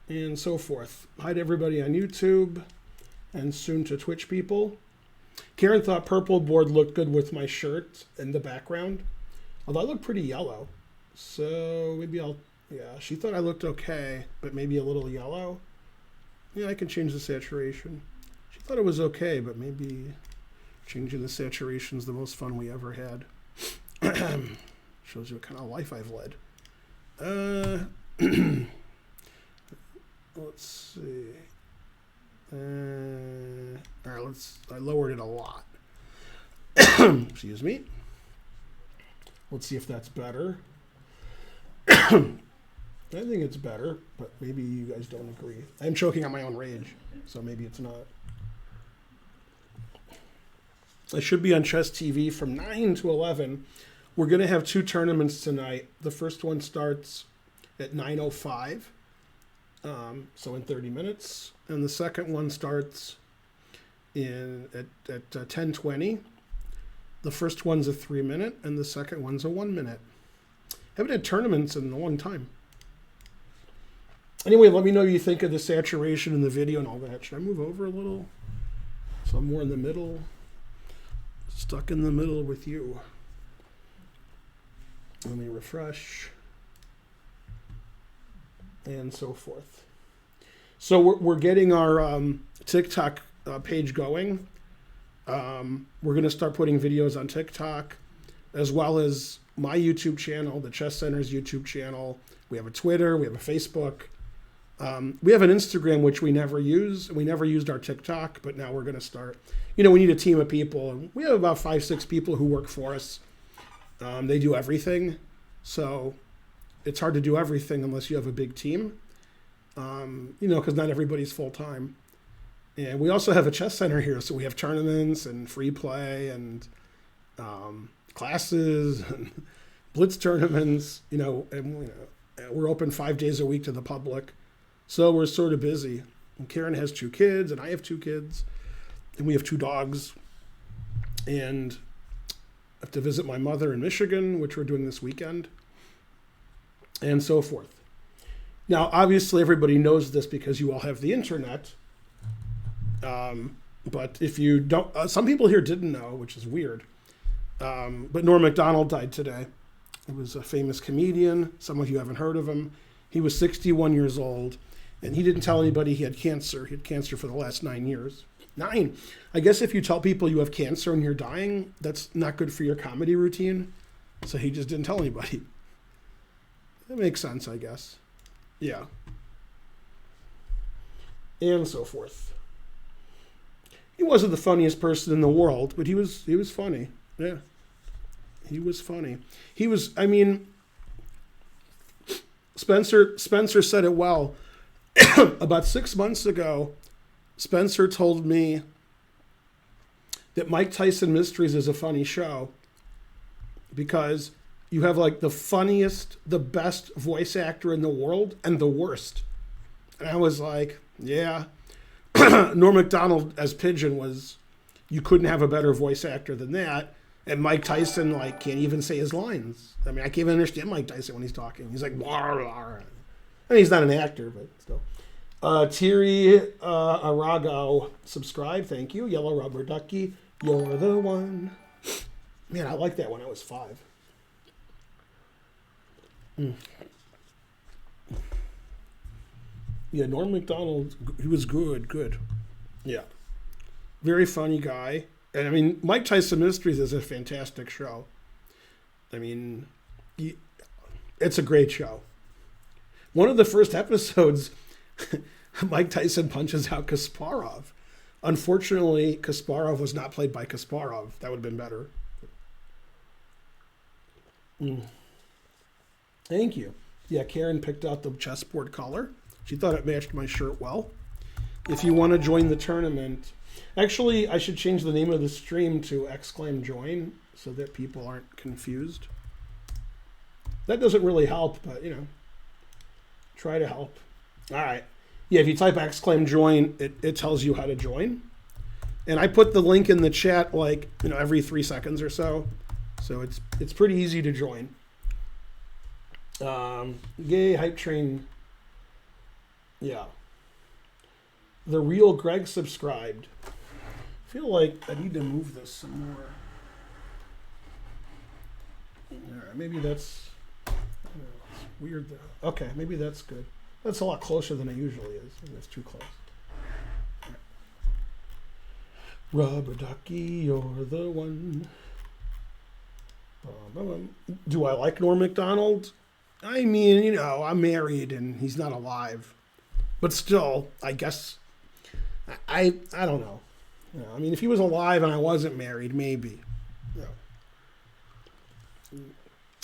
and so forth. Hi to everybody on YouTube and soon to Twitch people. Karen thought purple board looked good with my shirt in the background, although I look pretty yellow. So maybe yeah, she thought I looked okay, but maybe a little yellow. Yeah, I can change the saturation. She thought it was okay, but maybe changing the saturation is the most fun we ever had. Shows you what kind of life I've led. Let's see. All right, I lowered it a lot. Excuse me. Let's see if that's better. I think it's better, but maybe you guys don't agree. I'm choking on my own rage, so maybe it's not. I should be on Chess TV from 9 to 11. We're going to have 2 tournaments tonight. The first one starts at 9:05, so in 30 minutes. And the second one starts at 10:20. The first one's a 3-minute, and the second one's a 1-minute. Haven't had tournaments in a long time. Anyway, let me know what you think of the saturation in the video and all that. Should I move over a little? So I'm more in the middle. Stuck in the middle with you. Let me refresh. And so forth. So we're getting our TikTok page going. We're going to start putting videos on TikTok, as well as my YouTube channel, the Chess Center's YouTube channel. We have a Twitter. We have a Facebook. We have an Instagram, which we never use. We never used our TikTok, but now we're going to start. We need a team of people. We have about 5-6 people who work for us. They do everything. So it's hard to do everything unless you have a big team, because not everybody's full-time. And we also have a chess center here. So we have tournaments and free play and classes and blitz tournaments, and we're open 5 days a week to the public. So we're sort of busy. And Karen has 2 kids, and I have 2 kids, and we have 2 dogs. And I have to visit my mother in Michigan, which we're doing this weekend, and so forth. Now, obviously, everybody knows this because you all have the internet. But if you don't, some people here didn't know, which is weird. But Norm Macdonald died today. He was a famous comedian. Some of you haven't heard of him. He was 61 years old. And he didn't tell anybody he had cancer. He had cancer for the last 9 years. 9. I guess if you tell people you have cancer and you're dying, that's not good for your comedy routine. So he just didn't tell anybody. That makes sense, I guess. Yeah. And so forth. He wasn't the funniest person in the world, but he was funny. Yeah. He was funny. Spencer said it well. About 6 months ago, Spencer told me that Mike Tyson Mysteries is a funny show because you have like the funniest, the best voice actor in the world and the worst. And I was like, yeah. Norm Macdonald as Pigeon you couldn't have a better voice actor than that. And Mike Tyson can't even say his lines. I mean, I can't even understand Mike Tyson when he's talking. He's like, blah, blah. I mean, he's not an actor, but still. Thierry Arago, subscribe, thank you. Yellow Rubber Ducky, you're the one. Man, I liked that when I was 5. Yeah, Norm Macdonald, he was good. Yeah. Very funny guy. And I mean, Mike Tyson Mysteries is a fantastic show. I mean, it's a great show. One of the first episodes, Mike Tyson punches out Kasparov. Unfortunately, Kasparov was not played by Kasparov. That would have been better. Thank you. Yeah, Karen picked out the chessboard color. She thought it matched my shirt well. If you want to join the tournament, actually, I should change the name of the stream to !join so that people aren't confused. That doesn't really help, but try to help. All right. Yeah, if you type !join, it tells you how to join. And I put the link in the chat every 3 seconds or so. So it's pretty easy to join. Gay Hype Train Yeah. The real Greg subscribed. I feel like I need to move this some more. All right, maybe that's weird though. Okay, maybe that's good. That's a lot closer than it usually is. That's too close. Rubber ducky, you're the one. Do I like Norm Macdonald? I mean, I'm married and he's not alive. But still, I guess, I don't know. I mean, if he was alive and I wasn't married, maybe.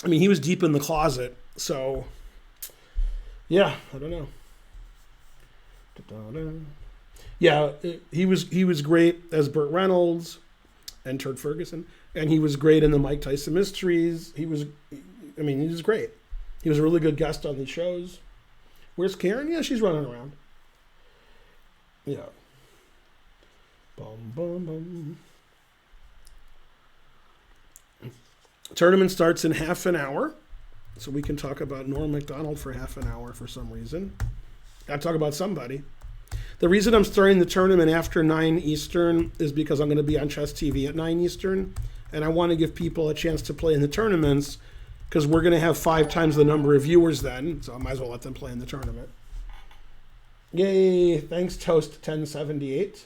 I mean, he was deep in the closet, so, yeah, I don't know. Yeah, he was great as Burt Reynolds and Turd Ferguson, and he was great in the Mike Tyson Mysteries. He was great. He was a really good guest on these shows. Where's Karen? Yeah, she's running around. Yeah. Bum, bum, bum. Tournament starts in half an hour, so we can talk about Norm Macdonald for half an hour for some reason. Gotta talk about somebody. The reason I'm starting the tournament after 9 Eastern is because I'm going to be on Chess TV at 9 Eastern, and I want to give people a chance to play in the tournaments because we're going to have 5 times the number of viewers then, so I might as well let them play in the tournament. Yay, thanks Toast 1078.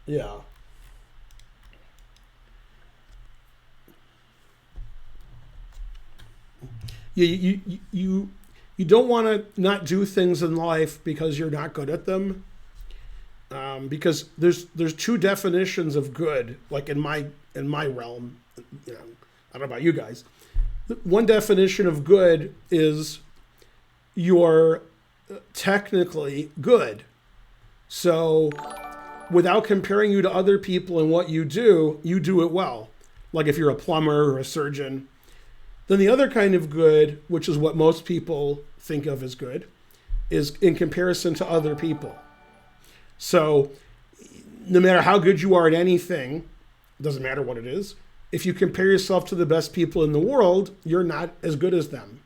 Yeah. You don't want to not do things in life because you're not good at them. Because there's 2 definitions of good, like in my realm. I don't know about you guys. One definition of good is you're technically good. So without comparing you to other people and what you do it well. Like if you're a plumber or a surgeon. Then the other kind of good, which is what most people think of as good, is in comparison to other people. So no matter how good you are at anything, doesn't matter what it is, if you compare yourself to the best people in the world, you're not as good as them.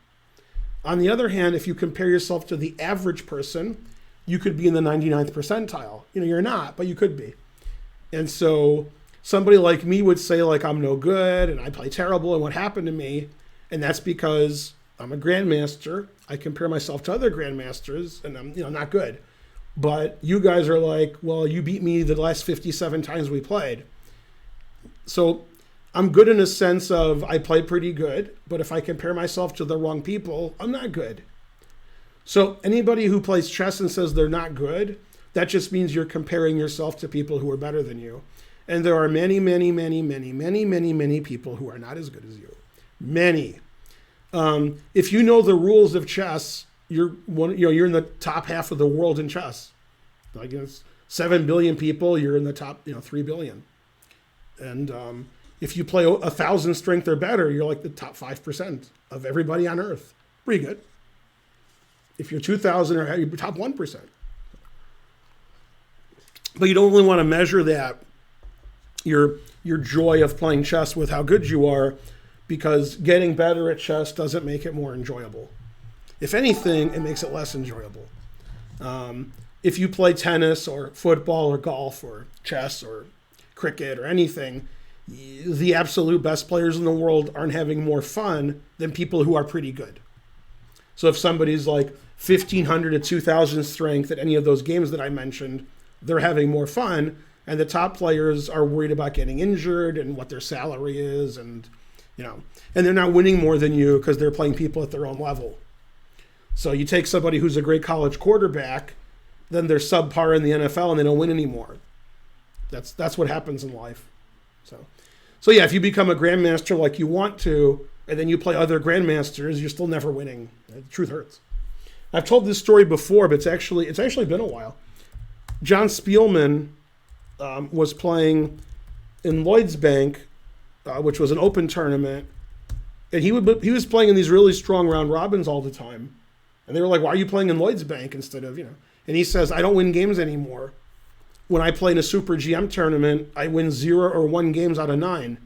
On the other hand, if you compare yourself to the average person, you could be in the 99th percentile. You're not, but you could be. And so somebody like me would say, like, I'm no good and I play terrible and what happened to me. And that's because I'm a grandmaster. I compare myself to other grandmasters and I'm not good. But you guys are like, well, you beat me the last 57 times we played. So I'm good in a sense of I play pretty good, but if I compare myself to the wrong people, I'm not good. So anybody who plays chess and says they're not good, that just means you're comparing yourself to people who are better than you. And there are many, many, many, many, many, many, many people who are not as good as you. Many. If you know the rules of chess, you're in the top half of the world in chess. Like 7 billion people, you're in the top 3 billion. And if you play 1,000 strength or better, you're like the top 5% of everybody on Earth. Pretty good. If you're 2,000 or you're top 1%. But you don't really want to measure that your joy of playing chess with how good you are, because getting better at chess doesn't make it more enjoyable. If anything, it makes it less enjoyable. If you play tennis or football or golf or chess or cricket or anything, the absolute best players in the world aren't having more fun than people who are pretty good. So if somebody's like 1,500 to 2,000 strength at any of those games that I mentioned, they're having more fun, and the top players are worried about getting injured and what their salary is, and and they're not winning more than you because they're playing people at their own level. So you take somebody who's a great college quarterback, then they're subpar in the NFL and they don't win anymore. That's what happens in life. So yeah, if you become a grandmaster like you want to, and then you play other grandmasters, you're still never winning. The truth hurts. I've told this story before, but it's actually been a while. John Spielman was playing in Lloyd's Bank, which was an open tournament, and he was playing in these really strong round robins all the time. And they were like, "Why are you playing in Lloyd's Bank instead of?" And he says, "I don't win games anymore. When I play in a Super GM tournament, I win 0 or 1 games out of 9.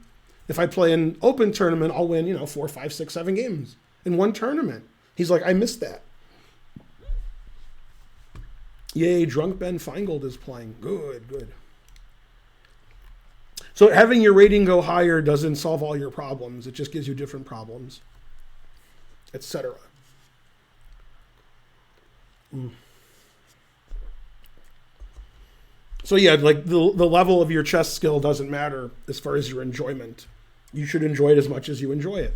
If I play in open tournament, I'll win 4, 5, 6, 7 games in one tournament." He's like, "I missed that." Yay, Drunk Ben Finegold is playing. Good, good. So having your rating go higher doesn't solve all your problems. It just gives you different problems, etc. So yeah, like the level of your chess skill doesn't matter as far as your enjoyment. You should enjoy it as much as you enjoy it.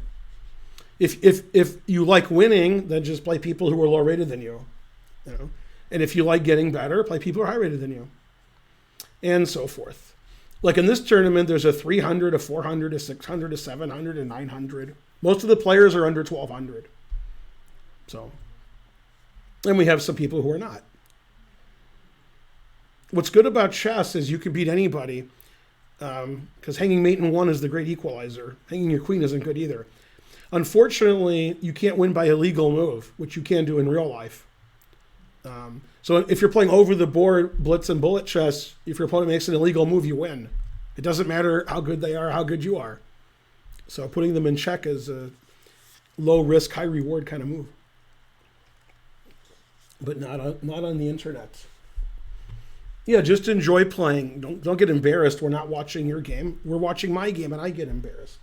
If you like winning, then just play people who are low rated than you. You know? And if you like getting better, play people who are high rated than you. And so forth. Like in this tournament, there's a 300, a 400, a 600, a 700, a 900. Most of the players are under 1200. So, and we have some people who are not. What's good about chess is you can beat anybody, because hanging mate in one is the great equalizer. Hanging your queen isn't good either. Unfortunately, you can't win by a legal move, which you can do in real life. So if you're playing over the board blitz and bullet chess, if your opponent makes an illegal move, you win. It doesn't matter how good they are, how good you are. So putting them in check is a low risk, high reward kind of move. But not on the internet. Yeah, just enjoy playing. Don't get embarrassed. We're not watching your game. We're watching my game, and I get embarrassed.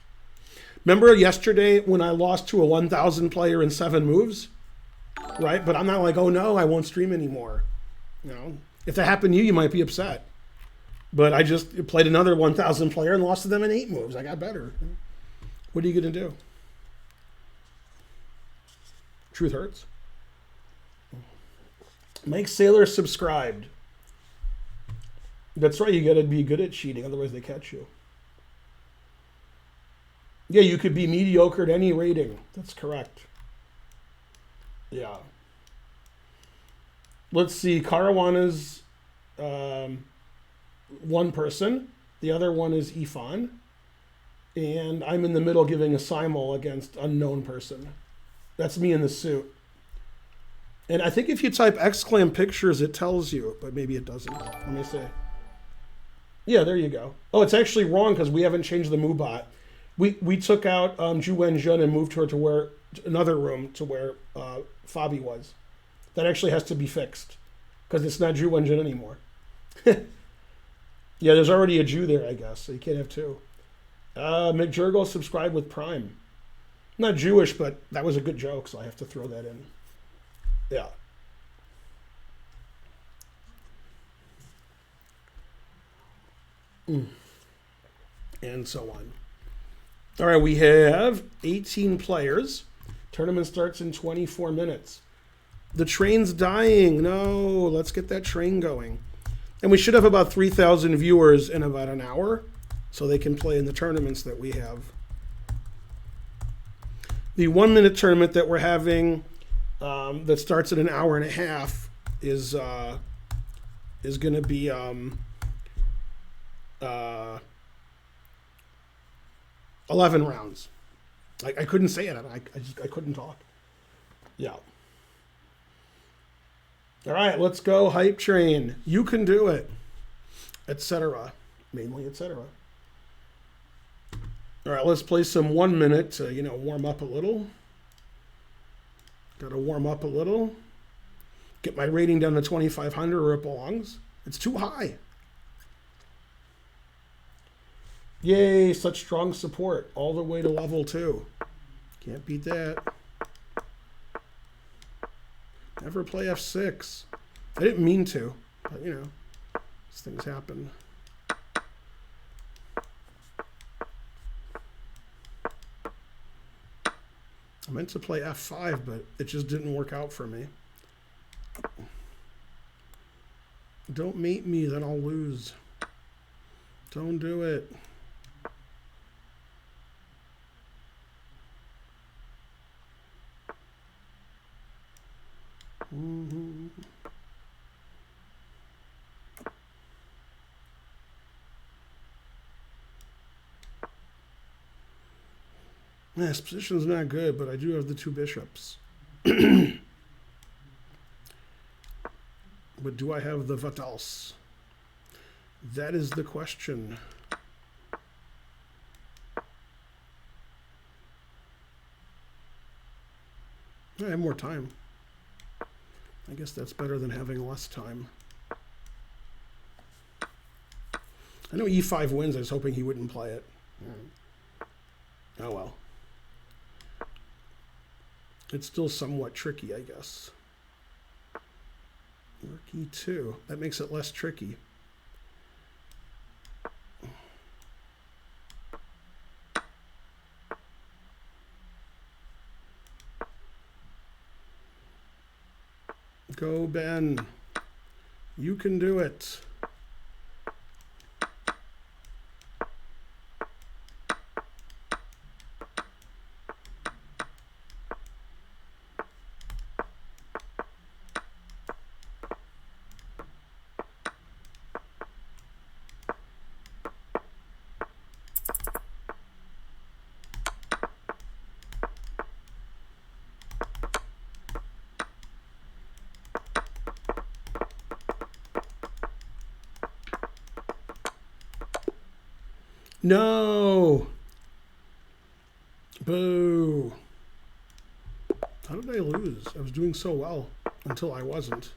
Remember yesterday when I lost to a 1,000 player in 7 moves? Right? But I'm not like, oh no, I won't stream anymore. You know, if that happened to you, you might be upset. But I just played another 1,000 player and lost to them in 8 moves. I got better. What are you going to do? Truth hurts. Mike Saylor subscribed. That's right, you got to be good at cheating, otherwise they catch you. Yeah, you could be mediocre at any rating. That's correct. Yeah. Let's see, Caruana's one person. The other one is Ifan. And I'm in the middle giving a simul against unknown person. That's me in the suit. And I think if you type exclam pictures, it tells you, but maybe it doesn't. Let me see. Yeah, there you go. Oh, it's actually wrong because we haven't changed the MooBot. We took out Ju Wenjun and moved her to another room to where Fabi was. That actually has to be fixed because it's not Ju Wenjun anymore. Yeah, there's already a Jew there, I guess, so you can't have 2. McJurgle subscribed with Prime. Not Jewish, but that was a good joke, so I have to throw that in. Yeah. And so on. All right, we have 18 players. Tournament starts in 24 minutes. The train's dying. No, let's get that train going. And we should have about 3,000 viewers in about an hour, so they can play in the tournaments that we have. The 1-minute tournament that we're having that starts in an hour and a half is going to be 11 rounds. I couldn't say it. I couldn't talk. Yeah. All right, let's go, hype train. You can do it, etc. Mainly, etc. All right, let's play some 1 minute to warm up a little. Got to warm up a little. Get my rating down to 2,500 where it belongs. It's too high. Yay, such strong support all the way to level 2. Can't beat that. Never play F6. I didn't mean to, but these things happen. I meant to play F5, but it just didn't work out for me. Don't mate me, then I'll lose. Don't do it. This position's not good, but I do have the 2 bishops. But do I have the Vatals? That is the question. I have more time. I guess that's better than having less time. I know e5 wins. I was hoping he wouldn't play it. Oh well. It's still somewhat tricky, I guess. Rook e2. That makes it less tricky. Go, Ben. You can do it. No. Boo. How did I lose? I was doing so well until I wasn't.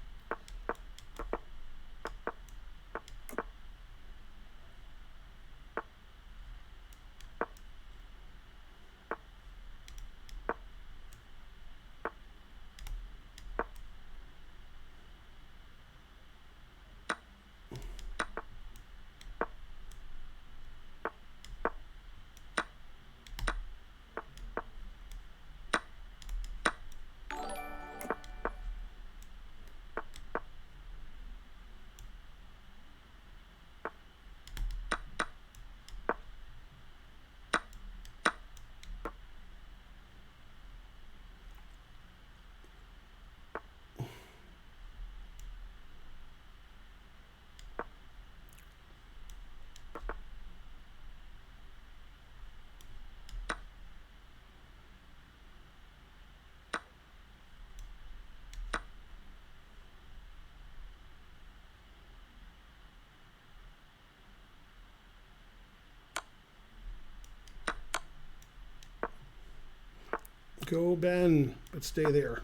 Go, Ben, but stay there.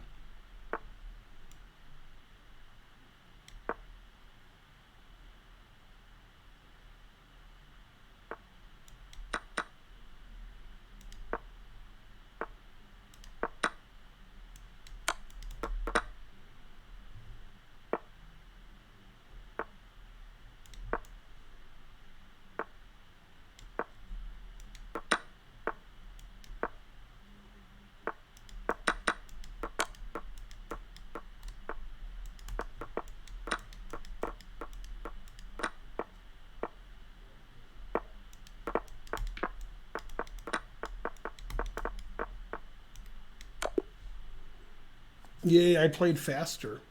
Yay, I played faster.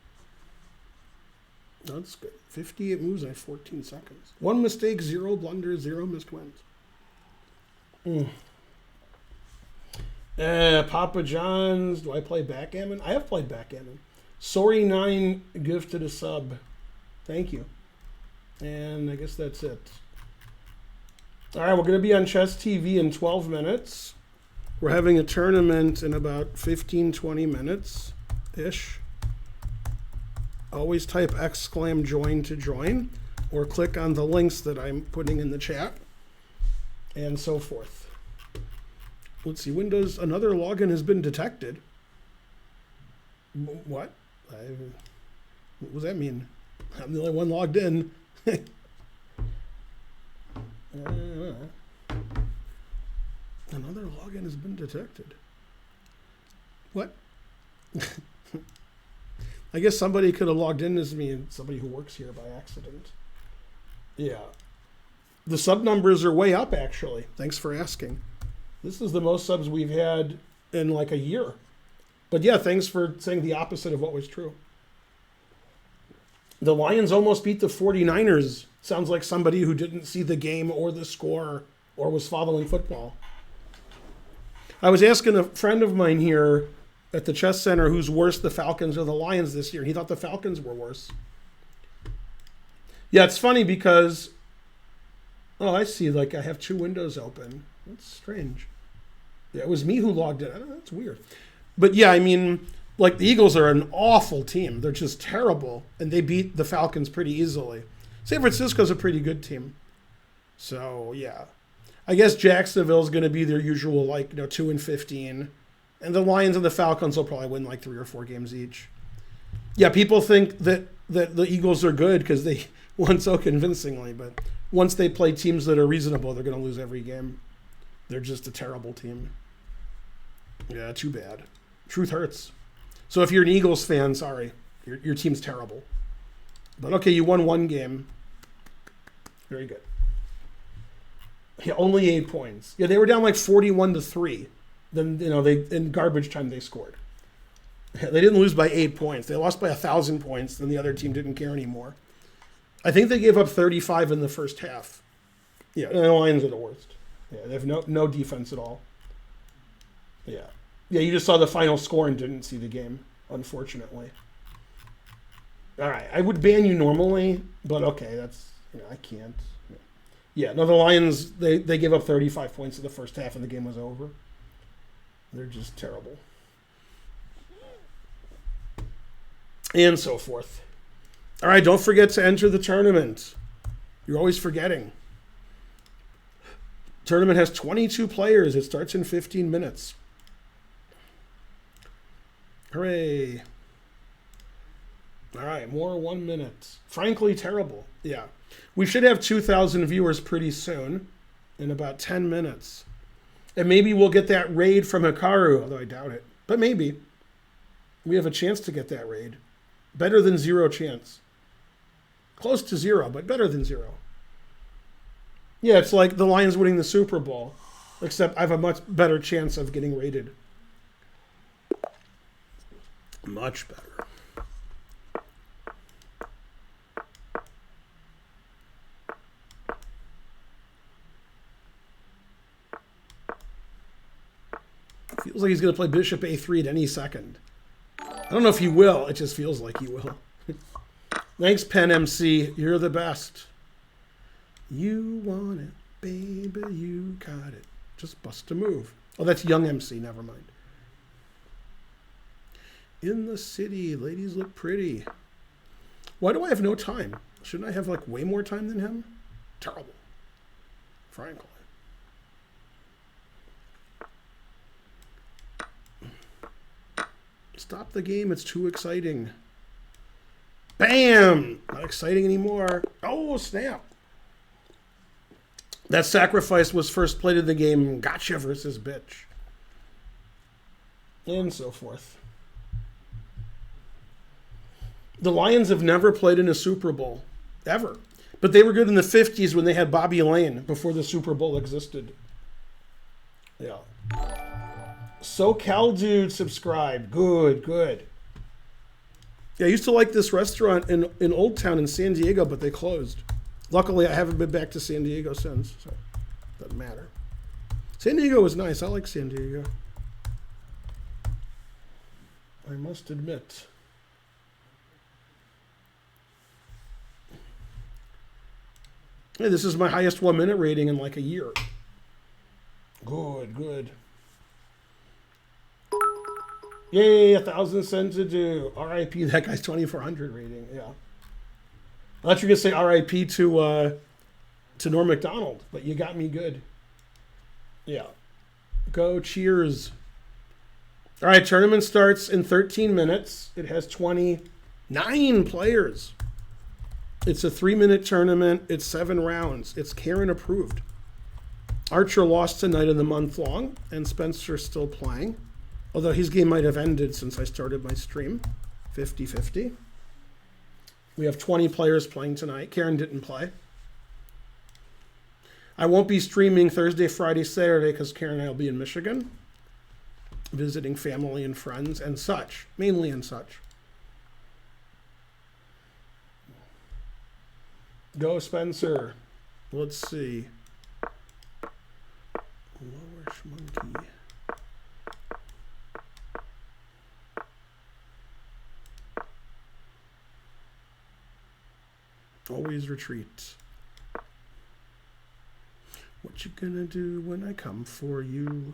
That's good. 58 moves in 14 seconds. 1 mistake, 0 blunders, 0 missed wins. Papa John's. Do I play backgammon? I have played backgammon. Sorry9 gifted a sub. Thank you. And I guess that's it. All right, we're going to be on Chess TV in 12 minutes. We're having a tournament in about 15, 20 minutes-ish. Always type !join to join, or click on the links that I'm putting in the chat, and so forth. Let's see, Windows, another login has been detected. What? What does that mean? I'm the only one logged in. Another login has been detected. What? I guess somebody could have logged in as me and somebody who works here by accident. Yeah. The sub numbers are way up, actually. Thanks for asking. This is the most subs we've had in like a year. But yeah, thanks for saying the opposite of what was true. The Lions almost beat the 49ers. Sounds like somebody who didn't see the game or the score or was following football. I was asking a friend of mine here at the Chess Center who's worse, the Falcons or the Lions this year. He thought the Falcons were worse. Yeah, it's funny because, oh, I see, like I have 2 windows open. That's strange. Yeah, it was me who logged in. I don't know, that's weird. But yeah, I mean, Like, the Eagles are an awful team. They're just terrible, and they beat the Falcons pretty easily. San Francisco's a pretty good team. So, yeah. I guess Jacksonville's going to be their usual, like, 2-15. And the Lions and the Falcons will probably win, like, 3 or 4 games each. Yeah, people think that the Eagles are good because they won so convincingly. But once they play teams that are reasonable, they're going to lose every game. They're just a terrible team. Yeah, too bad. Truth hurts. So if you're an Eagles fan, sorry. Your team's terrible. But okay, you won 1 game. Very good. Yeah, only 8 points. Yeah, they were down like 41-3. Then, they in garbage time they scored. They didn't lose by 8 points. They lost by 1,000 points. Then the other team didn't care anymore. I think they gave up 35 in the first half. Yeah, and the Lions are the worst. Yeah, they have no defense at all. Yeah. Yeah, you just saw the final score and didn't see the game, unfortunately. All right, I would ban you normally, but okay, that's, I can't. Yeah, no, the Lions, they gave up 35 points in the first half and the game was over. They're just terrible. And so forth. All right, don't forget to enter the tournament. You're always forgetting. Tournament has 22 players. It starts in 15 minutes. Hooray. All right, more 1 minute. Frankly, terrible. Yeah. We should have 2,000 viewers pretty soon, in about 10 minutes. And maybe we'll get that raid from Hikaru, although I doubt it. But maybe. We have a chance to get that raid. Better than 0 chance. Close to 0, but better than 0. Yeah, it's like the Lions winning the Super Bowl, except I have a much better chance of getting raided. Much better. Feels like he's going to play Bishop A3 at any second. I don't know if he will. It just feels like he will. Thanks, Pen MC. You're the best. You want it, baby. You got it. Just bust a move. Oh, that's Young MC. Never mind. In the city, ladies look pretty. Why do I have no time? Shouldn't I have like way more time than him? Terrible. Frankly. Stop the game. It's too exciting. Bam! Not exciting anymore. Oh, snap. That sacrifice was first played in the game Gotcha versus Bitch. And so forth. The Lions have never played in a Super Bowl. Ever. But they were good in the 50s when they had Bobby Lane before the Super Bowl existed. Yeah. SoCal Dude subscribed. Good, good. Yeah, I used to like this restaurant in Old Town in San Diego, but they closed. Luckily, I haven't been back to San Diego since, so it doesn't matter. San Diego was nice. I like San Diego. I must admit. Hey, this is my highest 1 minute rating in like a year. Good, good. Yay, 1,000 cents to do. R.I.P. That guy's 2,400 rating. Yeah. I thought you were gonna say R.I.P. to Norm Macdonald, but you got me good. Yeah. Go Cheers. All right, tournament starts in 13 minutes. It has 29 players. It's a 3-minute tournament. It's 7 rounds. It's Karen approved. Archer lost tonight in the month long, and Spencer's still playing. Although his game might have ended since I started my stream. 50-50. We have 20 players playing tonight. Karen didn't play. I won't be streaming Thursday, Friday, Saturday because Karen and I will be in Michigan. Visiting family and friends and such. Mainly and such. Go Spencer. Let's see. Lower monkey. Always retreat. What you gonna do when I come for you?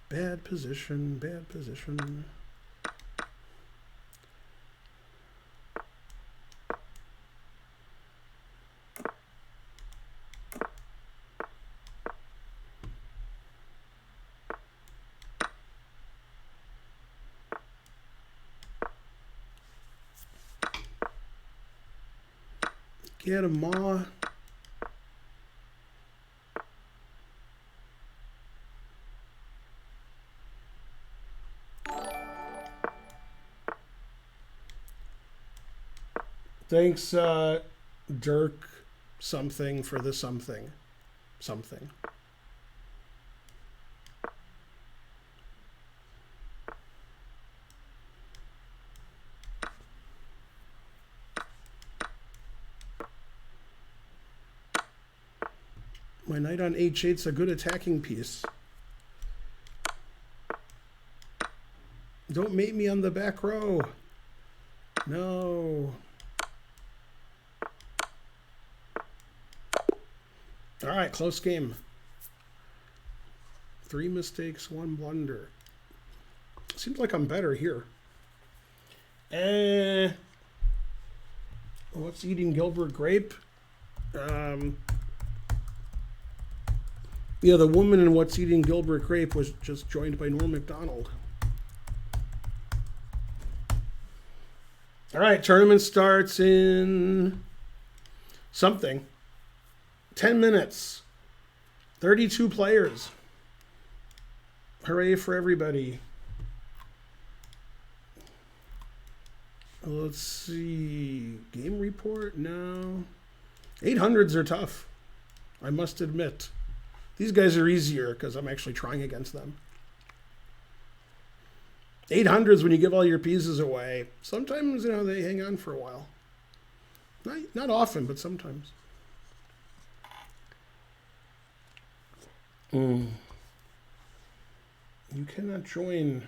Bad position, bad position. He had a maw. Thanks, Dirk something for the something. Something. My knight on h8's a good attacking piece. Don't mate me on the back row. No. All right, close game. 3 mistakes, 1 blunder. Seems like I'm better here. What's eating Gilbert Grape? Yeah, the woman in What's Eating Gilbert Grape was just joined by Norm Macdonald. All right, tournament starts in something. 10 minutes. 32 players. Hooray for everybody. Let's see. Game report? No. 800s are tough, I must admit. These guys are easier because I'm actually trying against them. 800s, when you give all your pieces away, sometimes, you know, they hang on for a while. Not often, but sometimes. You cannot join.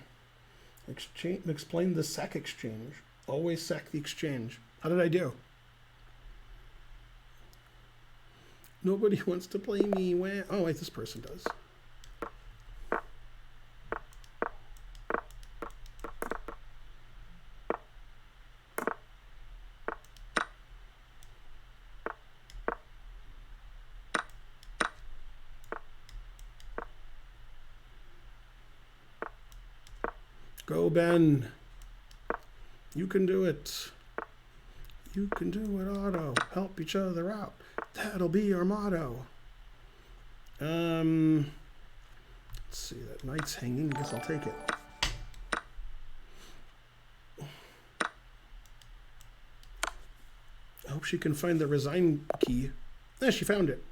Explain the SEC exchange. Always SEC the exchange. How did I do? Nobody wants to play me. Oh, wait, this person does. Go, Ben. You can do it. You can do it, Otto. Help each other out. That'll be our motto. Let's see, that knight's hanging. I guess I'll take it. I hope she can find the resign key. Yeah, she found it.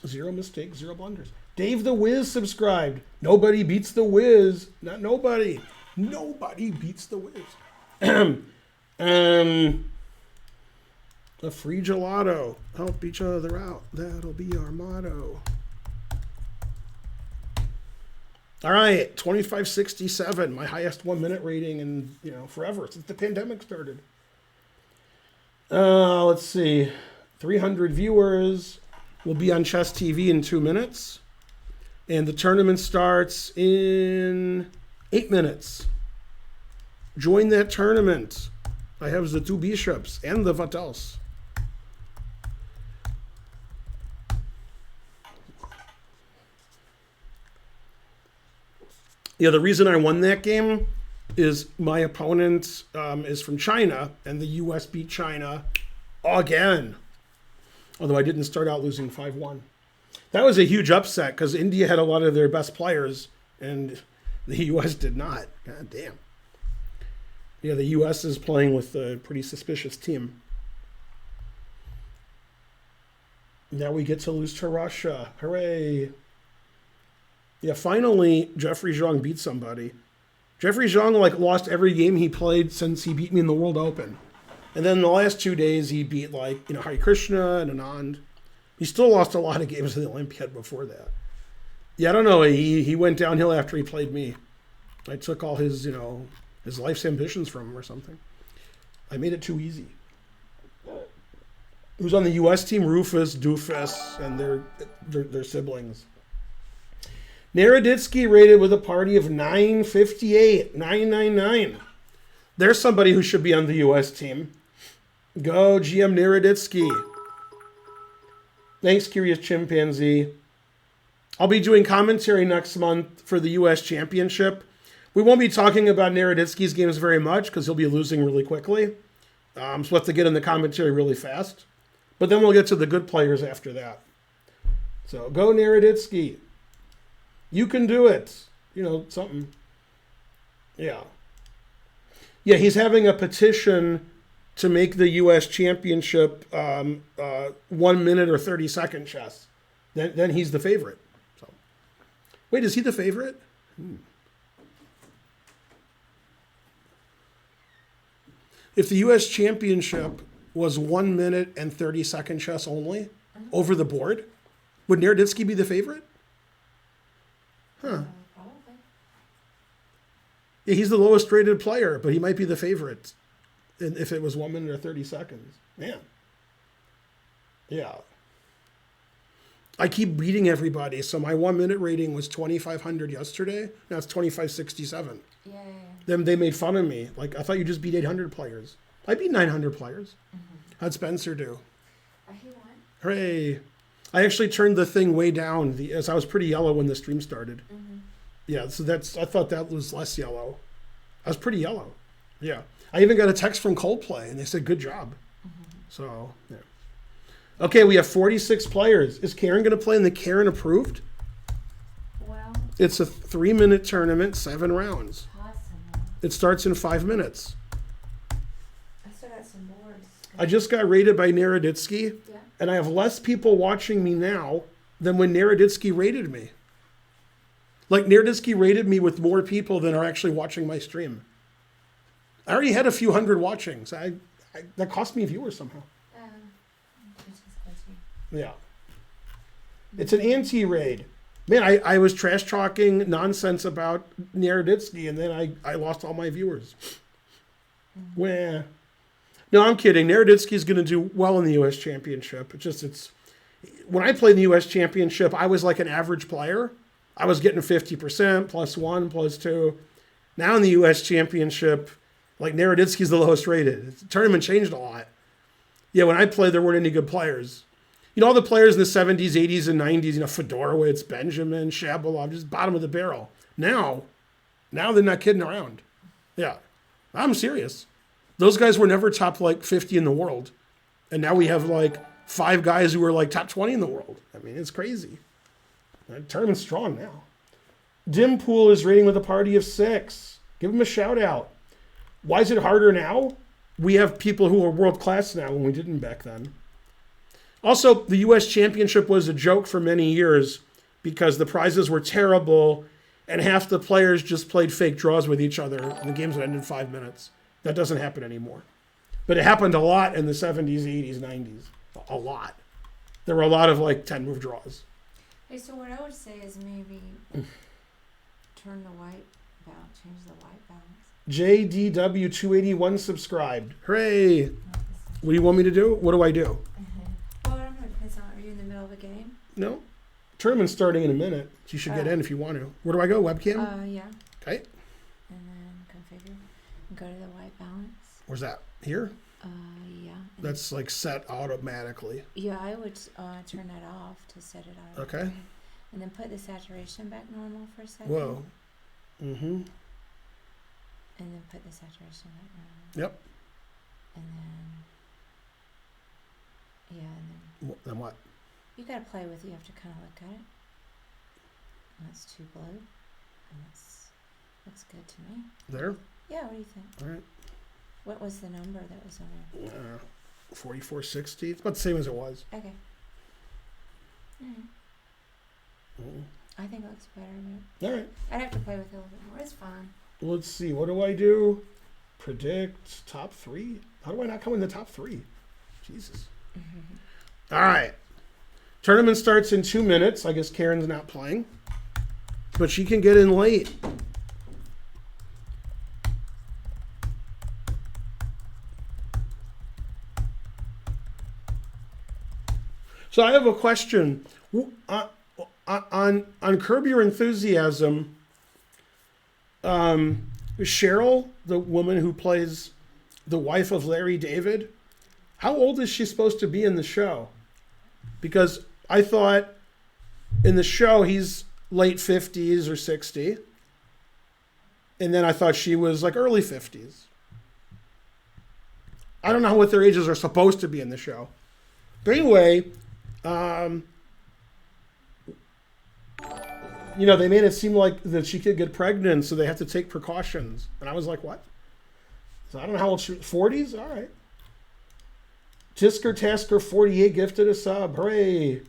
0 mistakes, 0 blunders. Dave the Wiz subscribed. Nobody beats the Wiz. Not nobody. Nobody beats the Wiz. A free gelato. Help each other out. That'll be our motto. All right, 2567, my highest 1-minute rating in, forever, since the pandemic started. Let's see. 300 viewers. Will be on Chess TV in 2 minutes. And the tournament starts in 8 minutes. Join that tournament. I have the 2 bishops and the what else? Yeah, the reason I won that game is my opponent is from China, and the U.S. beat China again. Although I didn't start out losing 5-1. That was a huge upset because India had a lot of their best players, and the U.S. did not. God damn. Yeah, the U.S. is playing with a pretty suspicious team. Now we get to lose to Russia. Hooray. Yeah, finally, Jeffrey Zhang beat somebody. Jeffrey Zhang, lost every game he played since he beat me in the World Open. And then the last 2 days, he beat, Hare Krishna and Anand. He still lost a lot of games in the Olympiad before that. Yeah, I don't know. He went downhill after he played me. I took all his, his life's ambitions from him or something. I made it too easy. Who's on the U.S. team? Rufus, Doofus, and their siblings. Naroditsky rated with a party of 958, 999. There's somebody who should be on the U.S. team. Go, GM Naroditsky. Thanks, Curious Chimpanzee. I'll be doing commentary next month for the U.S. Championship. We won't be talking about Naroditsky's games very much because he'll be losing really quickly. So we'll have to get in the commentary really fast. But then we'll get to the good players after that. So go Naroditsky. You can do it. Something. Yeah. Yeah, he's having a petition to make the U.S. Championship 1 minute or 30-second chess. Then he's the favorite. So, wait, is he the favorite? If the U.S. Championship was 1 minute and 30-second chess only over the board, would Naroditsky be the favorite? Huh. Probably. Yeah, he's the lowest rated player, but he might be the favorite if it was 1 minute or 30 seconds. Man. Yeah. I keep beating everybody. So my 1 minute rating was 2,500 yesterday. Now it's 2,567. Yeah. Then they made fun of me. Like, I thought you just beat 800 players. I beat 900 players. How'd Spencer do? He won. Hooray. I actually turned the thing way down as I was pretty yellow when the stream started. Yeah, so I thought that was less yellow. I was pretty yellow. Yeah. I even got a text from Coldplay and they said, good job. So, yeah. Okay, we have 46 players. Is Karen going to play in the Karen approved? Well, It's a 3-minute tournament, 7 rounds. possible. It starts in 5 minutes. I still got some boards. I just got rated by Naroditsky, Yeah. and I have less people watching me now than when Naroditsky rated me. Like, Naroditsky rated me with more people than are actually watching my stream. I already had a few hundred watching, so that cost me viewers somehow. Which is good too. Yeah. It's an anti-raid. Man, I was trash talking nonsense about Naroditsky, and then I lost all my viewers. Well, no, I'm kidding. Naroditsky's going to do well in the U.S. Championship. When I played in the U.S. Championship, I was like an average player. I was getting 50%, +1, +2. Now in the U.S. Championship, like Naroditsky's the lowest rated. The tournament changed a lot. Yeah, when I played, there weren't any good players. All the players in the 70s, 80s, and 90s, Fedorowicz, Benjamin, Shabalov, just bottom of the barrel. Now they're not kidding around. Yeah, I'm serious. Those guys were never top, 50 in the world. And now we have, 5 guys who are, top 20 in the world. I mean, it's crazy. The tournament's strong now. Dimpool is rating with a party of 6. Give him a shout out. Why is it harder now? We have people who are world class now when we didn't back then. Also, the U.S. Championship was a joke for many years because the prizes were terrible and half the players just played fake draws with each other and the games would end in 5 minutes. That doesn't happen anymore. But it happened a lot in the 70s, 80s, 90s. A lot. There were a lot of 10-move draws. Hey, so what I would say is maybe turn the white balance, change the white balance. JDW281 subscribed. Hooray. What do you want me to do? What do I do? Well, I don't know. Depends on, are you in the middle of a game? No. Tournament's starting in a minute. You should get in if you want to. Where do I go? Webcam? Yeah. Okay. And then configure and go to the white balance. Where's that? Here? Yeah. And That's set automatically. yeah, I would turn that off to set it out. Okay. And then put the saturation back normal for a second. Whoa. Mm-hmm. And then put the saturation back normal. Yep. And then, yeah, and then Then what? you gotta play with it. You have to kind of look at it. That's too blue. And that's looks good to me. There? Yeah, what do you think? All right. What was the number that was on there? 4460. It's about the same as it was. Okay. Mm. I think it looks better. All right. I'd have to play with it a little bit more. It's fine. Let's see. What do I do? Predict top 3? How do I not come in the top 3? Jesus. All right. Tournament starts in 2 minutes. I guess Karen's not playing. But she can get in late. So I have a question. On Curb Your Enthusiasm, Cheryl, the woman who plays the wife of Larry David, how old is she supposed to be in the show? Because I thought in the show he's late 50s or 60. And then I thought she was early 50s. I don't know what their ages are supposed to be in the show. But anyway, they made it seem like that she could get pregnant, so they have to take precautions. And I was like, what? So I don't know how old she 40s? All right. Tisker Tasker 48 gifted a sub. Hooray.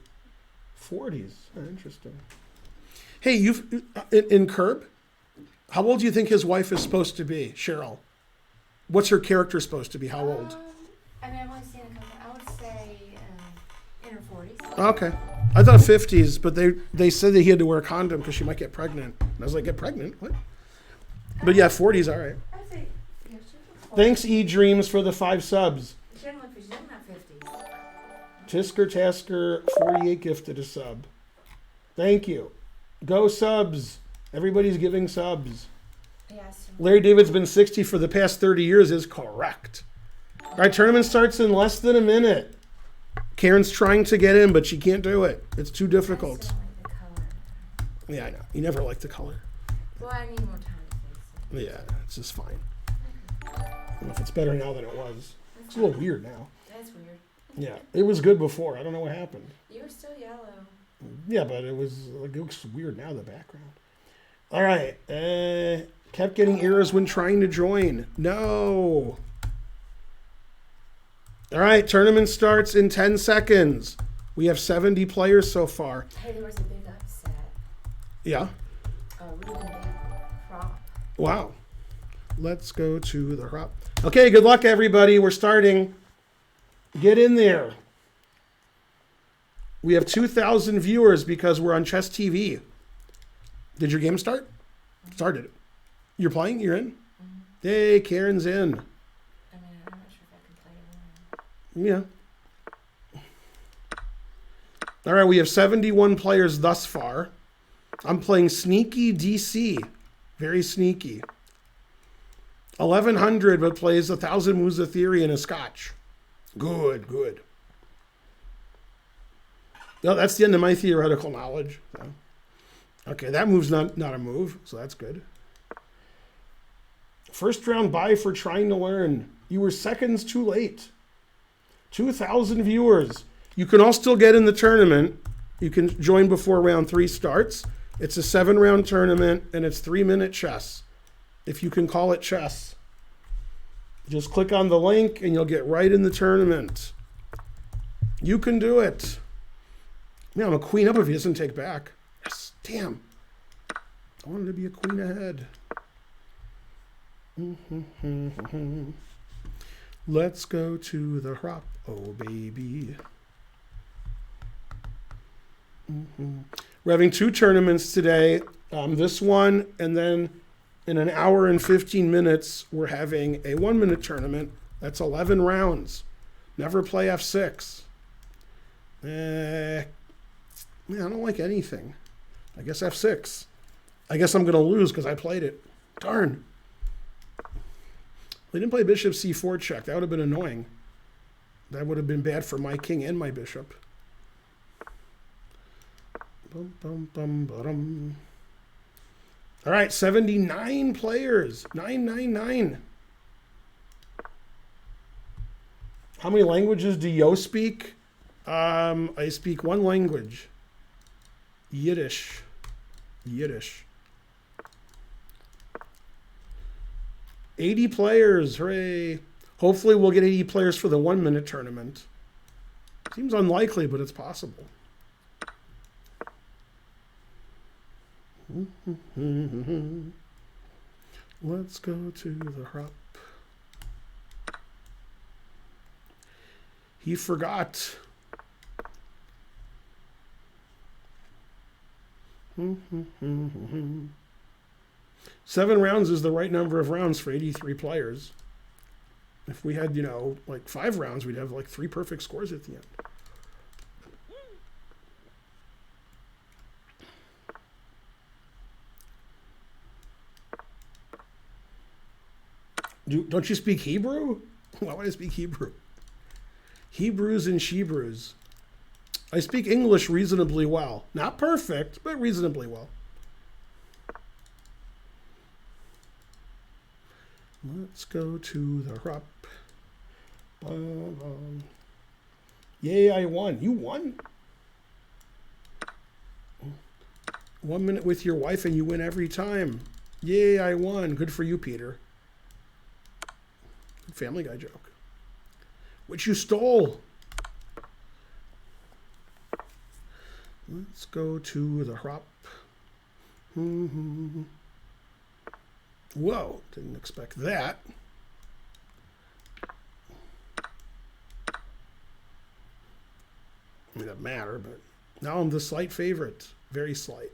40s. Interesting. Hey, you've in Curb, how old do you think his wife is supposed to be, Cheryl? What's her character supposed to be? How old? I've only seen a couple. I would say in her 40s. Okay. I thought 50s, but they said that he had to wear a condom because she might get pregnant. And I was like, get pregnant? What? But yeah, 40s, all right. I would say, yeah, Thanks, E-Dreams, for the 5 subs. She's in her 50s. Tisker Tasker 48 gifted a sub. Thank you. Go subs. Everybody's giving subs. Yes. Larry David's been 60 for the past 30 years is correct. All right, tournament starts in less than a minute. Karen's trying to get in, but she can't do it. It's too difficult. I like the color. Yeah, I know. You never like the color. Well, I need more time to fix it. Yeah, it's just fine. I don't know if it's better now than it was. It's a little weird now. That's weird. Yeah, it was good before. I don't know what happened. You were still yellow. Yeah, but it looks weird now, the background. All right. Kept getting errors when trying to join. No. All right, tournament starts in 10 seconds. We have 70 players so far. Hey, there was a big upset. Yeah. A really big prop. Wow. Let's go to the prop. Okay, good luck, everybody. We're starting. Get in there. We have 2,000 viewers because we're on Chess TV. Did your game start? Started. You're playing? You're in? Mm-hmm. Hey, Karen's in. I mean, I'm not sure if I can play it. Yeah. All right, we have 71 players thus far. I'm playing Sneaky DC. Very sneaky. 1100, but plays 1,000 moves of theory and a scotch. Good, good. No, that's the end of my theoretical knowledge. So. Okay, that move's not a move, so that's good. First round bye for trying to learn. You were seconds too late. 2,000 viewers. You can all still get in the tournament. You can join before round 3 starts. It's a 7-round tournament, and it's 3-minute chess. If you can call it chess. Just click on the link, and you'll get right in the tournament. You can do it. Man, I'm a queen up if he doesn't take back. Yes, damn. I wanted to be a queen ahead. Let's go to the hop. Oh, baby. We're having 2 tournaments today. This one, and then in an hour and 15 minutes, we're having a 1-minute tournament. That's 11 rounds. Never play F6. Man, I don't like anything. I guess F6. I guess I'm going to lose because I played it. Darn. They didn't play bishop c4 check. That would have been annoying. That would have been bad for my king and my bishop. Bum, bum, bum, ba-dum. All right, 79 players. 999. How many languages do you speak? I speak 1 language. Yiddish. 80 players, hooray. Hopefully we'll get 80 players for the 1-minute tournament. Seems unlikely, but it's possible. Let's go to the hop. He forgot. 7 rounds is the right number of rounds for 83 players. If we had, like 5 rounds, we'd have like 3 perfect scores at the end. Don't you speak Hebrew? Why would I speak Hebrew? Hebrews and Shebrews. I speak English reasonably well. Not perfect, but reasonably well. Let's go to the hop. Yay, I won. You won? 1 minute with your wife and you win every time. Yay, I won. Good for you, Peter. Good Family Guy joke. Which you stole. Let's go to the hop. Whoa, didn't expect that. It doesn't matter, but now I'm the slight favorite. Very slight.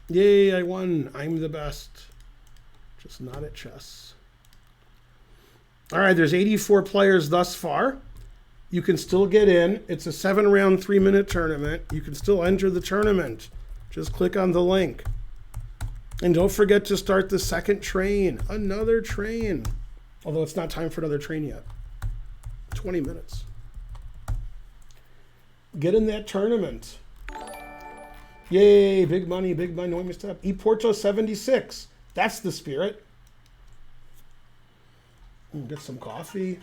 Yay, I won. I'm the best. Just not at chess. All right, there's 84 players thus far. You can still get in. It's a 7-round, 3-minute tournament. You can still enter the tournament. Just click on the link. And don't forget to start the second train. Another train. Although it's not time for another train yet. 20 minutes. Get in that tournament. Yay, big money, big money. No, I missed up. ePorto 76. That's the spirit. Get some coffee.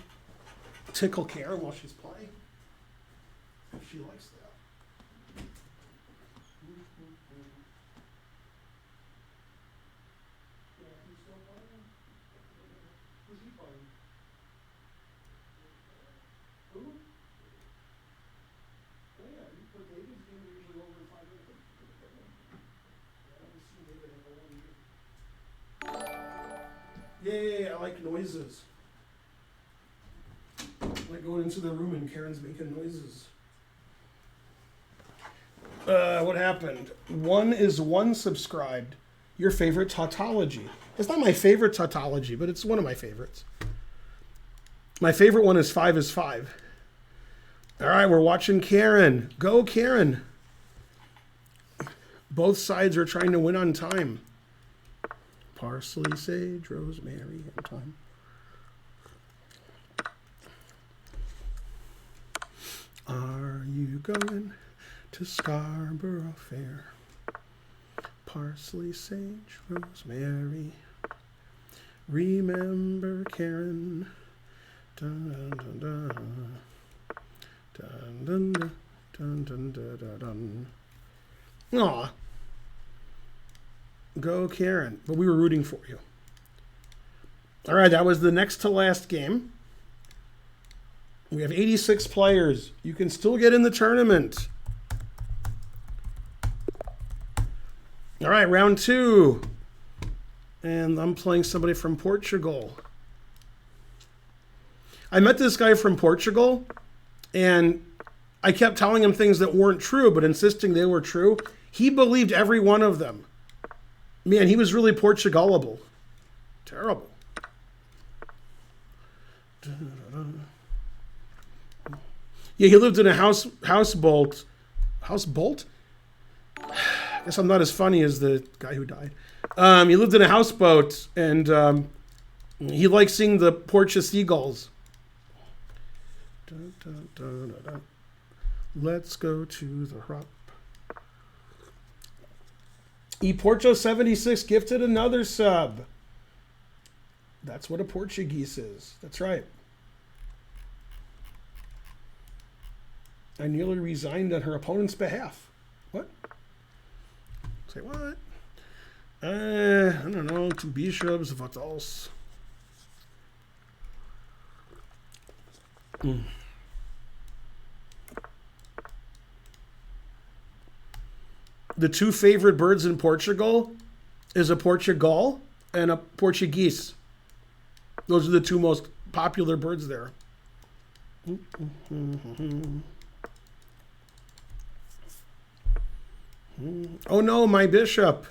Tickle Karen while she's playing. If she likes that. Who's he playing? Who? Oh yeah, you put David's game usually over in 5 minutes. I haven't seen David in a long year. Yay, I like noises. Like going into the room and Karen's making noises. What happened? One is one subscribed. Your favorite tautology. It's not my favorite tautology, but it's one of my favorites. My favorite one is 5 is 5. All right, we're watching Karen. Go, Karen. Both sides are trying to win on time. Parsley, sage, rosemary, and thyme. Are you going to Scarborough Fair? Parsley, sage, rosemary. Remember Karen. Dun, dun, dun, dun. Dun, dun, dun, dun, dun, dun, dun, dun. Aw. Go, Karen. But we were rooting for you. All right, that was the next to last game. We have 86 players. You can still get in the tournament. All right, round 2. And I'm playing somebody from Portugal. I met this guy from Portugal, and I kept telling him things that weren't true, but insisting they were true. He believed every one of them. Man, he was really Portugalable. Terrible. Yeah, he lived in a houseboat. Houseboat? I guess I'm not as funny as the guy who died. He lived in a houseboat, and he liked seeing the Portia seagulls. Dun, dun, dun, dun, dun. Let's go to the hop. ePorto 76 gifted another sub. That's what a Portuguese is. That's right. I nearly resigned on her opponent's behalf. What? Say what? I don't know. 2 bishops. What else? The 2 favorite birds in Portugal is a Portugal and a Portuguese. Those are the 2 most popular birds there. Oh no, my bishop.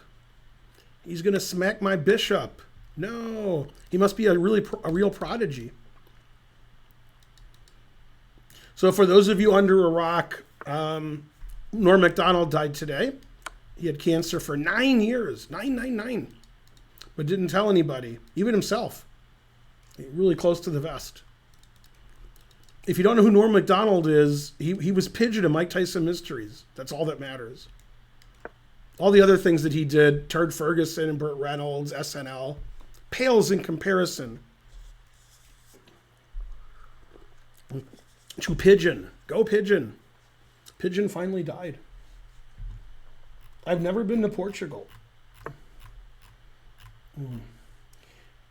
He's going to smack my bishop. No, he must be a real prodigy. So for those of you under a rock, Norm Macdonald died today. He had cancer for 9 years, 999, but didn't tell anybody, even himself. Really close to the vest. If you don't know who Norm Macdonald is, he was Pigeon in Mike Tyson Mysteries. That's all that matters. All the other things that he did, Turd Ferguson and Burt Reynolds, SNL, pales in comparison to Pigeon. Go Pigeon. Pigeon finally died. I've never been to Portugal.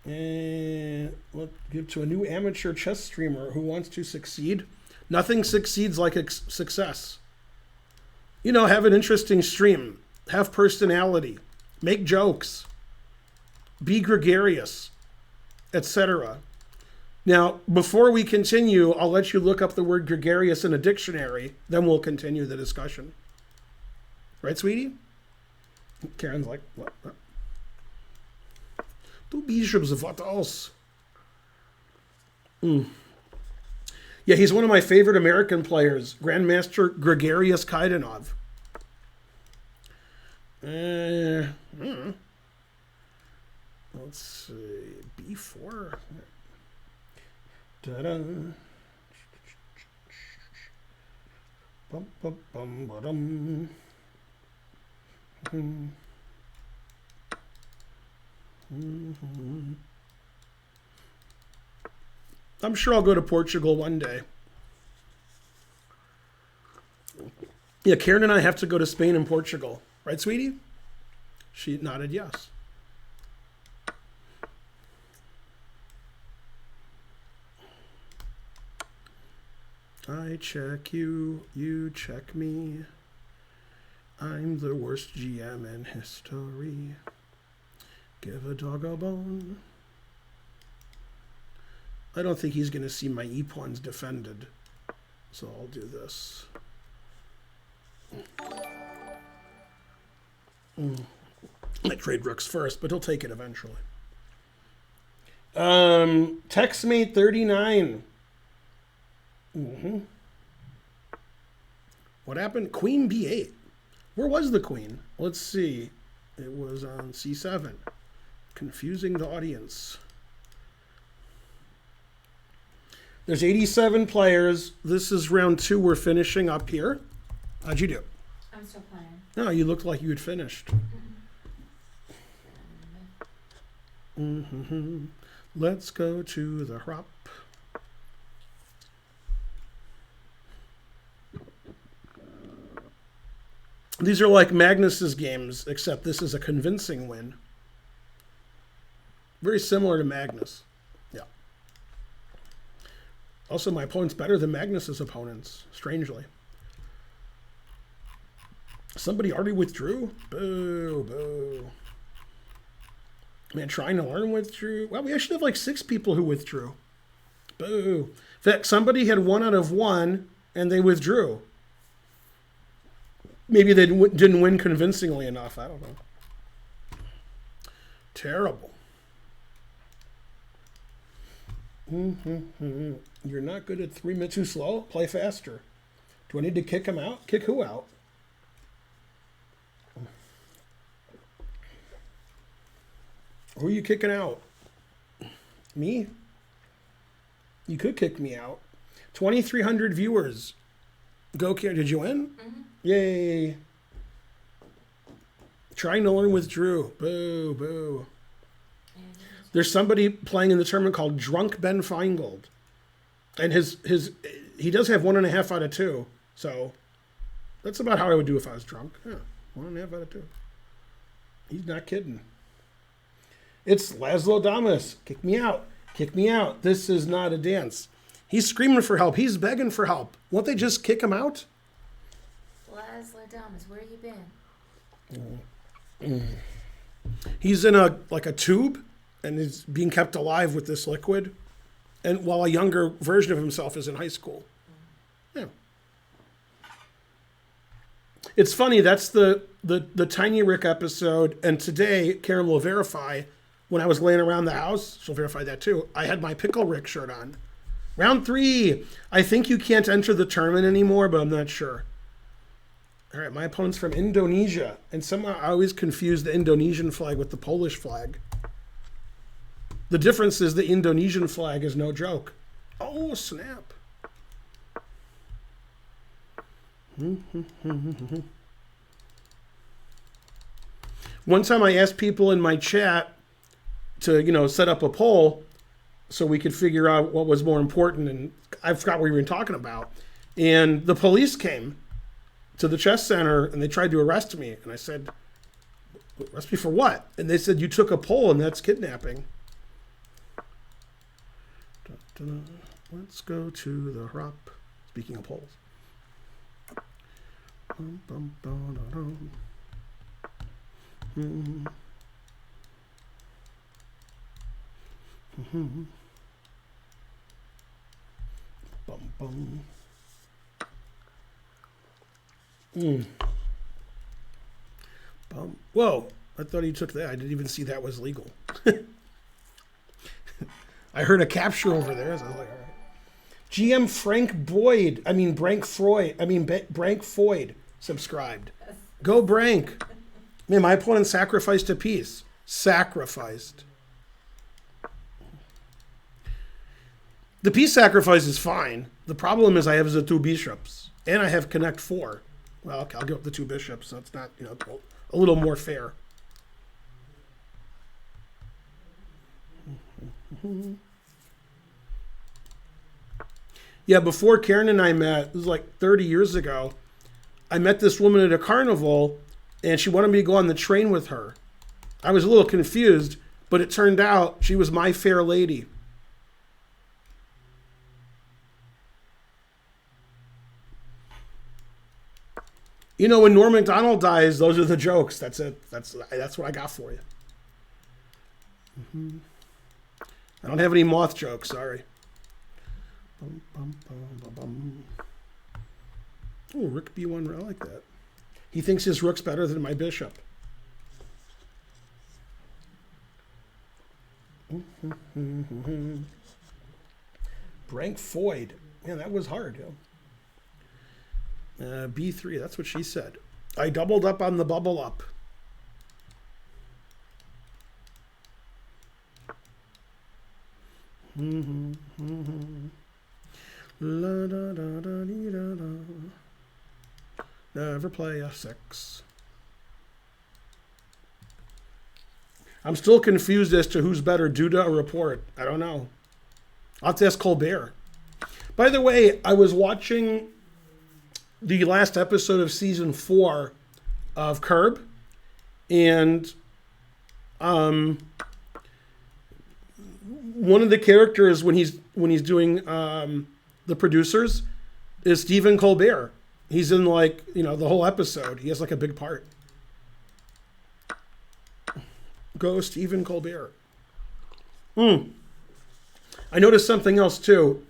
And let's give to a new amateur chess streamer who wants to succeed. Nothing succeeds like success. You know, have an interesting stream. Have personality. Make jokes. Be gregarious, etc. Now, before we continue, I'll let you look up the word gregarious in a dictionary. Then we'll continue the discussion. Right, sweetie? Karen's like, what? Du Bishops, what else? Yeah, he's one of my favorite American players, Grandmaster Gregarious Kaidanov. Let's see, B4. Da-da. Bum, bum, bum, ba-dum. I'm sure I'll go to Portugal one day. Yeah, Karen and I have to go to Spain and Portugal. Right, sweetie? She nodded yes. I check you, you check me. I'm the worst GM in history. Give a dog a bone. I don't think he's going to see my e-pawns defended. So I'll do this. I trade rooks first, but he'll take it eventually. Textmate 39. What happened? Queen B8. Where was the queen? Let's see. It was on C7. Confusing the audience. There's 87 players. This is round 2. We're finishing up here. How'd you do? I'm still playing. No, you looked like you had finished. Let's go to the hop. These are like Magnus's games, except this is a convincing win. Very similar to Magnus. Yeah. Also, my opponent's better than Magnus's opponents, strangely. Somebody already withdrew? Boo, boo. Man, trying to learn withdrew. Well, we actually have like 6 people who withdrew. Boo. In fact, somebody had 1 out of 1 and they withdrew. Maybe they didn't win convincingly enough. I don't know. Terrible. You're not good at 3 minutes. Too slow? Play faster. Do I need to kick him out? Kick who out? Who are you kicking out? Me? You could kick me out. 2,300 viewers. Go, Karen. Did you win? Yay. Trying to learn with Drew. Boo, boo. There's somebody playing in the tournament called Drunk Ben Finegold. And he does have 1.5 out of 2. So that's about how I would do if I was drunk. Yeah, 1.5 out of 2. He's not kidding. It's Laszlo Damas. Kick me out. Kick me out. This is not a dance. He's screaming for help. He's begging for help. Won't they just kick him out? Laszlo Damas, where you been? He's in a tube and is being kept alive with this liquid. And while a younger version of himself is in high school. Yeah. It's funny, that's the Tiny Rick episode, and today, Karen will verify, when I was laying around the house, she'll verify that too, I had my Pickle Rick shirt on. Round 3. I think you can't enter the tournament anymore, but I'm not sure. All right, my opponent's from Indonesia, and somehow I always confuse the Indonesian flag with the Polish flag. The difference is the Indonesian flag is no joke. Oh, snap. One time I asked people in my chat to, set up a poll so we could figure out what was more important, and I forgot what we were talking about. And the police came to the chess center and they tried to arrest me. And I said, arrest me for what? And they said, you took a poll and that's kidnapping. Let's go to the Hrop. Speaking of polls. Whoa, I thought he took that. I didn't even see that was legal. I heard a capture over there, so I was like, all right. GM Brank Foyd subscribed. Go Brank. Man, my opponent sacrificed a piece. Sacrificed. The piece sacrifice is fine. The problem is I have the 2 bishops. And I have connect 4. Well, okay, I'll give up the 2 bishops, so it's not, a little more fair. Yeah, before Karen and I met, it was like 30 years ago, I met this woman at a carnival, and she wanted me to go on the train with her. I was a little confused, but it turned out she was my fair lady. When Norm Macdonald dies, those are the jokes. That's it. That's what I got for you. I don't have any moth jokes. Sorry. Oh, Rook B1. I like that. He thinks his rook's better than my bishop. Brank Foyd. Man, that was hard. B3, that's what she said. I doubled up on the bubble up. La, da, da, da, dee, da, da. Never play F6. I'm still confused as to who's better, Duda or Report. I don't know. I'll have to ask Colbert. By the way, I was watching the last episode of season 4 of Curb, and one of the characters when he's doing the producers is Stephen Colbert. He's in the whole episode. He has a big part. Go Stephen Colbert. I noticed something else too.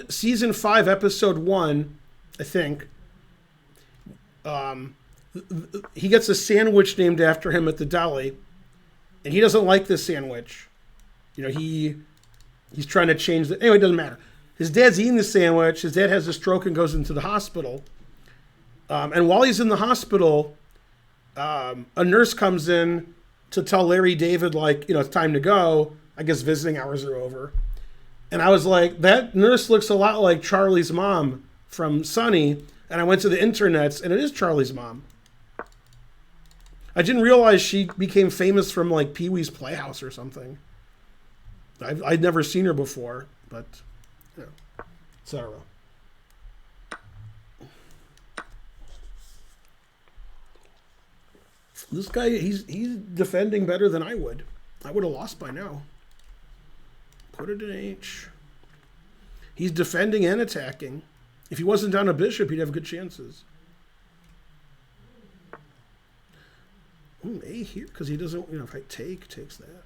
Season 5, episode 1, I think. He gets a sandwich named after him at the deli, and he doesn't like this sandwich. He's trying to change the. Anyway, it doesn't matter. His dad's eating the sandwich. His dad has a stroke and goes into the hospital. And while he's in the hospital, a nurse comes in to tell Larry David, it's time to go. I guess visiting hours are over. And I was like, that nurse looks a lot like Charlie's mom from Sunny. And I went to the internets, and it is Charlie's mom. I didn't realize she became famous from Pee-wee's Playhouse or something. I'd never seen her before, but etc. This guy, he's defending better than I would. I would have lost by now. Put it in H. He's defending and attacking. If he wasn't down a bishop, he'd have good chances. A here, because he doesn't, if I takes that.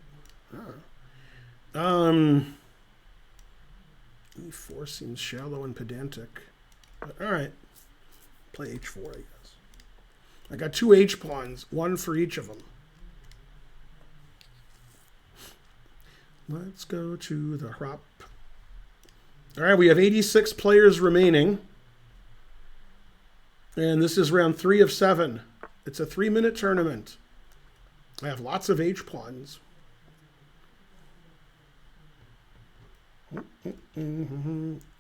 E4 seems shallow and pedantic. But all right. Play H4, I guess. I got 2 H pawns, 1 for each of them. Let's go to the Hrop. All right, we have 86 players remaining. And this is round 3 of 7. It's a 3-minute tournament. I have lots of H pawns.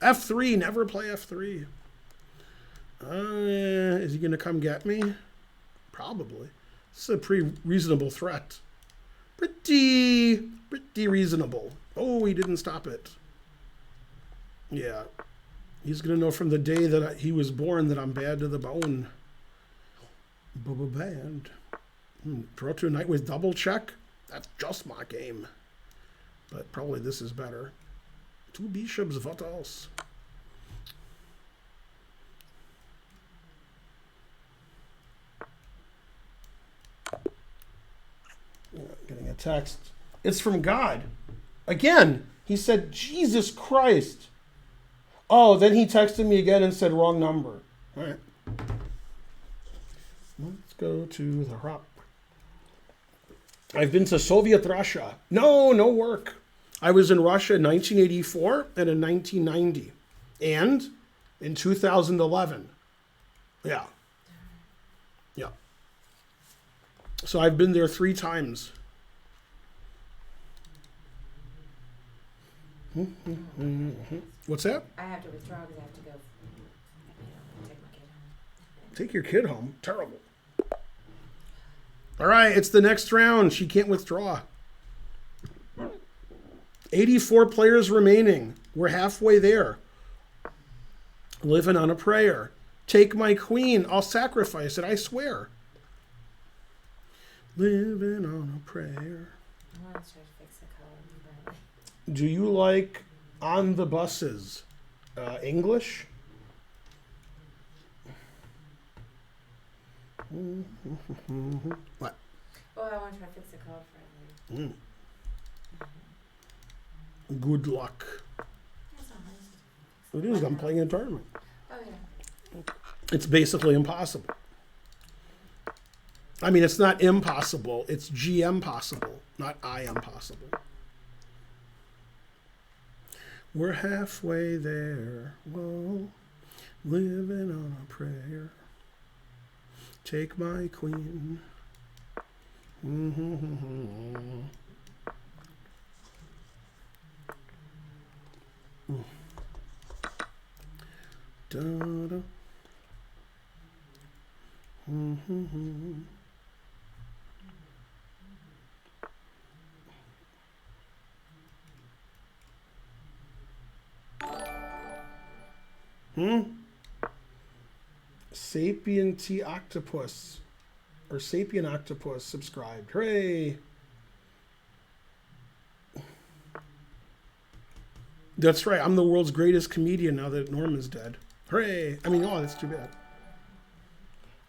F3, never play F3. Is he going to come get me? Probably. This is a pretty reasonable threat. Pretty reasonable. Oh, he didn't stop it. Yeah. He's going to know from the day that he was born that I'm bad to the bone. Bad. Draw to a knight with double check? That's just my game. But probably this is better. Two bishops, what else? Getting a text. It's from God. Again, he said, Jesus Christ. Oh, then he texted me again and said, wrong number. All right. Let's go to the rock. I've been to Soviet Russia. No work. I was in Russia in 1984 and in 1990. And in 2011. Yeah. So I've been there 3 times. What's that? I have to withdraw because I have to go, take my kid home. Take your kid home? Terrible. All right, it's the next round. She can't withdraw. 84 players remaining. We're halfway there. Living on a prayer. Take my queen. I'll sacrifice it, I swear. Living on a prayer. I want to try to fix the color. Do you like on the buses? English? What? Oh, I want to try to fix the color for everything. Good luck. That's not nice. It is. I'm playing a tournament. Oh, yeah. It's basically impossible. I mean, it's not impossible. It's GM possible, not I am possible. We're halfway there. Whoa, living on a prayer. Take my queen. Da-da. Sapien T Octopus or Sapien Octopus subscribed. Hooray! That's right. I'm the world's greatest comedian now that Norman's dead. Hooray! I mean, oh, that's too bad.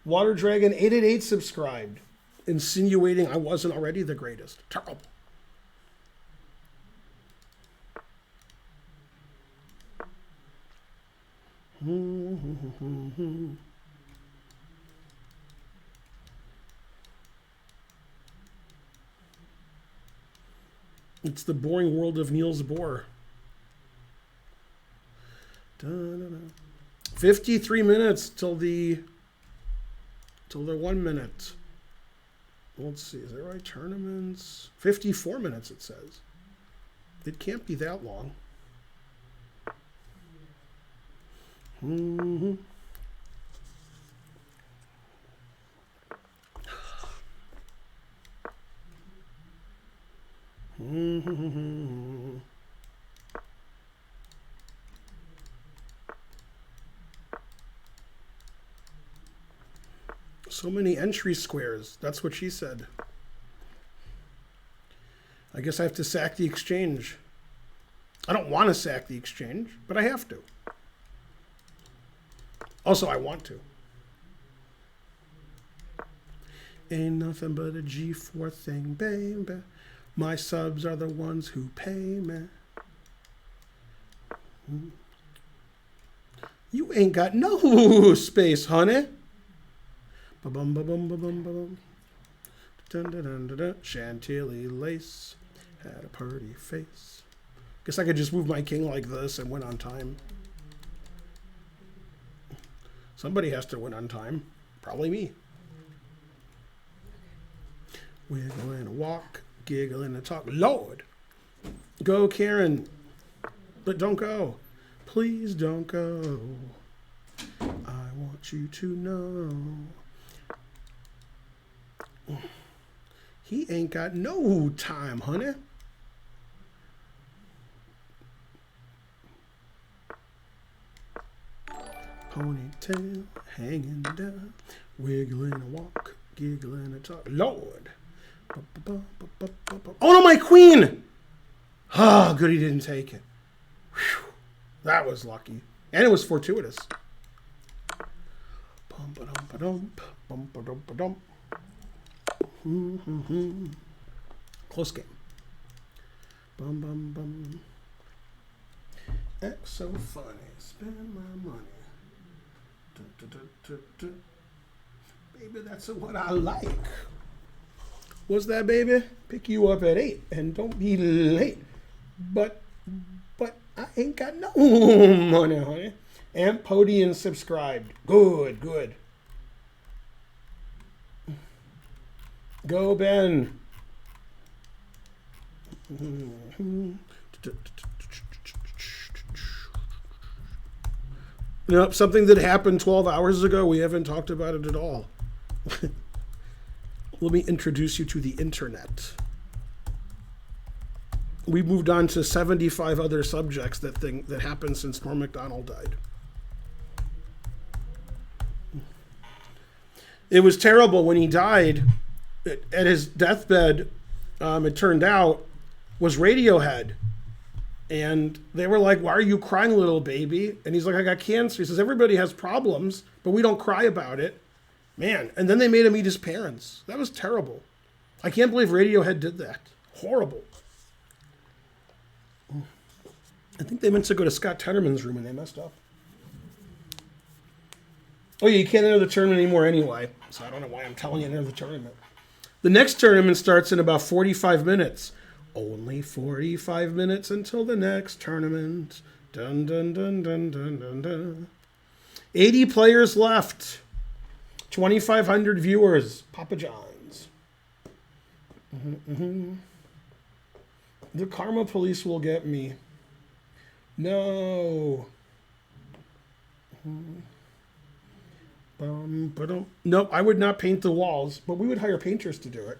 Water Dragon 888 subscribed, insinuating I wasn't already the greatest. Terrible. It's the boring world of Niels Bohr. 53 minutes till the 1 minute. Let's see, is that right? Tournaments. 54 minutes it says. It can't be that long. So many entry squares. That's what she said. I guess I have to sack the exchange. I don't want to sack the exchange, but I have to. Also, I want to. Ain't nothing but a G4 thing, baby. My subs are the ones who pay me. You ain't got no space, honey. Ba-bum, ba-bum, ba-bum, ba-bum. Dun-dun-dun-dun-dun. Chantilly lace had a pretty face. Guess I could just move my king like this and win on time. Somebody has to win on time. Probably me. We're going to walk, giggle, and talk. Lord! Go, Karen. But don't go. Please don't go. I want you to know. He ain't got no time, honey. Ponytail hanging down, wiggling a walk, giggling a talk. Lord. Oh no, my queen! Ah, good he didn't take it. Whew. That was lucky. And it was fortuitous. Close game. Bum bum bum. X so funny. Spend my money. Baby, that's what I like. What's that, baby? Pick you up at 8 and don't be late. But I ain't got no money, honey. And Podium subscribed. Good. Go, Ben. Nope, something that happened 12 hours ago, we haven't talked about it at all. Let me introduce you to the internet. We moved on to 75 other subjects that happened since Norm Macdonald died. It was terrible when he died. At his deathbed, it turned out, was Radiohead. And they were like, why are you crying, little baby? And he's like, I got cancer. He says, everybody has problems, but we don't cry about it. Man. And then they made him meet his parents. That was terrible. I can't believe Radiohead did that. Horrible. I think they meant to go to Scott Tenorman's room and they messed up. Oh yeah, you can't enter the tournament anymore anyway. So I don't know why I'm telling you to enter the tournament. The next tournament starts in about 45 minutes. Only 45 minutes until the next tournament. Dun dun dun dun dun dun dun. 80 players left. 2,500 viewers. Papa John's. The karma police will get me. No. Nope, I would not paint the walls, but we would hire painters to do it.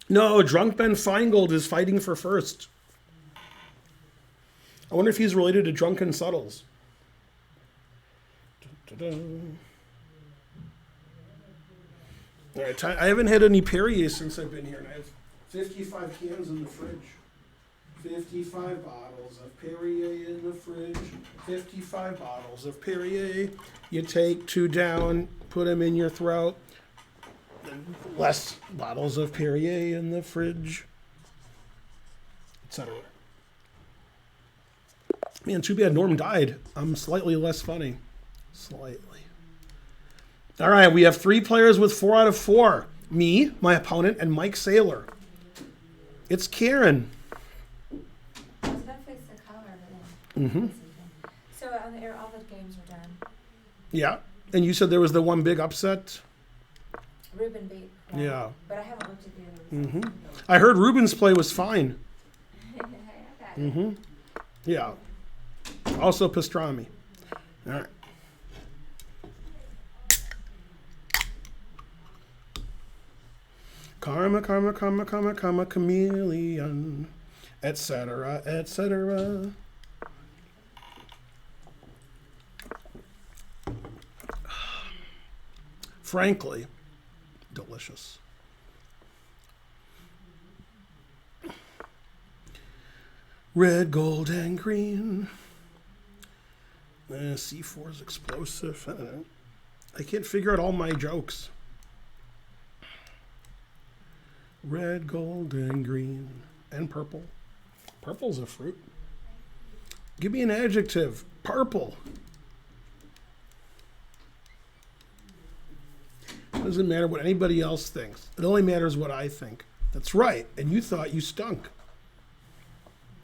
No, Drunk Ben Finegold is fighting for first. I wonder if he's related to Drunken Suttles. All right, I haven't had any Perrier since I've been here, and I have 55 cans in the fridge. 55 bottles of Perrier in the fridge. 55 bottles of Perrier. You take 2 down, put them in your throat. Less bottles of Perrier in the fridge, etc. Man, too bad Norm died. I'm slightly less funny. Slightly. All right, we have 3 players with 4 out of 4. Me, my opponent, and Mike Saylor. It's Karen. I was going to fix the color, but then. So all the games are done. Yeah, and you said there was the one big upset. Ruben beat. Yeah. But I haven't looked at the others. I heard Ruben's play was fine. Okay. Yeah. Also pastrami. All right. Karma, karma, karma, karma, karma, chameleon, etc., etc. Frankly, delicious. Red, gold, and green. C4 is explosive. I don't know. I can't figure out all my jokes. Red, gold, and green. And purple. Purple's a fruit. Give me an adjective. Purple. It doesn't matter what anybody else thinks. It only matters what I think. That's right. And you thought you stunk.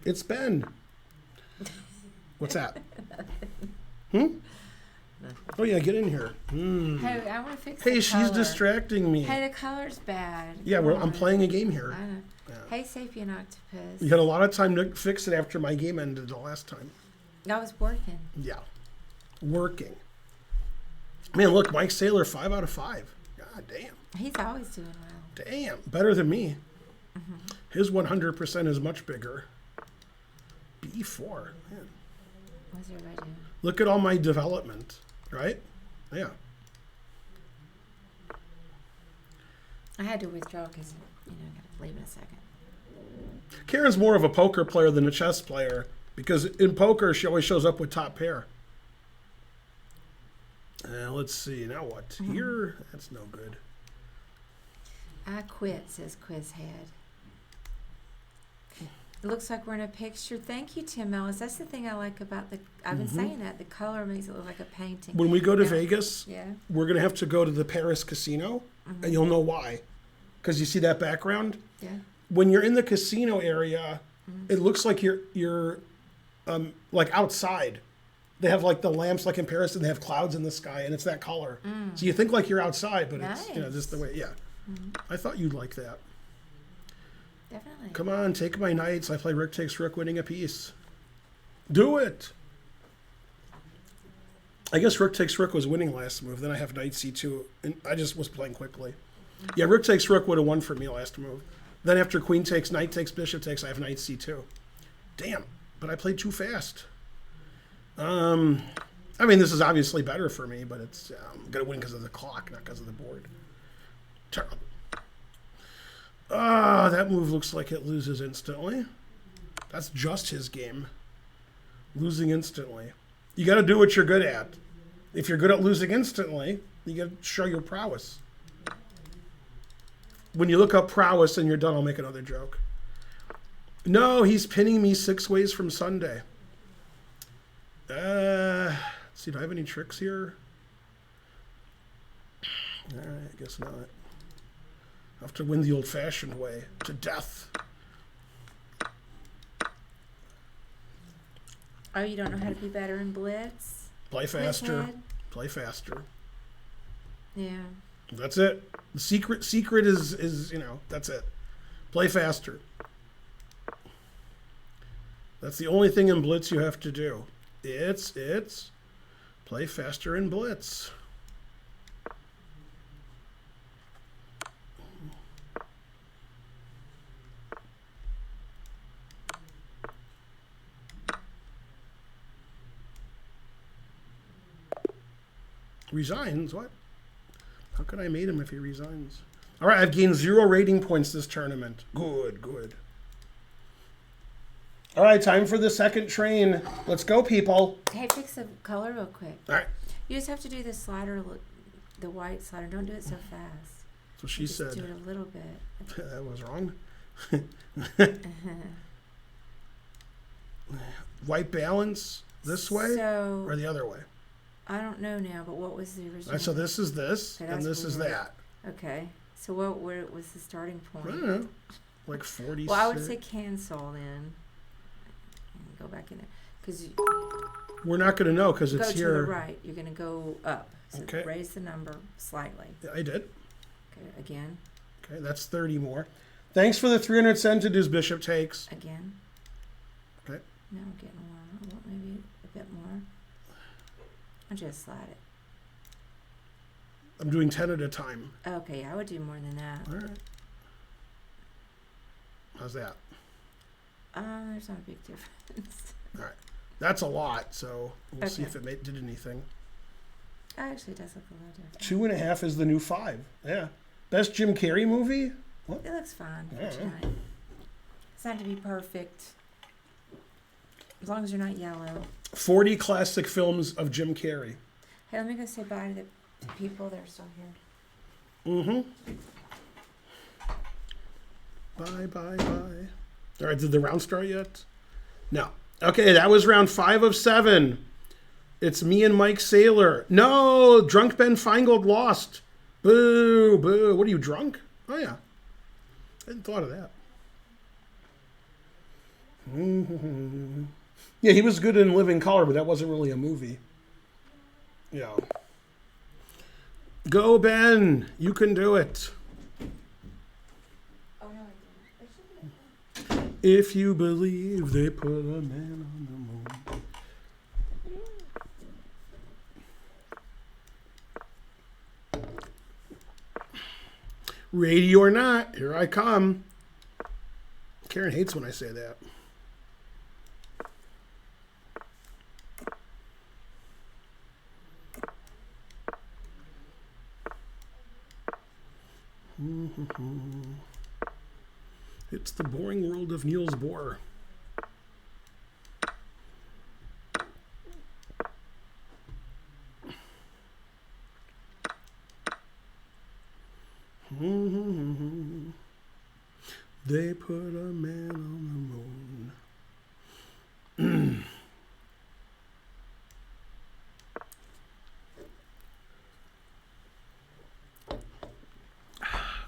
It's Ben. What's that? Oh, yeah, get in here. Hey, I want to fix Hey, the she's color. distracting me. Hey, the color's bad. Yeah, I'm playing a game here. I know. Yeah. Hey, Sapien Octopus. You had a lot of time to fix it after my game ended the last time. I was working. Yeah. Working. Man, look, Mike Saylor, 5 out of 5. God damn. He's always doing well. Damn. Better than me. His 100% is much bigger. B4. Man. What's everybody doing? Look at all my development, right? Yeah. I had to withdraw because, I got to leave in a second. Karen's more of a poker player than a chess player because in poker, she always shows up with top pair. Let's see. Now what? Here? That's no good. I quit, says Quizhead. It looks like we're in a picture. Thank you, Tim Ellis. That's the thing I like about I've been saying that. The color makes it look like a painting. When we go to Vegas, yeah, we're going to have to go to the Paris casino, and you'll know why. Because you see that background? Yeah. When you're in the casino area, it looks like you're like outside. They have like the lamps like in Paris, and they have clouds in the sky, and it's that color. So you think like you're outside, but nice. it's just the way. Yeah, I thought you'd like that. Definitely. Come on, take my knights. I play Rook takes Rook, winning a piece. Do it. I guess Rook takes Rook was winning last move. Then I have Knight C2, and I just was playing quickly. Yeah, Rook takes Rook would have won for me last move. Then after Queen takes, Knight takes, Bishop takes, I have Knight C2. Damn, but I played too fast. I mean, this is obviously better for me, but it's I'm going to win because of the clock, not because of the board. Terrible. That move looks like it loses instantly. That's just his game. Losing instantly. You got to do what you're good at. If you're good at losing instantly, you got to show your prowess. When you look up prowess and you're done, I'll make another joke. No, he's pinning me 6 ways from Sunday. Let's see, do I have any tricks here? All right, I guess not. I have to win the old-fashioned way, to death. Oh, you don't know how to be better in Blitz? Play faster. Play faster. Yeah. That's it. The secret is that's it. Play faster. That's the only thing in Blitz you have to do. It's play faster in Blitz. Resigns? What? How could I mate him if he resigns? All right, I've gained 0 rating points this tournament. Good, good. All right, time for the second train. Let's go, people. Hey, fix the color real quick. All right. You just have to do the slider, the white slider. Don't do it so fast. That's what she said. Do it a little bit. That was wrong. White balance this way or the other way? I don't know now, but what was the original? Right, so this is this, Okay, and this is that. Okay. So what was the starting point? I don't know. Like 46. Well, I would say cancel then. Go back in there. Because we're not going to know because it's here. Go to the right. You're going to go up. So okay. Raise the number slightly. Yeah, I did. Okay, again. Okay, that's 30 more. Thanks for the 300 centimeters Bishop takes. Again. Okay. Now I'm getting warm. I want maybe a bit more. I'll just slide it. I'm doing 10 at a time. Okay, I would do more than that. All right. How's that? There's not a big difference. All right. That's a lot, so we'll see Okay. if it did anything. Actually, it does look a little different. 2.5 is the new 5. Yeah. Best Jim Carrey movie? What? It looks fine for Yeah. tonight. It's not to be perfect. As long as you're not yellow. 40 classic films of Jim Carrey. Hey, let me go say bye to the people that are still here. Mm-hmm. Bye, bye, bye. All right, did the round start yet? No. Okay, that was round 5 of 7. It's me and Mike Saylor. No, Drunk Ben Finegold lost. Boo, boo. What are you, drunk? Oh, yeah. I hadn't thought of that. Yeah, he was good in Living Color, but that wasn't really a movie. Yeah. Go, Ben. You can do it. Oh, no, I didn't. If you believe they put a man on the moon. Radio or not, here I come. Karen hates when I say that. It's the boring world of Niels Bohr. They put a man on the moon.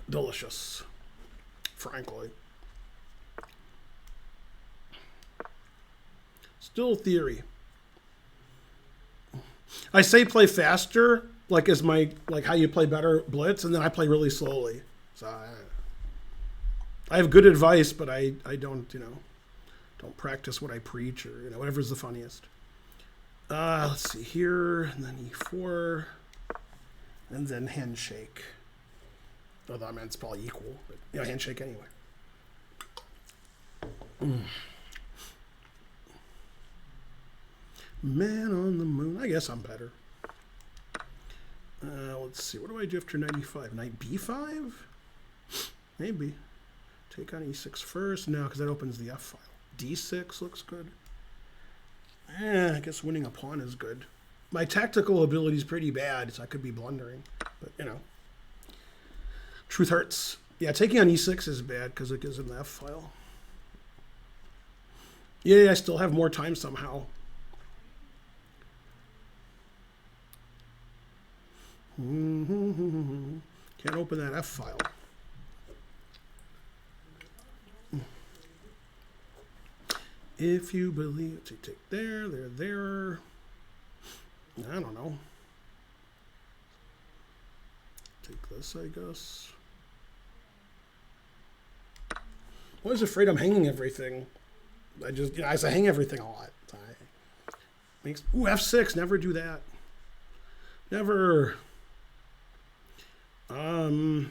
Delicious, frankly. Still theory. I say play faster, like as my like how you play better blitz, and then I play really slowly. So I have good advice, but I don't don't practice what I preach or whatever's the funniest. Let's see here, and then E4, and then handshake. Although I mean it's probably equal, but handshake anyway. Man on the moon. I guess I'm better. Let's see. What do I do after 95? Knight B5? Maybe. Take on E6 first. No, because that opens the F file. D6 looks good. I guess winning a pawn is good. My tactical ability is pretty bad, so I could be blundering. But, truth hurts. Yeah, taking on E6 is bad because it gives him the F file. Yeah, I still have more time somehow. Can't open that F file. If you believe, so you take there. I don't know. Take this, I guess. I'm always afraid I'm hanging everything. I hang everything a lot. Ooh, F6, never do that. Never. Let's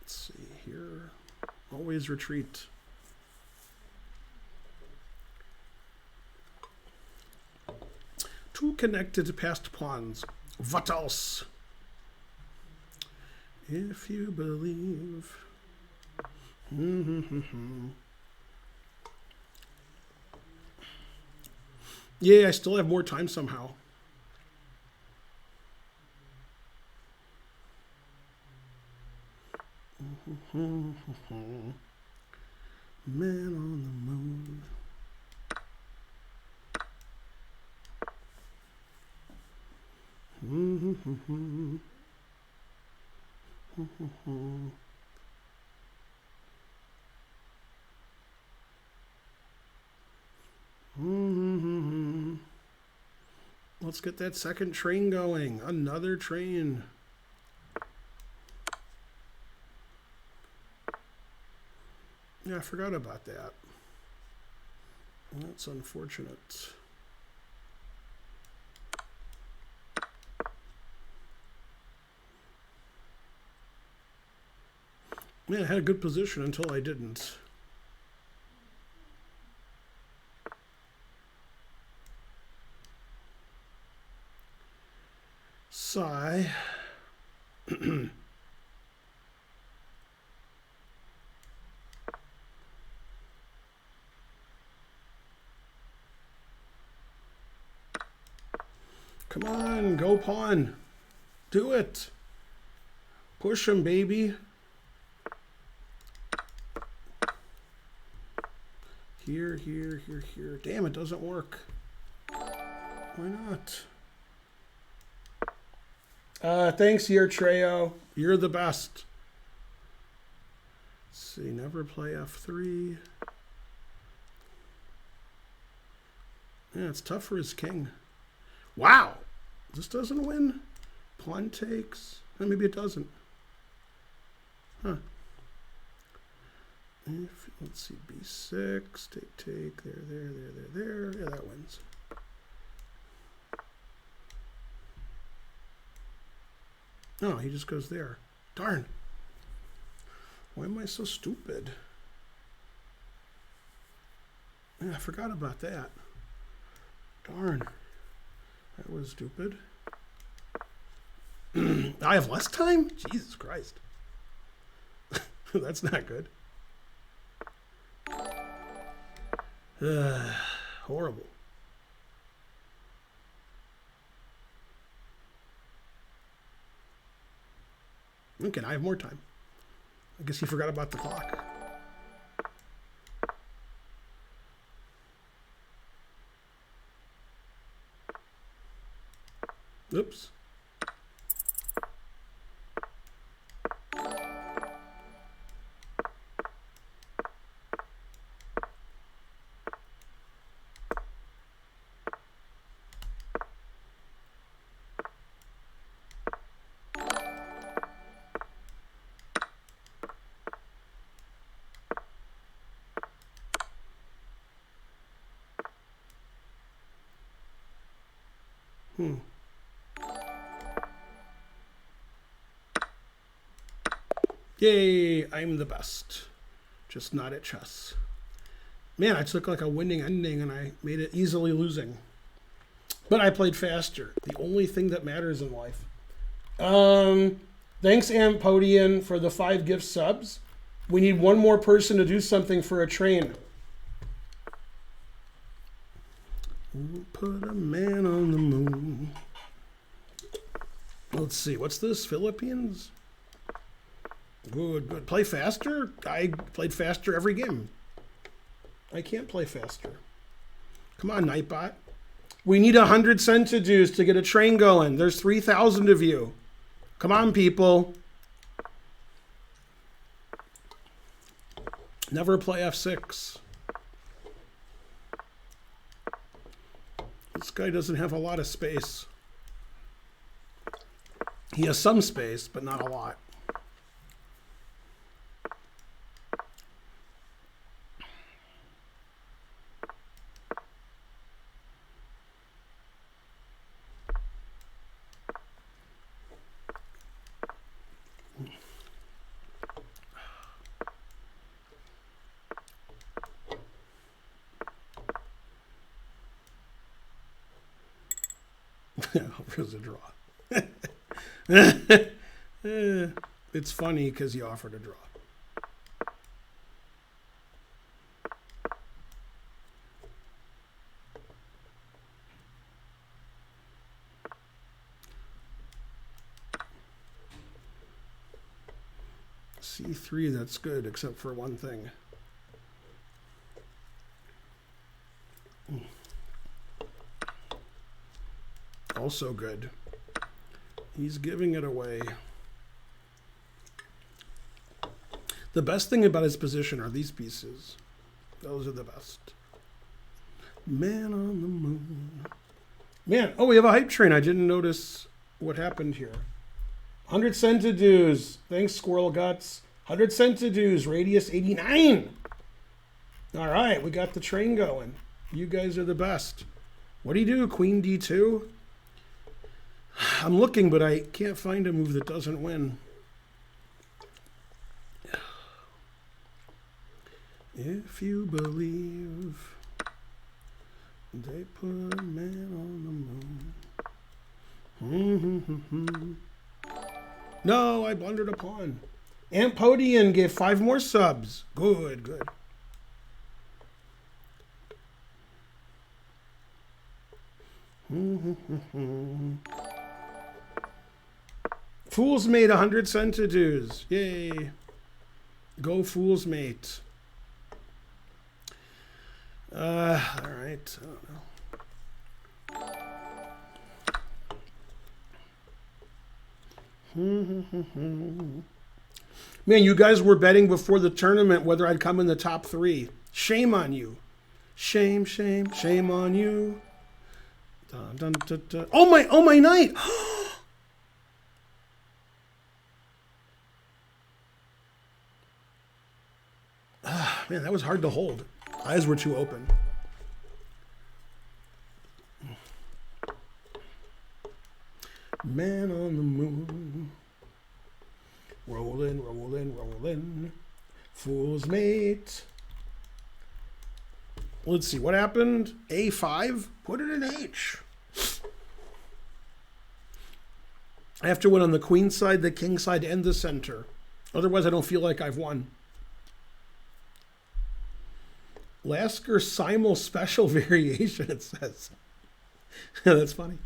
see here. Always retreat. Two connected past pawns. What else? If you believe. Yeah, I still have more time somehow. Man on the moon. Let's get that second train going. Another train. Yeah, I forgot about that. That's unfortunate. Yeah, I had a good position until I didn't. Sigh. Come on, go pawn. Do it. Push him, baby. Here. Damn, it doesn't work. Why not? Thanks, Treo. You're the best. Let's see, never play F3. Yeah, it's tough for his king. Wow. This doesn't win. Pawn takes. Maybe it doesn't. Huh. Let's see. B6. Take. There. Yeah, that wins. No, he just goes there. Darn. Why am I so stupid? Yeah, I forgot about that. Darn. That was stupid. I have less time? Jesus Christ. That's not good. Horrible. Okay, I have more time. I guess he forgot about the clock. Oops. Yay, I'm the best. Just not at chess. Man, I took like a winning ending and I made it easily losing. But I played faster. The only thing that matters in life. Thanks, Ampodian, for the 5 gift subs. We need one more person to do something for a train. We'll put a man on the moon. Let's see. What's this? Philippines? Good. Play faster? I played faster every game. I can't play faster. Come on, Nightbot. We need 100 centidues to get a train going. There's 3,000 of you. Come on, people. Never play F6. This guy doesn't have a lot of space. He has some space, but not a lot. There's a draw. It's funny because he offered a draw. C3, that's good, except for one thing. Also good. He's giving it away. The best thing about his position are these pieces. Those are the best. Man on the moon. Man, oh, we have a hype train. I didn't notice what happened here. 100 centidues. Thanks, Squirrel Guts. 100 centidues. Radius 89. All right, we got the train going. You guys are the best. What do you do? Queen D2? I'm looking, but I can't find a move that doesn't win. If you believe they put a man on the moon. No, I blundered a pawn. Ampodian gave 5 more subs. Good. Fool's Mate, 100 centidues. Yay. Go Fool's Mate. All right. I don't know. Man, you guys were betting before the tournament whether I'd come in the top 3. Shame on you. Shame on you. Dun, dun, dun, dun. Oh my knight! Man, that was hard to hold. Eyes were too open. Man on the moon. Rolling, rolling, rolling. Fool's mate. Let's see, what happened? A5? Put it in H. I have to win on the queen side, the king side, and the center. Otherwise, I don't feel like I've won. Lasker Simul special variation, it says. That's funny.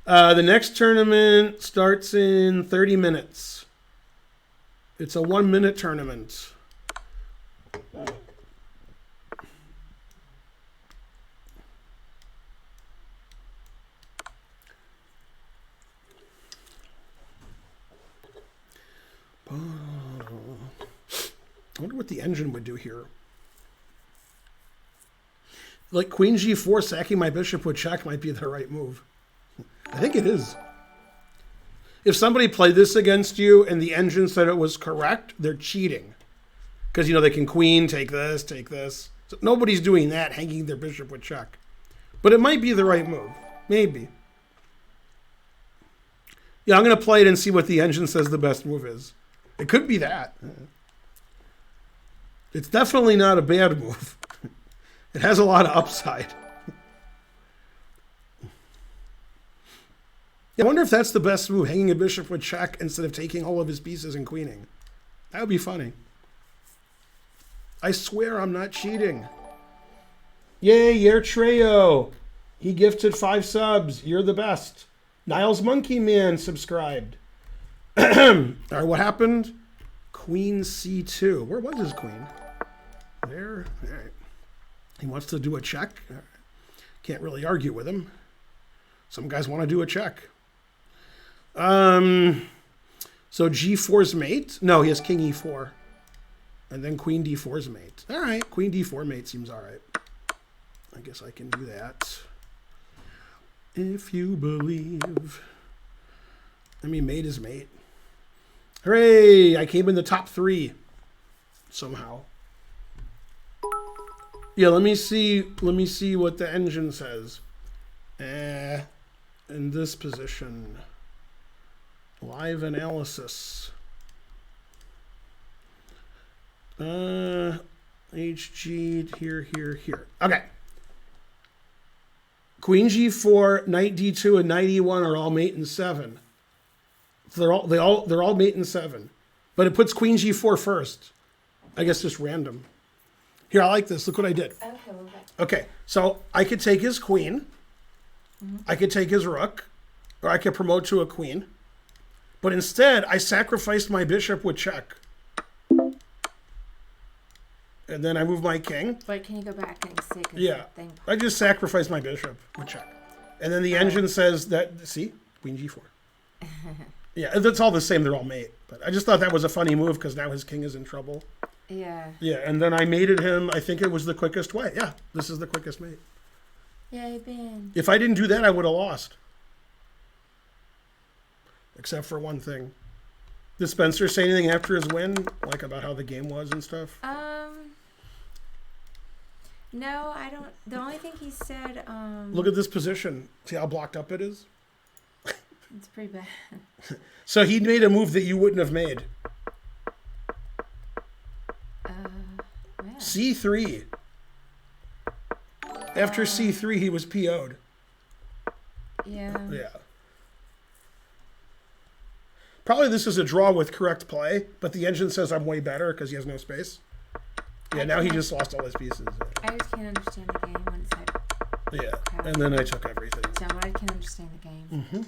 The next tournament starts in 30 minutes. It's a 1-minute tournament. I wonder what the engine would do here. Like queen g4, sacking my bishop with check might be the right move. I think it is. If somebody played this against you and the engine said it was correct, they're cheating. Because, you know, they can queen, take this, take this. So nobody's doing that, hanging their bishop with check. But it might be the right move. Maybe. Yeah, I'm going to play it and see what the engine says the best move is. It could be that. It's definitely not a bad move. It has a lot of upside. Yeah, I wonder if that's the best move, hanging a bishop with check instead of taking all of his pieces and queening. That would be funny. I swear I'm not cheating. Yay, Yertreo. He gifted 5 subs. You're the best. Niles Monkey Man subscribed. All right, what happened? Queen C2. Where was his queen? There. All right. He wants to do a check. Can't really argue with him. Some guys want to do a check. So G4's mate? No, he has King E4. And then Queen D4's mate. All right, Queen D4 mate seems all right. I guess I can do that. If you believe. I mean, mate is mate. Hooray! I came in the top 3 somehow. Yeah, let me see what the engine says. In this position. Live analysis. HG here. Okay. Queen G4, Knight D2, and Knight E1 are all mate in 7. So they're all mate in 7. But it puts Queen G4 first. I guess just random. Here, I like this. Look what I did. Okay, so I could take his queen. I could take his rook. Or I could promote to a queen. But instead, I sacrificed my bishop with check. And then I move my king. Wait, can you go back and see? Yeah, I just sacrificed my bishop with check. And then the engine says that, see? Queen G4. Yeah, that's all the same. They're all mate. But I just thought that was a funny move because now his king is in trouble. Yeah. Yeah, and then I mated him. I think it was the quickest way. Yeah, this is the quickest mate. Yay, Ben. If I didn't do that, I would have lost. Except for one thing. Did Spencer say anything after his win? Like about how the game was and stuff? No, I don't. The only thing he said, Look at this position. See how blocked up it is? It's pretty bad. So he made a move that you wouldn't have made. Yeah. C3. After C3, he was PO'd. Yeah. Yeah. Probably this is a draw with correct play, but the engine says I'm way better because he has no space. Yeah, now he just lost all his pieces. I just can't understand the game when it's like... Yeah, and then I took everything. So I can't understand the game. Mm-hmm.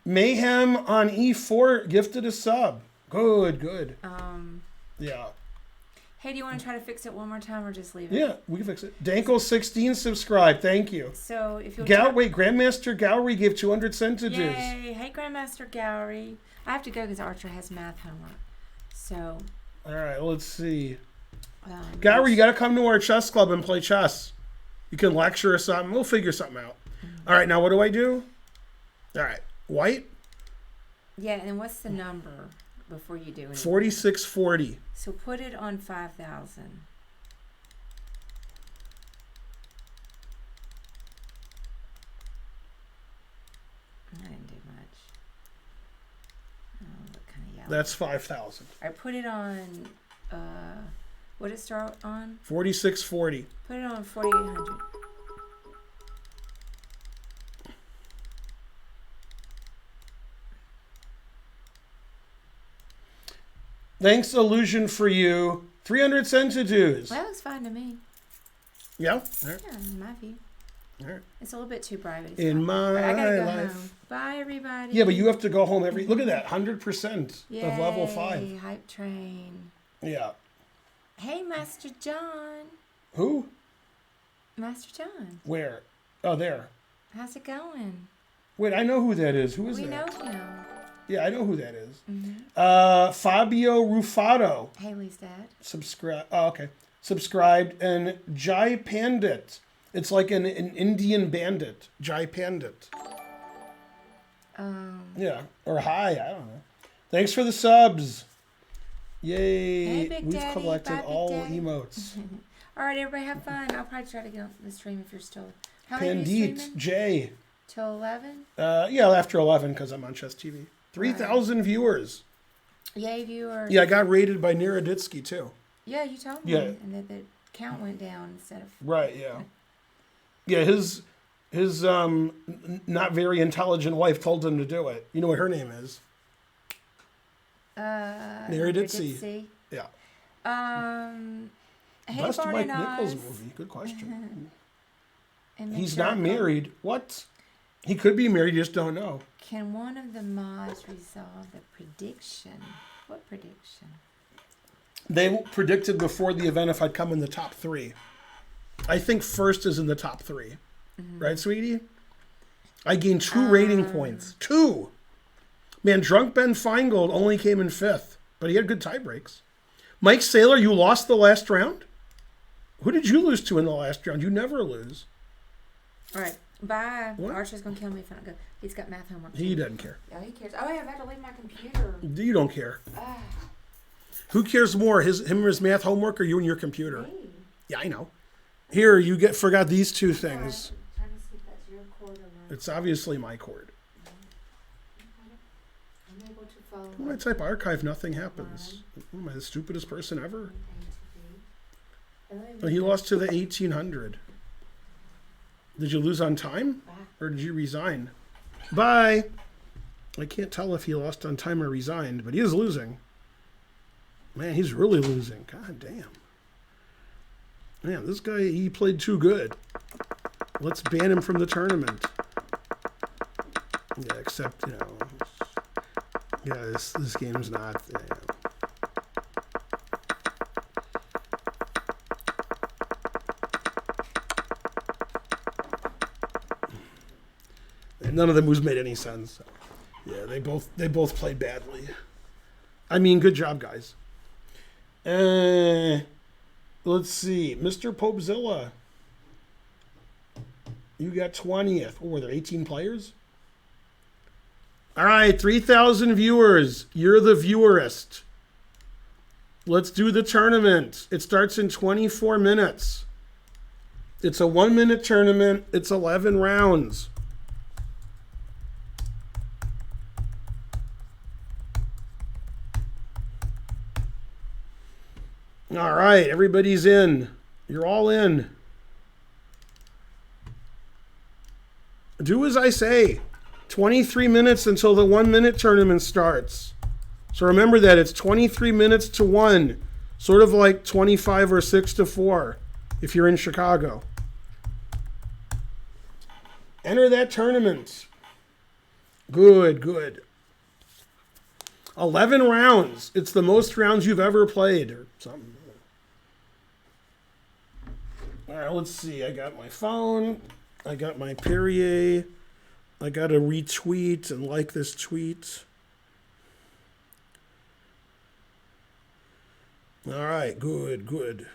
Mayhem on E4 gifted a sub. Good. Yeah. Hey, do you want to try to fix it one more time or just leave it? Yeah, we can fix it. Dankel16 subscribe. Thank you. So if you'll... Wait, Grandmaster Gallery gave 200 centages. Yay. Hey, Grandmaster Gallery. I have to go because Archer has math homework. So... All right, let's see. Gallery, you got to come to our chess club and play chess. You can lecture or something. We'll figure something out. All right, now what do I do? All right, white. Yeah, and what's the number before you do anything? 4640. So put it on 5,000. I didn't do much. Oh, what kind of yellow? That's 5,000. I put it on. What did it start on? 4640. Put it on 4,800. Thanks, Illusion for you. 300 centidues. Well, that looks fine to me. Yeah? All right. Yeah, in my view. All right. It's a little bit too private. It's In fine. my Right, I gotta go life. home. Bye, everybody. Yeah, but you have to go home every... Look at that, 100% Yay, of level 5. Hype train. Yeah. Hey, Master John. Who? Master John. Where? Oh, there. How's it going? Wait, I know who that is. Who is We that? know him. Yeah, I know who that is. Mm-hmm. Fabio Rufato. Haley's dad. Subscribe. Oh, okay. Subscribed. And Jai Pandit. It's like an Indian bandit. Jai Pandit. Yeah. Or hi. I don't know. Thanks for the subs. Yay. Hey, Big We've Daddy. collected Bye, Big all Daddy. emotes. All right, everybody, have fun. I'll probably try to get on the stream if you're still. How late are you Pandit. streaming? Jay. Till 11? Yeah, after 11 because I'm on Chess TV. 3,000 viewers. Yay, viewers. Yeah, I got rated by Neraditsky too. Yeah, you told me. Yeah. And that the count went down instead of. Right, yeah. Yeah, his not very intelligent wife told him to do it. You know what her name is? Neraditsky. Yeah. Hey, Best Barney Mike and Nichols Oz. movie. Good question. And make He's sure I not call- married. What? He could be married, you just don't know. Can one of the mods resolve the prediction? What prediction? They predicted before the event if I'd come in the top 3. I think first is in the top 3. Right, sweetie? I gained 2 rating points. 2! Man, Drunk Ben Finegold only came in 5th, but he had good tie breaks. Mike Saylor, you lost the last round? Who did you lose to in the last round? You never lose. All right. Bye. What? Archer's going to kill me if I don't go. He's got math homework. He doesn't care. Yeah, he cares. Oh, yeah, I've had to leave my computer. You don't care. Who cares more, him or his math homework or you and your computer? Hey. Yeah, I know. Here, you forgot these 2 things. I'm trying to see if that's your cord or not. It's obviously my cord. I'm able to follow. When I type archive, nothing happens. Am I the stupidest person ever? Oh, he lost to the 1800. Did you lose on time? Or did you resign? Bye! I can't tell if he lost on time or resigned, but he is losing. Man, he's really losing. God damn. Man, this guy, he played too good. Let's ban him from the tournament. Yeah, except, yeah, this game's not... And none of the moves made any sense. Yeah, they both played badly. I mean, good job, guys. Let's see. Mr. Popezilla. You got 20th. Oh, were there 18 players? All right, 3,000 viewers. You're the viewerist. Let's do the tournament. It starts in 24 minutes. It's a 1-minute tournament. It's 11 rounds. All right, everybody's in. You're all in. Do as I say. 23 minutes until the 1-minute tournament starts. So remember that it's 23 minutes to 1. Sort of like 25 or 6 to 4 if you're in Chicago. Enter that tournament. Good, good. 11 rounds. It's the most rounds you've ever played or something. All right, let's see. I got my phone. I got my Perrier. I got to retweet and like this tweet. All right, good, good.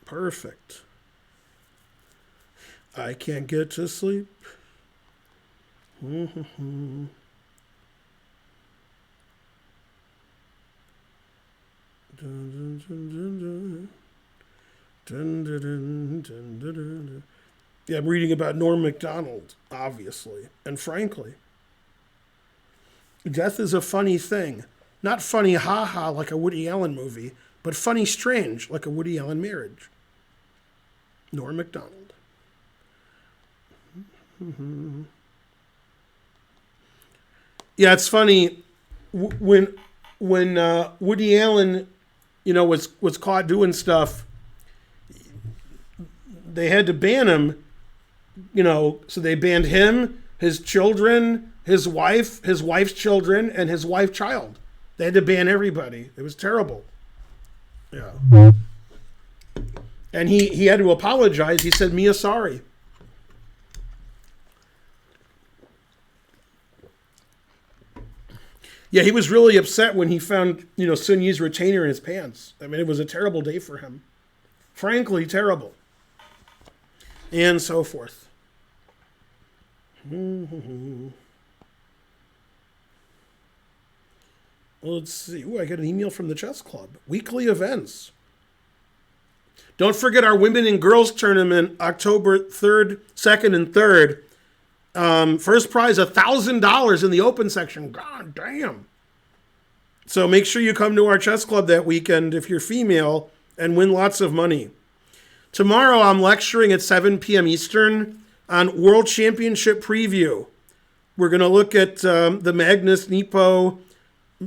Perfect. I can't get to sleep. Mm-hmm. Dun, dun, dun, dun, dun, dun, dun, dun, dun. Yeah, I'm reading about Norm Macdonald, obviously. And frankly, death is a funny thing. Not funny ha-ha like a Woody Allen movie, but funny strange like a Woody Allen marriage. Norm Macdonald. Mm-hmm. Yeah, it's funny when Woody Allen, was caught doing stuff. They had to ban him, so they banned him, his children, his wife's children, and his wife's child. They had to ban everybody. It was terrible. Yeah. And he had to apologize. He said, Mia, sorry. Yeah, he was really upset when he found, Sun Yi's retainer in his pants. I mean, it was a terrible day for him. Frankly, terrible. And so forth. Let's see. Ooh, I got an email from the chess club. Weekly events. Don't forget our women and girls tournament, October 3rd, 2nd, and 3rd. First prize, $1,000 in the open section. God damn. So make sure you come to our chess club that weekend if you're female and win lots of money. Tomorrow I'm lecturing at 7 p.m. Eastern on World Championship Preview. We're going to look at the Magnus Nepo,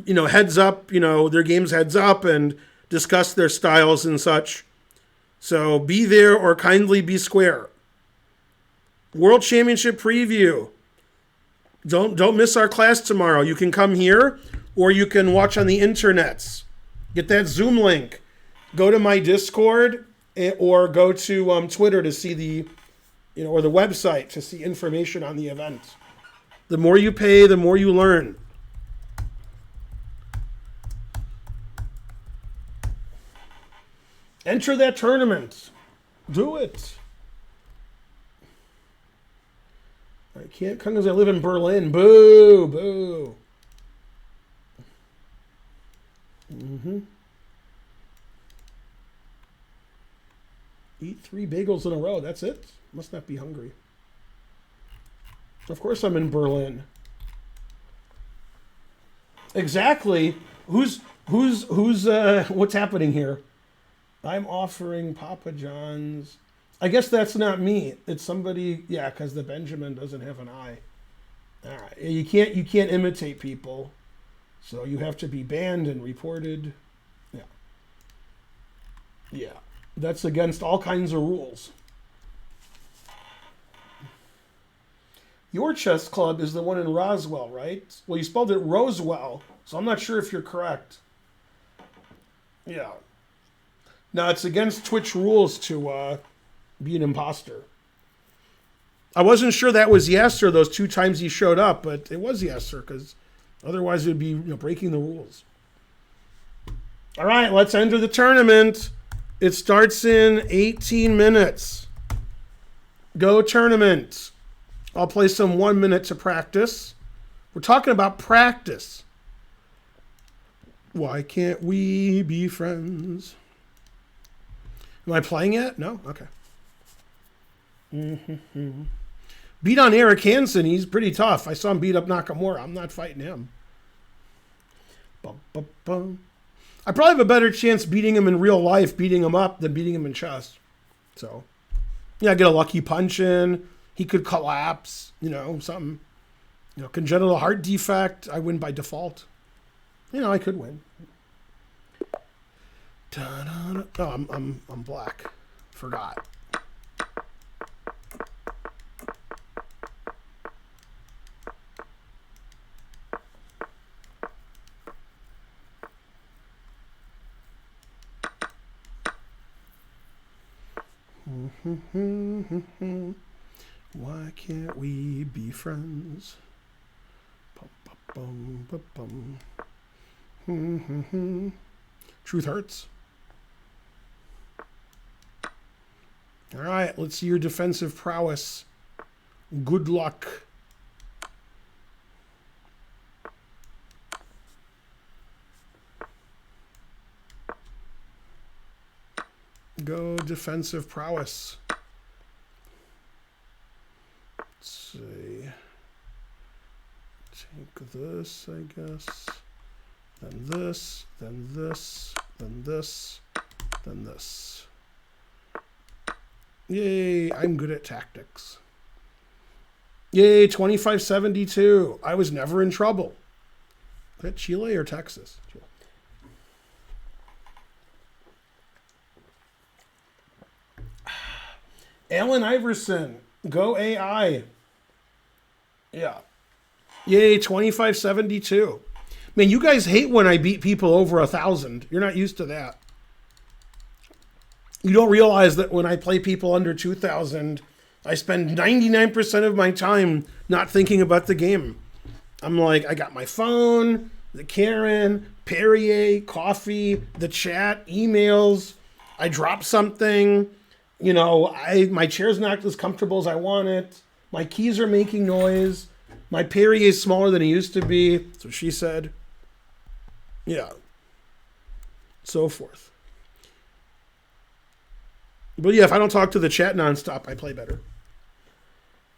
heads up, their games heads up and discuss their styles and such. So be there or kindly be square. World Championship Preview. Don't miss our class tomorrow. You can come here or you can watch on the internets. Get that Zoom link. Go to my Discord or go to Twitter to see the, or the website to see information on the event. The more you pay, the more you learn. Enter that tournament. Do it. I can't come because I live in Berlin. Boo, boo. Eat 3 bagels in a row. That's it? Must not be hungry. Of course I'm in Berlin. Exactly. Who's what's happening here? I'm offering Papa John's. I guess that's not me. It's somebody, yeah, because the Benjamin doesn't have an eye. All right. You can't imitate people. So you have to be banned and reported. Yeah. Yeah. That's against all kinds of rules. Your chess club is the one in Roswell, right? Well, you spelled it Roswell, so I'm not sure if you're correct. Yeah. No, it's against Twitch rules to be an imposter. I wasn't sure that was Yasser those 2 times he showed up, but it was Yasser because otherwise it would be breaking the rules. All right, let's enter the tournament. It starts in 18 minutes. Go tournament. I'll play some 1 minute to practice. We're talking about practice. Why can't we be friends? Am I playing yet? No? Okay. Beat on Eric Hansen. He's pretty tough. I saw him beat up Nakamura. I'm not fighting him. Bum, bum, bum. I probably have a better chance beating him in real life, beating him up, than beating him in chess. So, yeah, I get a lucky punch in. He could collapse, something. Congenital heart defect. I win by default. I could win. Oh, I'm black. Forgot. Why can't we be friends? Bum, bum, bum, bum. Truth hurts. All right, let's see your defensive prowess. Good luck. Go defensive prowess. Let's see. Take this, I guess. Then this, then this, then this, then this. Yay, I'm good at tactics. Yay, 2572. I was never in trouble. Is that Chile or Texas? Chile. Allen Iverson, go AI. Yeah. Yay, 2572. Man, you guys hate when I beat people over 1,000. You're not used to that. You don't realize that when I play people under 2,000, I spend 99% of my time not thinking about the game. I'm like, I got my phone, the Karen, Perrier, coffee, the chat, emails. I drop something. You know, my chair's not as comfortable as I want it. My keys are making noise. My Perrier is smaller than it used to be. That's what she said. Yeah. So forth. But yeah, if I don't talk to the chat nonstop, I play better.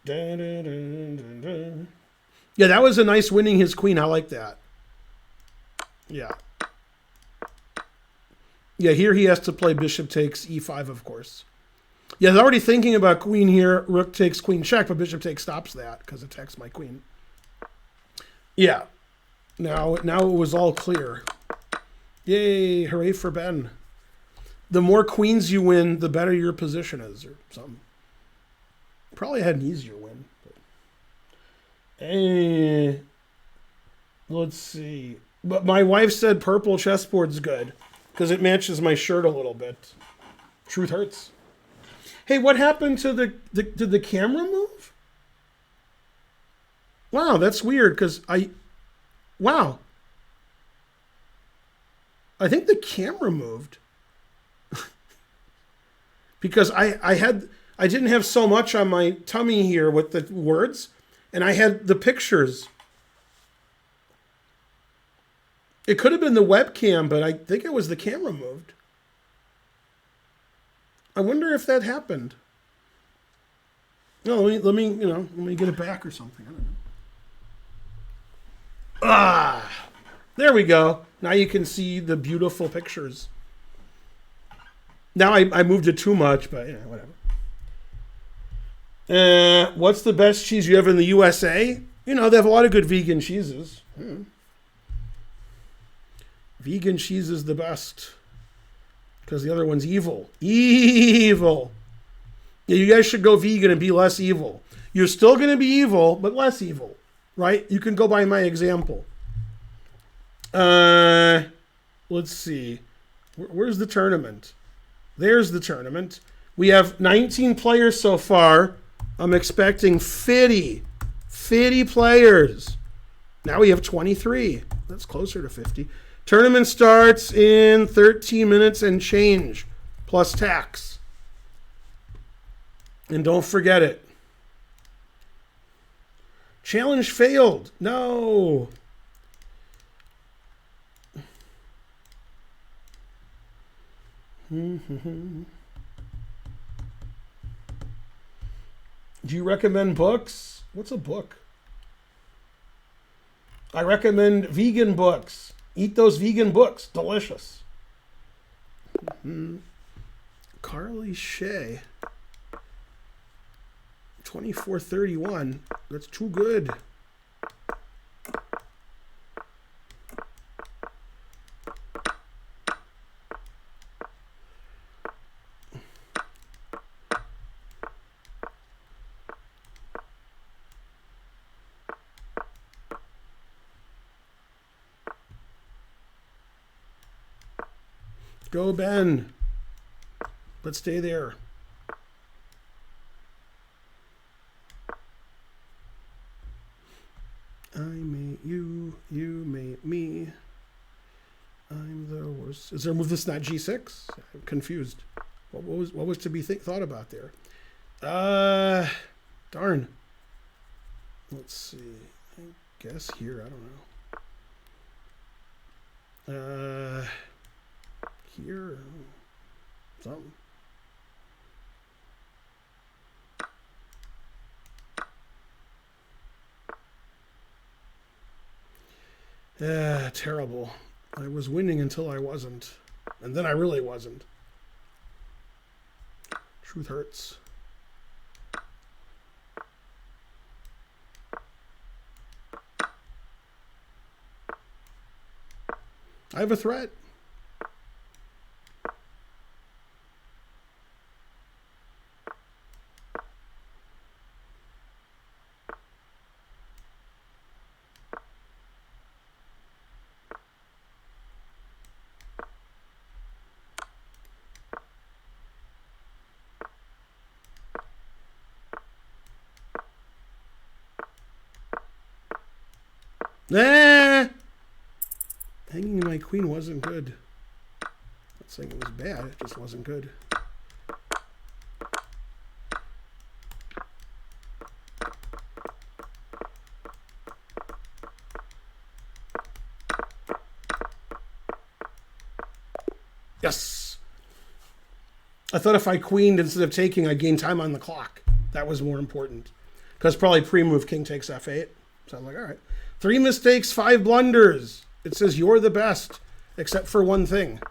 Dun, dun, dun, dun, dun. Yeah, that was a nice winning his queen. I like that. Yeah. Yeah, here he has to play bishop takes e5, of course. Yeah, they're already thinking about queen here. Rook takes queen check, but bishop takes stops that because it attacks my queen. Yeah. Now it was all clear. Yay, hooray for Ben. The more queens you win, the better your position is, or something. Probably had an easier win. But. Let's see. But my wife said purple chessboard's good because it matches my shirt a little bit. Truth hurts. Hey, what happened to did the camera move? Wow, that's weird because wow. I think the camera moved. Because I didn't have so much on my tummy here with the words, and I had the pictures. It could have been the webcam, but I think it was the camera moved. I wonder if that happened. No, let me get it back or something. I don't know. There we go. Now you can see the beautiful pictures. Now I moved it too much, but whatever. What's the best cheese you have in the USA? They have a lot of good vegan cheeses. Vegan cheese is the best. Because the other one's evil. Evil. Yeah, you guys should go vegan and be less evil. You're still going to be evil, but less evil. Right? You can go by my example. Let's see. Where's the tournament? There's the tournament. We have 19 players so far. I'm expecting 50 players. Now we have 23. That's closer to 50. Tournament starts in 13 minutes and change, plus tax. And don't forget it. Challenge failed. No. Do you recommend books? What's a book? I recommend vegan books. Eat those vegan books. Delicious. Carly Shea. 2431. That's too good. Go, Ben. But stay there. I made you, you made me. I'm the worst. Is there a move that's not G6? I'm confused. What was to be thought about there? Darn. Let's see. I guess here. I don't know. Here. Something. Terrible. I was winning until I wasn't. And then I really wasn't. Truth hurts. I have a threat. Hanging my queen wasn't good. Not saying it was bad, it just wasn't good. Yes! I thought if I queened instead of taking, I gained time on the clock. That was more important. Because probably pre-move king takes f8. So I'm like, all right. 3 mistakes, 5 blunders. It says you're the best, except for one thing.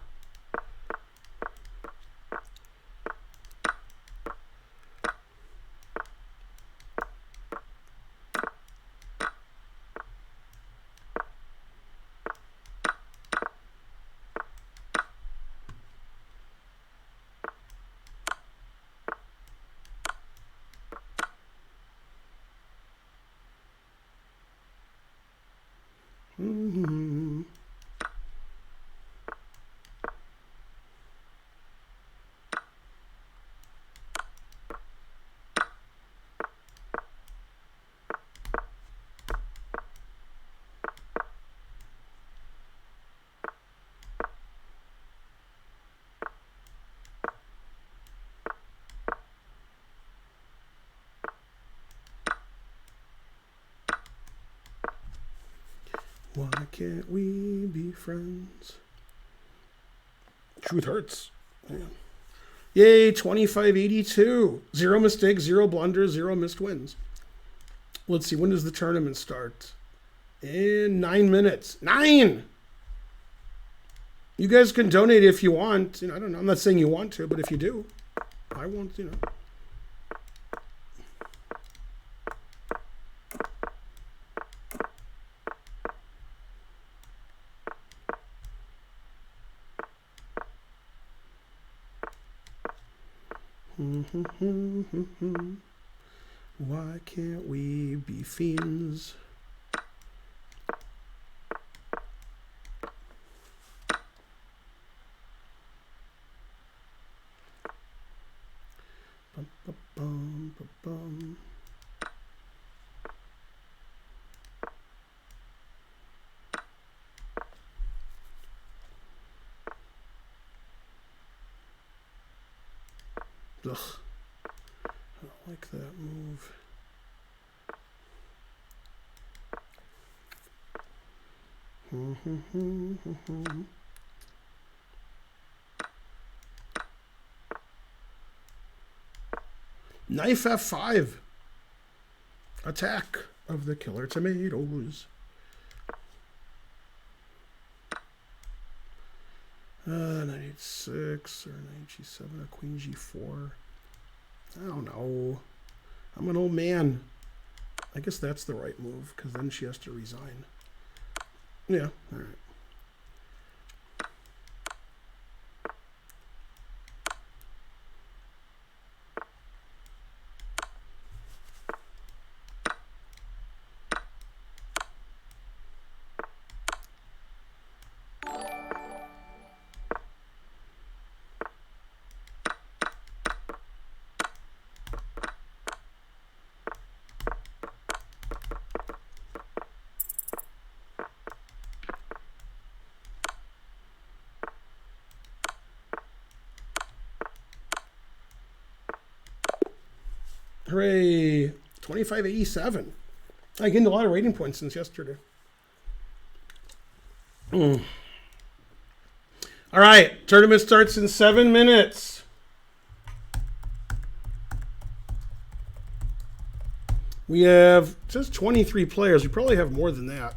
Mm-hmm. Why can't we be friends? Truth hurts. Yeah. Yay, 2582. 0 mistakes, 0 blunders, 0 missed wins. Let's see, when does the tournament start? In 9 minutes. 9! You guys can donate if you want. I don't know. I'm not saying you want to, but if you do, I won't, Why can't we be fiends? Bum, bum, bum, bum, bum. Ugh. I don't like that move. Knife F5. Attack of the killer tomatoes. Knight 6 or knight g7 or queen g4. I don't know. I'm an old man. I guess that's the right move because then she has to resign. Yeah, all right. Hooray. 2587. I gained a lot of rating points since yesterday. All right. Tournament starts in 7 minutes. We have just 23 players. We probably have more than that.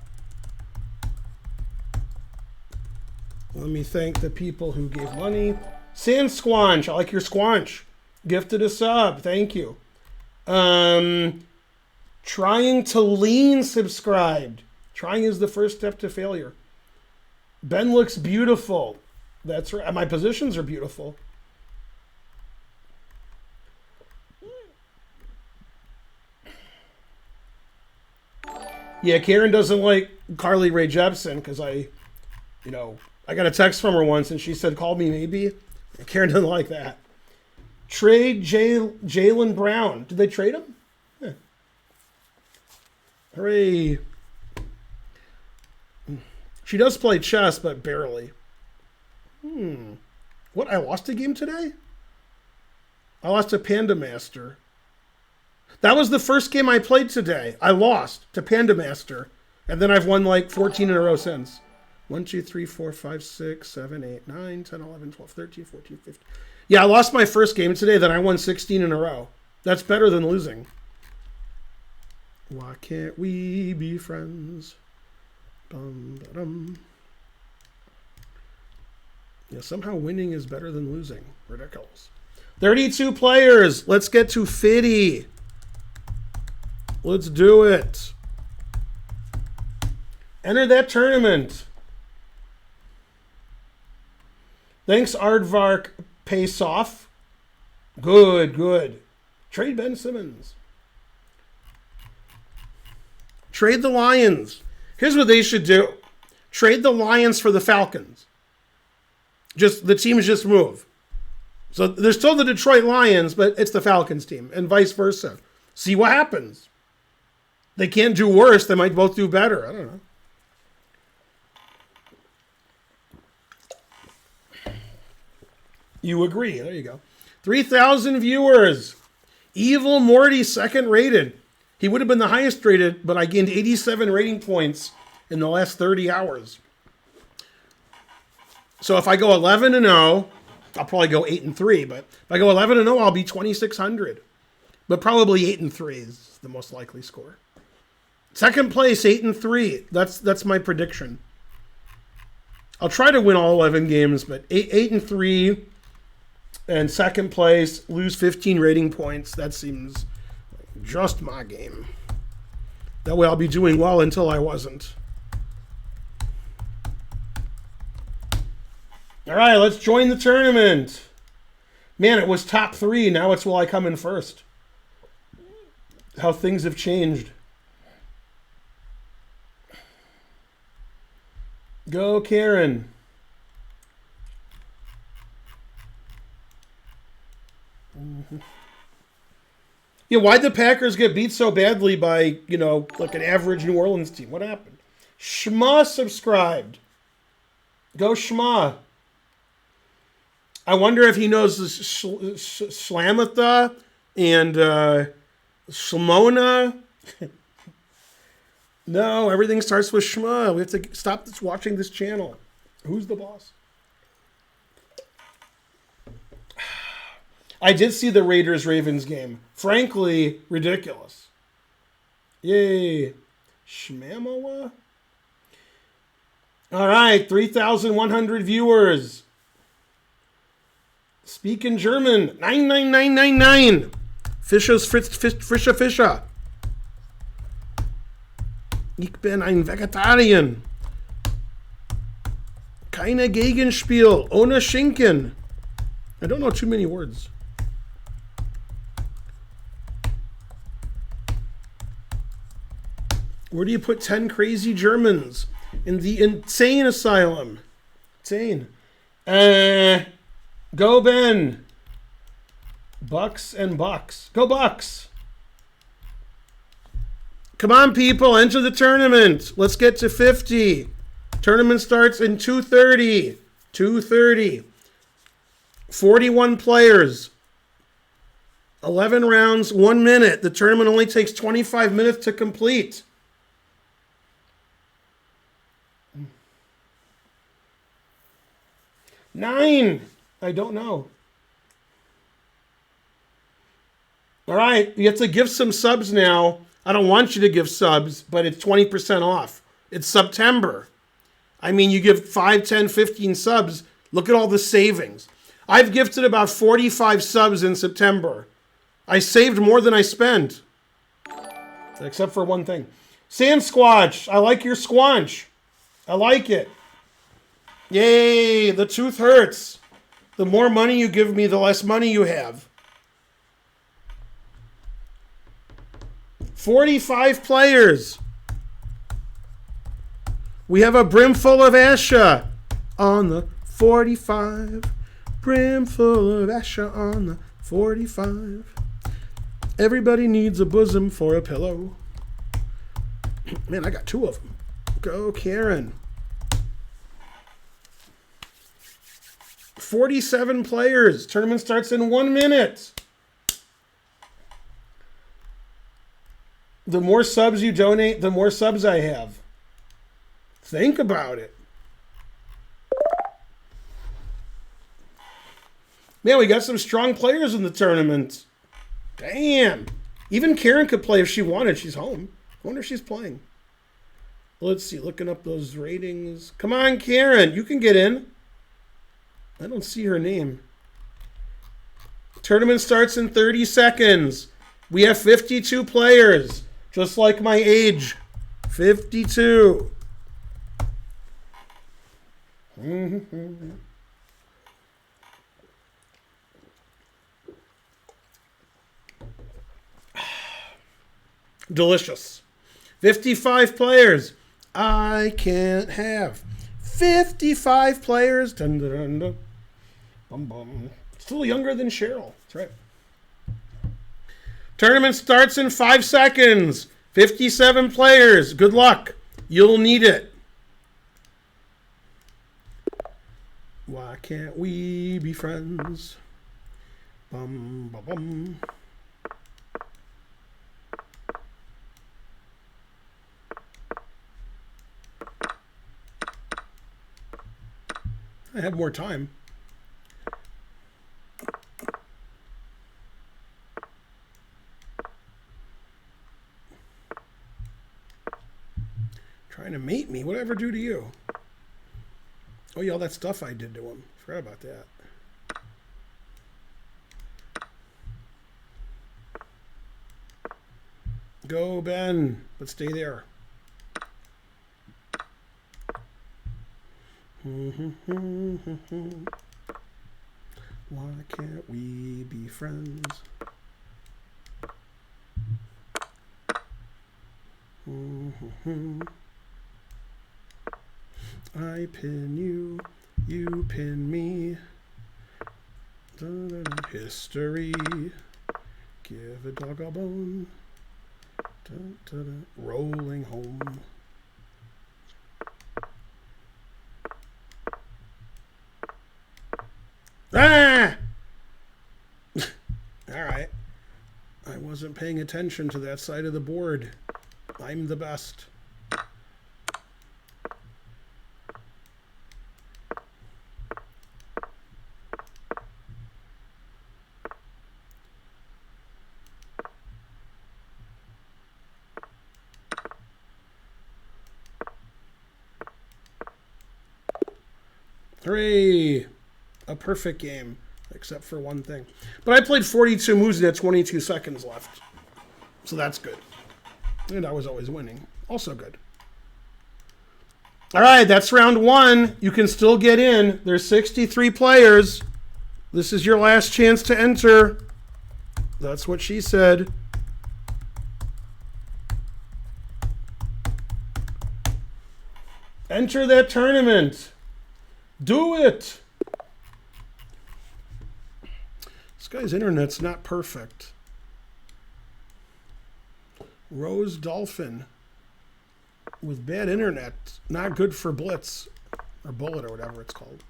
Let me thank the people who gave money. Sand Squanch, I like your squanch. Gifted a sub, thank you. Trying to lean subscribed. Trying is the first step to failure. Ben looks beautiful. That's right. My positions are beautiful. Yeah, Karen doesn't like Carly Rae Jepsen because I got a text from her once and she said, call me maybe. Karen doesn't like that. Trade Jaylen Brown. Did they trade him? Yeah. Hooray. She does play chess, but barely. What? I lost a game today? I lost to Panda Master. That was the first game I played today. I lost to Panda Master. And then I've won like 14 in a row since. 1, 2, 3, 4, 5, 6, 7, 8, 9, 10, 11, 12, 13, 14, 15. Yeah, I lost my first game today, then I won 16 in a row. That's better than losing. Why can't we be friends? Bum-ba-dum. Yeah, somehow winning is better than losing. Ridiculous. 32 players. Let's get to 50. Let's do it. Enter that tournament. Thanks, Aardvark Pace-Off. Good. Trade Ben Simmons. Trade the Lions. Here's what they should do. Trade the Lions for the Falcons. The teams just move. So there's still the Detroit Lions, but it's the Falcons team, and vice versa. See what happens. They can't do worse. They might both do better. I don't know. You agree. There you go. 3,000 viewers. Evil Morty, second rated. He would have been the highest rated, but I gained 87 rating points in the last 30 hours. So if I go 11-0, I'll probably go 8-3. But if I go 11-0, I'll be 2,600. But probably 8-3 is the most likely score. Second place, 8-3. That's my prediction. I'll try to win all 11 games, but 8-3. And second place, lose 15 rating points. That seems like just my game. That way I'll be doing well until I wasn't. All right, let's join the tournament. Man, it was top 3. Now it's will I come in first. How things have changed. Go, Karen. Yeah, why'd the Packers get beat so badly by, like an average New Orleans team? What happened? Shma subscribed. Go Shma. I wonder if he knows Slamatha and Shmona. No, everything starts with Shma. We have to stop watching this channel. Who's the boss? I did see the Raiders-Ravens game. Frankly, ridiculous. Yay. Shmamoa? All right, 3,100 viewers. Speak in German. 99999. Fischer. Ich bin ein Vegetarier. Keine Gegenspiel. Ohne Schinken. I don't know too many words. Where do you put 10 crazy Germans? In the insane asylum. Insane. Go Ben. Bucks and Bucks. Go Bucks. Come on, people. Enter the tournament. Let's get to 50. Tournament starts in 2:30. 2:30. 41 players. 11 rounds, 1 minute. The tournament only takes 25 minutes to complete. Nine. I don't know. All right, you have to give some subs now. I don't want you to give subs, but it's 20% off. It's September. I mean, you give 5, 10, 15 subs. Look at all the savings. I've gifted about 45 subs in September. I saved more than I spent. Except for one thing. Sand Squatch, I like your squanch. I like it. Yay, the tooth hurts. The more money you give me, the less money you have. 45 players. We have a brimful of Asha on the 45. Brimful of Asha on the 45. Everybody needs a bosom for a pillow. Man, I got 2 of them. Go, Karen. 47 players. Tournament starts in 1 minute. The more subs you donate, the more subs I have. Think about it. Man, we got some strong players in the tournament. Damn. Even Karen could play if she wanted. She's home. I wonder if she's playing. Let's see. Looking up those ratings. Come on, Karen. You can get in. I don't see her name. Tournament starts in 30 seconds. We have 52 players. Just like my age. 52. Delicious. 55 players. I can't have 55 players. Dun, dun, dun, dun. Bum, bum. Still younger than Cheryl. That's right. Tournament starts in 5 seconds. 57 players. Good luck. You'll need it. Why can't we be friends? Bum, bum, bum. I have more time. Trying to mate me. What did I ever do to you? Oh, yeah, all that stuff I did to him. Forgot about that. Go, Ben. But stay there. Why can't we be friends? I pin you, you pin me. History. Give a dog a bone. Rolling home. Ah! All right. I wasn't paying attention to that side of the board. I'm the best. Hooray! A perfect game, except for one thing. But I played 42 moves and had 22 seconds left. So that's good. And I was always winning. Also good. All right, that's round 1. You can still get in. There's 63 players. This is your last chance to enter. That's what she said. Enter that tournament. Do it. This guy's internet's not perfect. Rose Dolphin with bad internet. Not good for Blitz or Bullet or whatever it's called.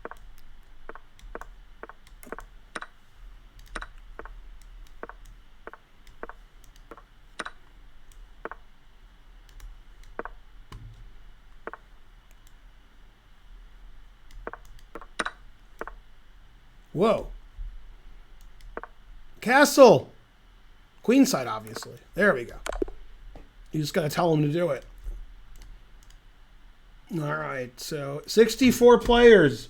Whoa. Castle. Queenside, obviously. There we go. You just got to tell them to do it. All right, so 64 players.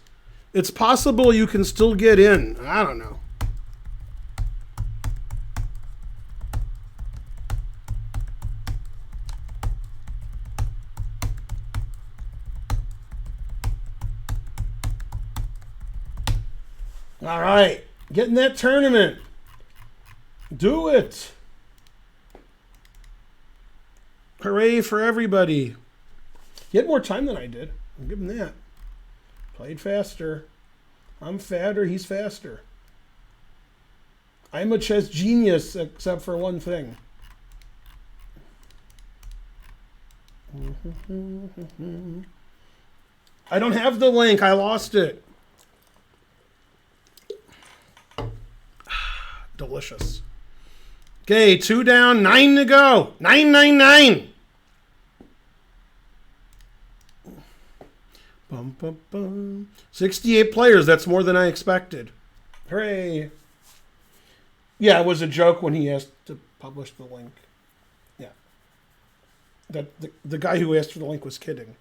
It's possible you can still get in. I don't know. All right, get in that tournament. Do it. Hooray for everybody. He had more time than I did. I'll give him that. Played faster. I'm fatter, he's faster. I'm a chess genius, except for one thing. I don't have the link. I lost it. Delicious. Okay, 2 down, 9 to go. 9. Bum, bum, bum. 68 players. That's more than I expected. Hooray. Yeah, it was a joke when he asked to publish the link. Yeah. That the guy who asked for the link was kidding.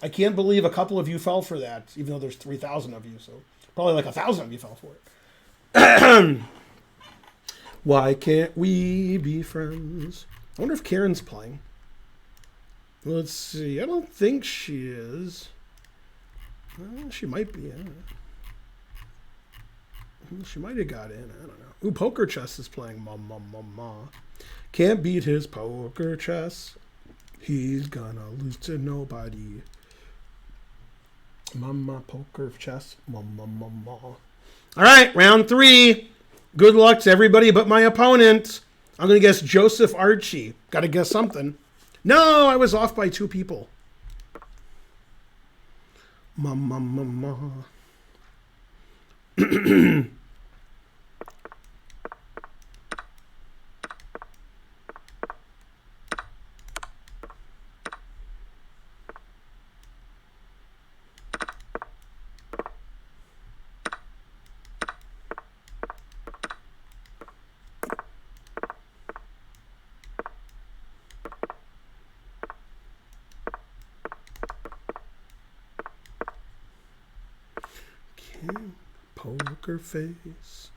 I can't believe a couple of you fell for that, even though there's 3,000 of you. So probably like 1,000 of you fell for it. Why can't we be friends? I wonder if Karen's playing. Let's see. I don't think she is. She might be in. She might have got in. I don't know. Ooh, Poker Chess is playing. Can't beat his poker chess. He's gonna lose to nobody. Mama Poker Chess. All right, round 3. Good luck to everybody but my opponent. I'm going to guess Joseph Archie. Got to guess something. No, I was off by 2 people. Mama. Poker face.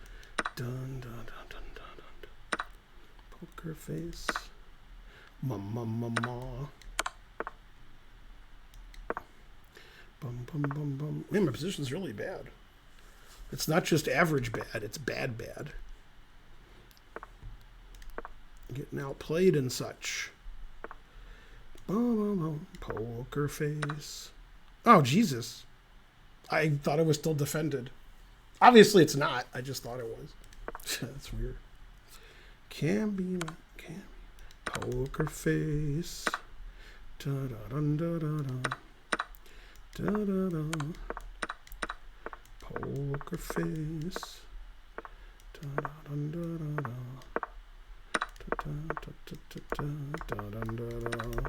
Dun, dun, dun, dun, dun, dun. Poker face. Mama. Bum. Man, my position's really bad. It's not just average bad, it's bad. Getting outplayed and such. Poker face. Oh, Jesus. I thought it was still defended. Obviously, it's not. I just thought it was. That's weird. Can be. Poker face. Da-da-dun-da-da-da. Da-da-da. Poker face. Da-da-dun-da-da-da. Da-da-da-da-da-da-da-da-da.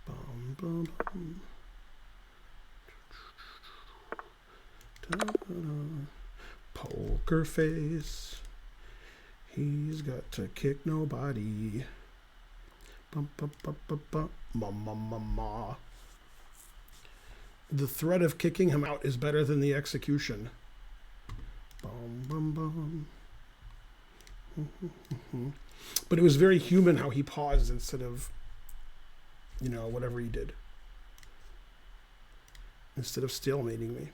Bum. Da-da-da. Poker face. He's got to kick nobody. Ma. The threat of kicking him out is better than the execution. Bum. But it was very human how he paused instead of, whatever he did. Instead of stalemating me.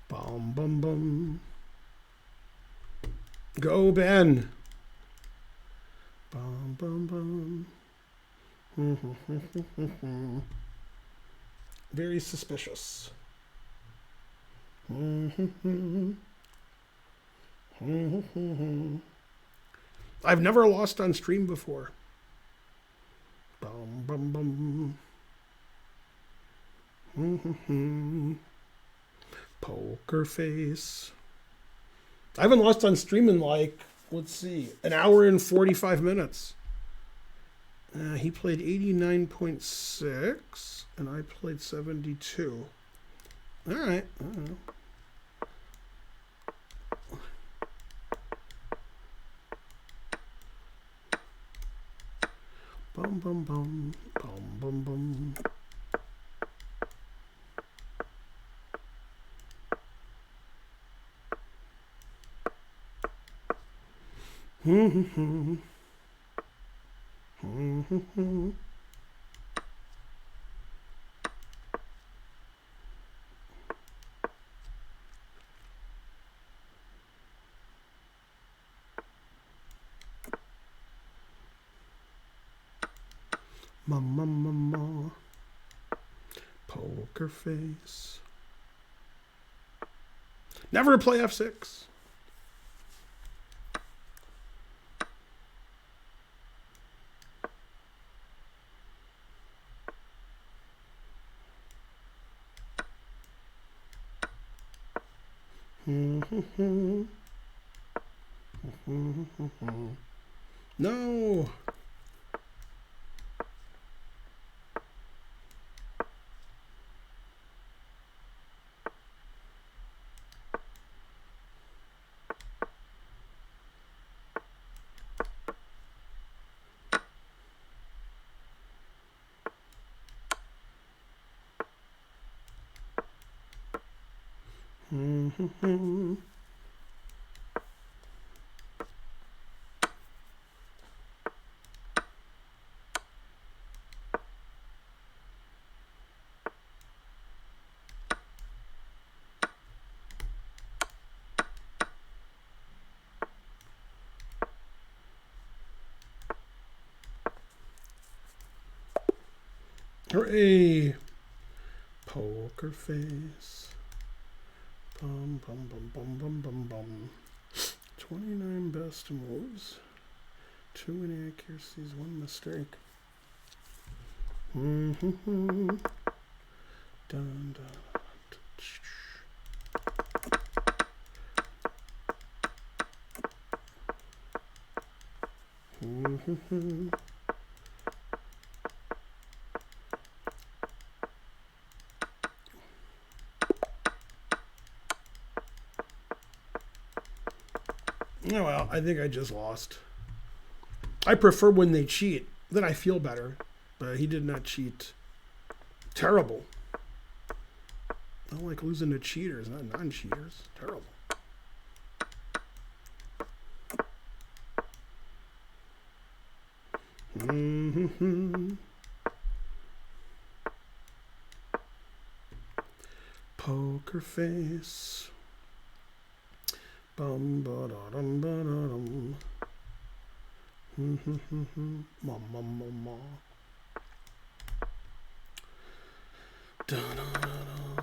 Bum. Go, Ben. Bum. Very suspicious. I've never lost on stream before. Bum. Poker face. I haven't lost on stream in let's see, an hour and 45 minutes. He played 89.6 and I played 72. All right. I don't know. Bum bum bum bum bum bum. Mama, poker face. Never play F6. No. Hooray. Poker face. Bum bum bum bum bum bum bum. 29 best moves. 2 inaccuracies, 1 mistake. Dun, dun. Oh, well, I think I just lost. I prefer when they cheat. Then I feel better. But he did not cheat. Terrible. I don't like losing to cheaters, not non-cheaters. Terrible. Poker face. Bum ba da dum ba da dum. Ma ma ma ma. Da da da da.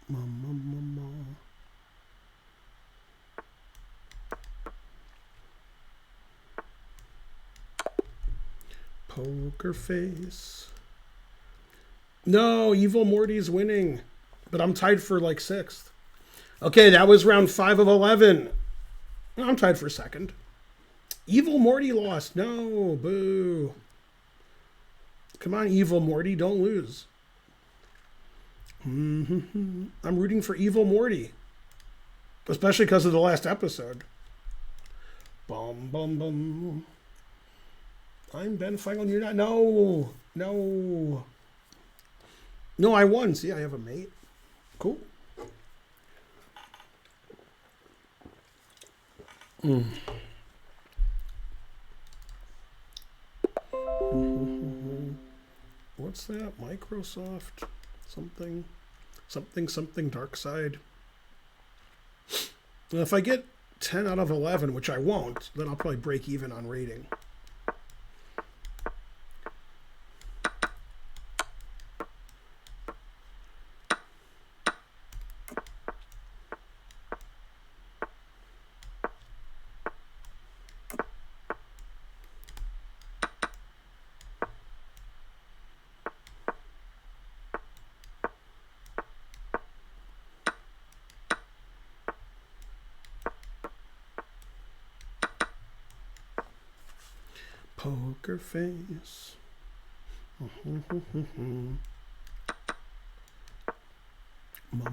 Ma ma ma ma. Poker face. No, Evil Morty's winning. But I'm tied for like 6th. Okay, that was round 5 of 11. I'm tied for 2nd. Evil Morty lost. No, boo. Come on, Evil Morty, don't lose. I'm rooting for Evil Morty. Especially because of the last episode. Bum, bum, bum. I'm Ben Finegold. You're not. No. No. No, I won. See, I have a mate. Cool. Mm. What's that? Microsoft something dark side. Well, if I get 10 out of 11, which I won't, then I'll probably break even on rating. Poker face. Ma.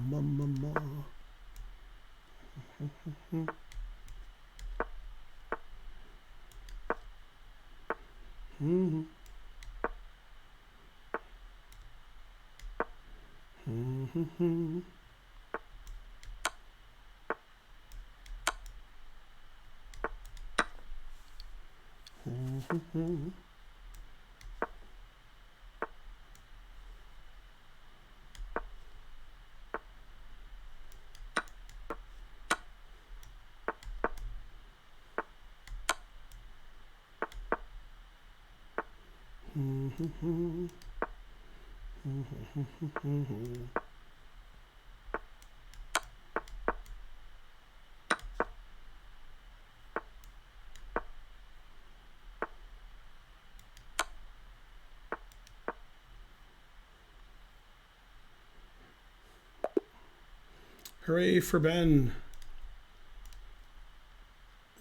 Hooray for Ben.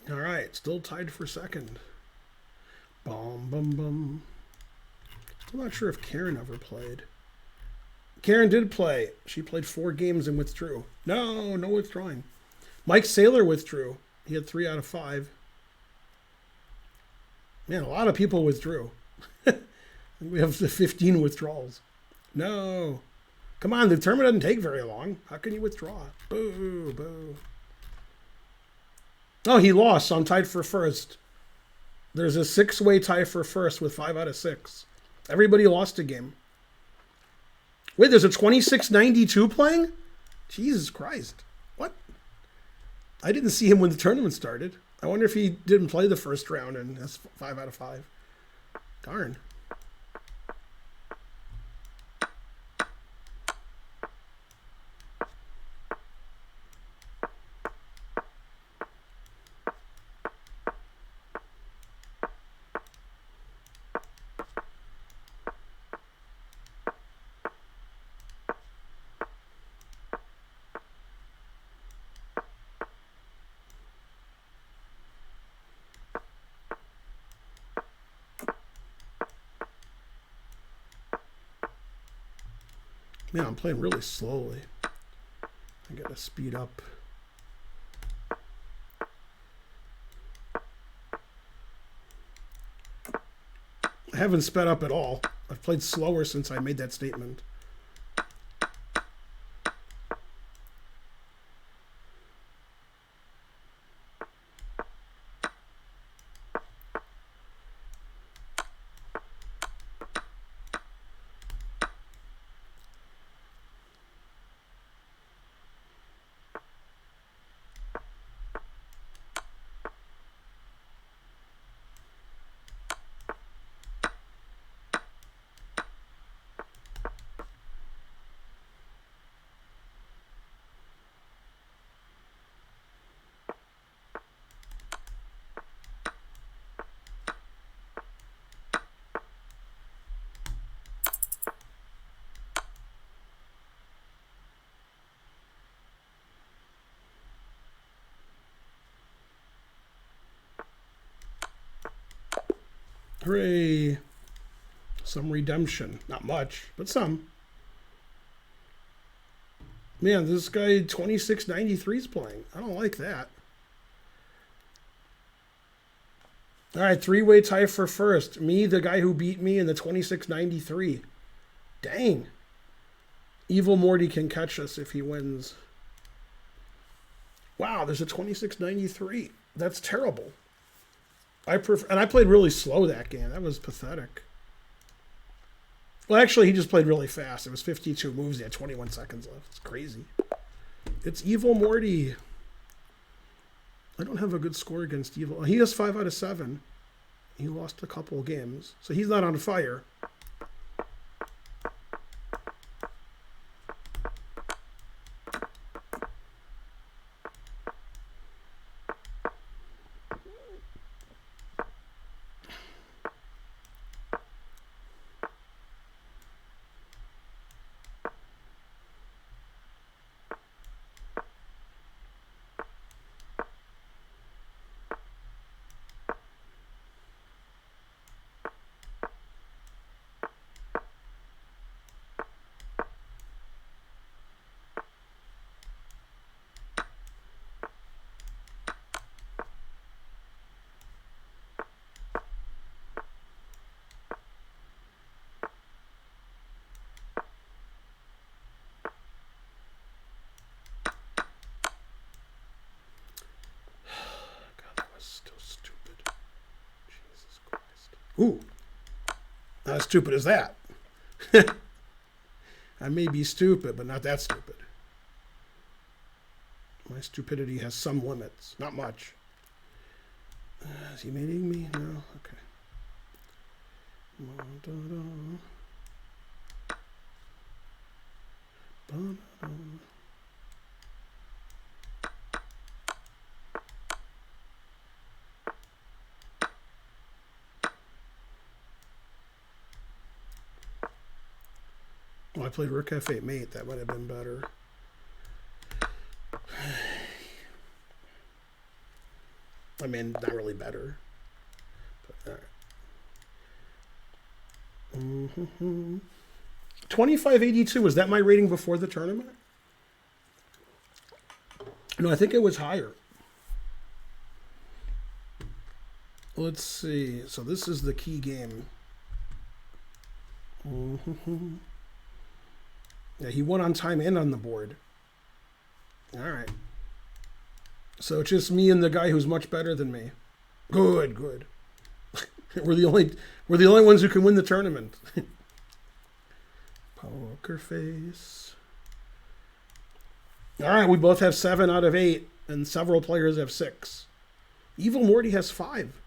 All right, still tied for second. Bum. Still not sure if Karen ever played. Karen did play. She played 4 games and withdrew. No withdrawing. Mike Saylor withdrew. He had 3 out of 5. Man, a lot of people withdrew. We have the 15 withdrawals. No. Come on, the tournament doesn't take very long. How can you withdraw? Boo. Oh, he lost, so I'm tied for first. There's a 6-way tie for first with 5 out of 6. Everybody lost a game. Wait, there's a 2692 playing? Jesus Christ. What? I didn't see him when the tournament started. I wonder if he didn't play the first round and that's 5 out of 5. Darn. Man, I'm playing really slowly. I gotta speed up. I haven't sped up at all. I've played slower since I made that statement. Hooray. Some redemption. Not much, but some. Man, this guy 2693 is playing. I don't like that. All right, 3-way tie for first. Me, the guy who beat me in the 2693. Dang. Evil Morty can catch us if he wins. Wow, there's a 2693. That's terrible. And I played really slow that game. That was pathetic. Well, actually, he just played really fast. It was 52 moves. He had 21 seconds left. It's crazy. It's Evil Morty. I don't have a good score against Evil. He has 5 out of 7. He lost a couple games. So he's not on fire. Ooh, not as stupid as that. I may be stupid, but not that stupid. My stupidity has some limits. Not much. Is he mating me? No? Okay. Well, I played Rook F8 mate. That would have been better. I mean, not really better. But, all right. 2582. Was that my rating before the tournament? No, I think it was higher. Let's see. So this is the key game. Yeah, he won on time and on the board. All right. So it's just me and the guy who's much better than me. Good, good. we're the only ones who can win the tournament. Poker face. All right, we both have 7 out of 8, and several players have 6. Evil Morty has 5.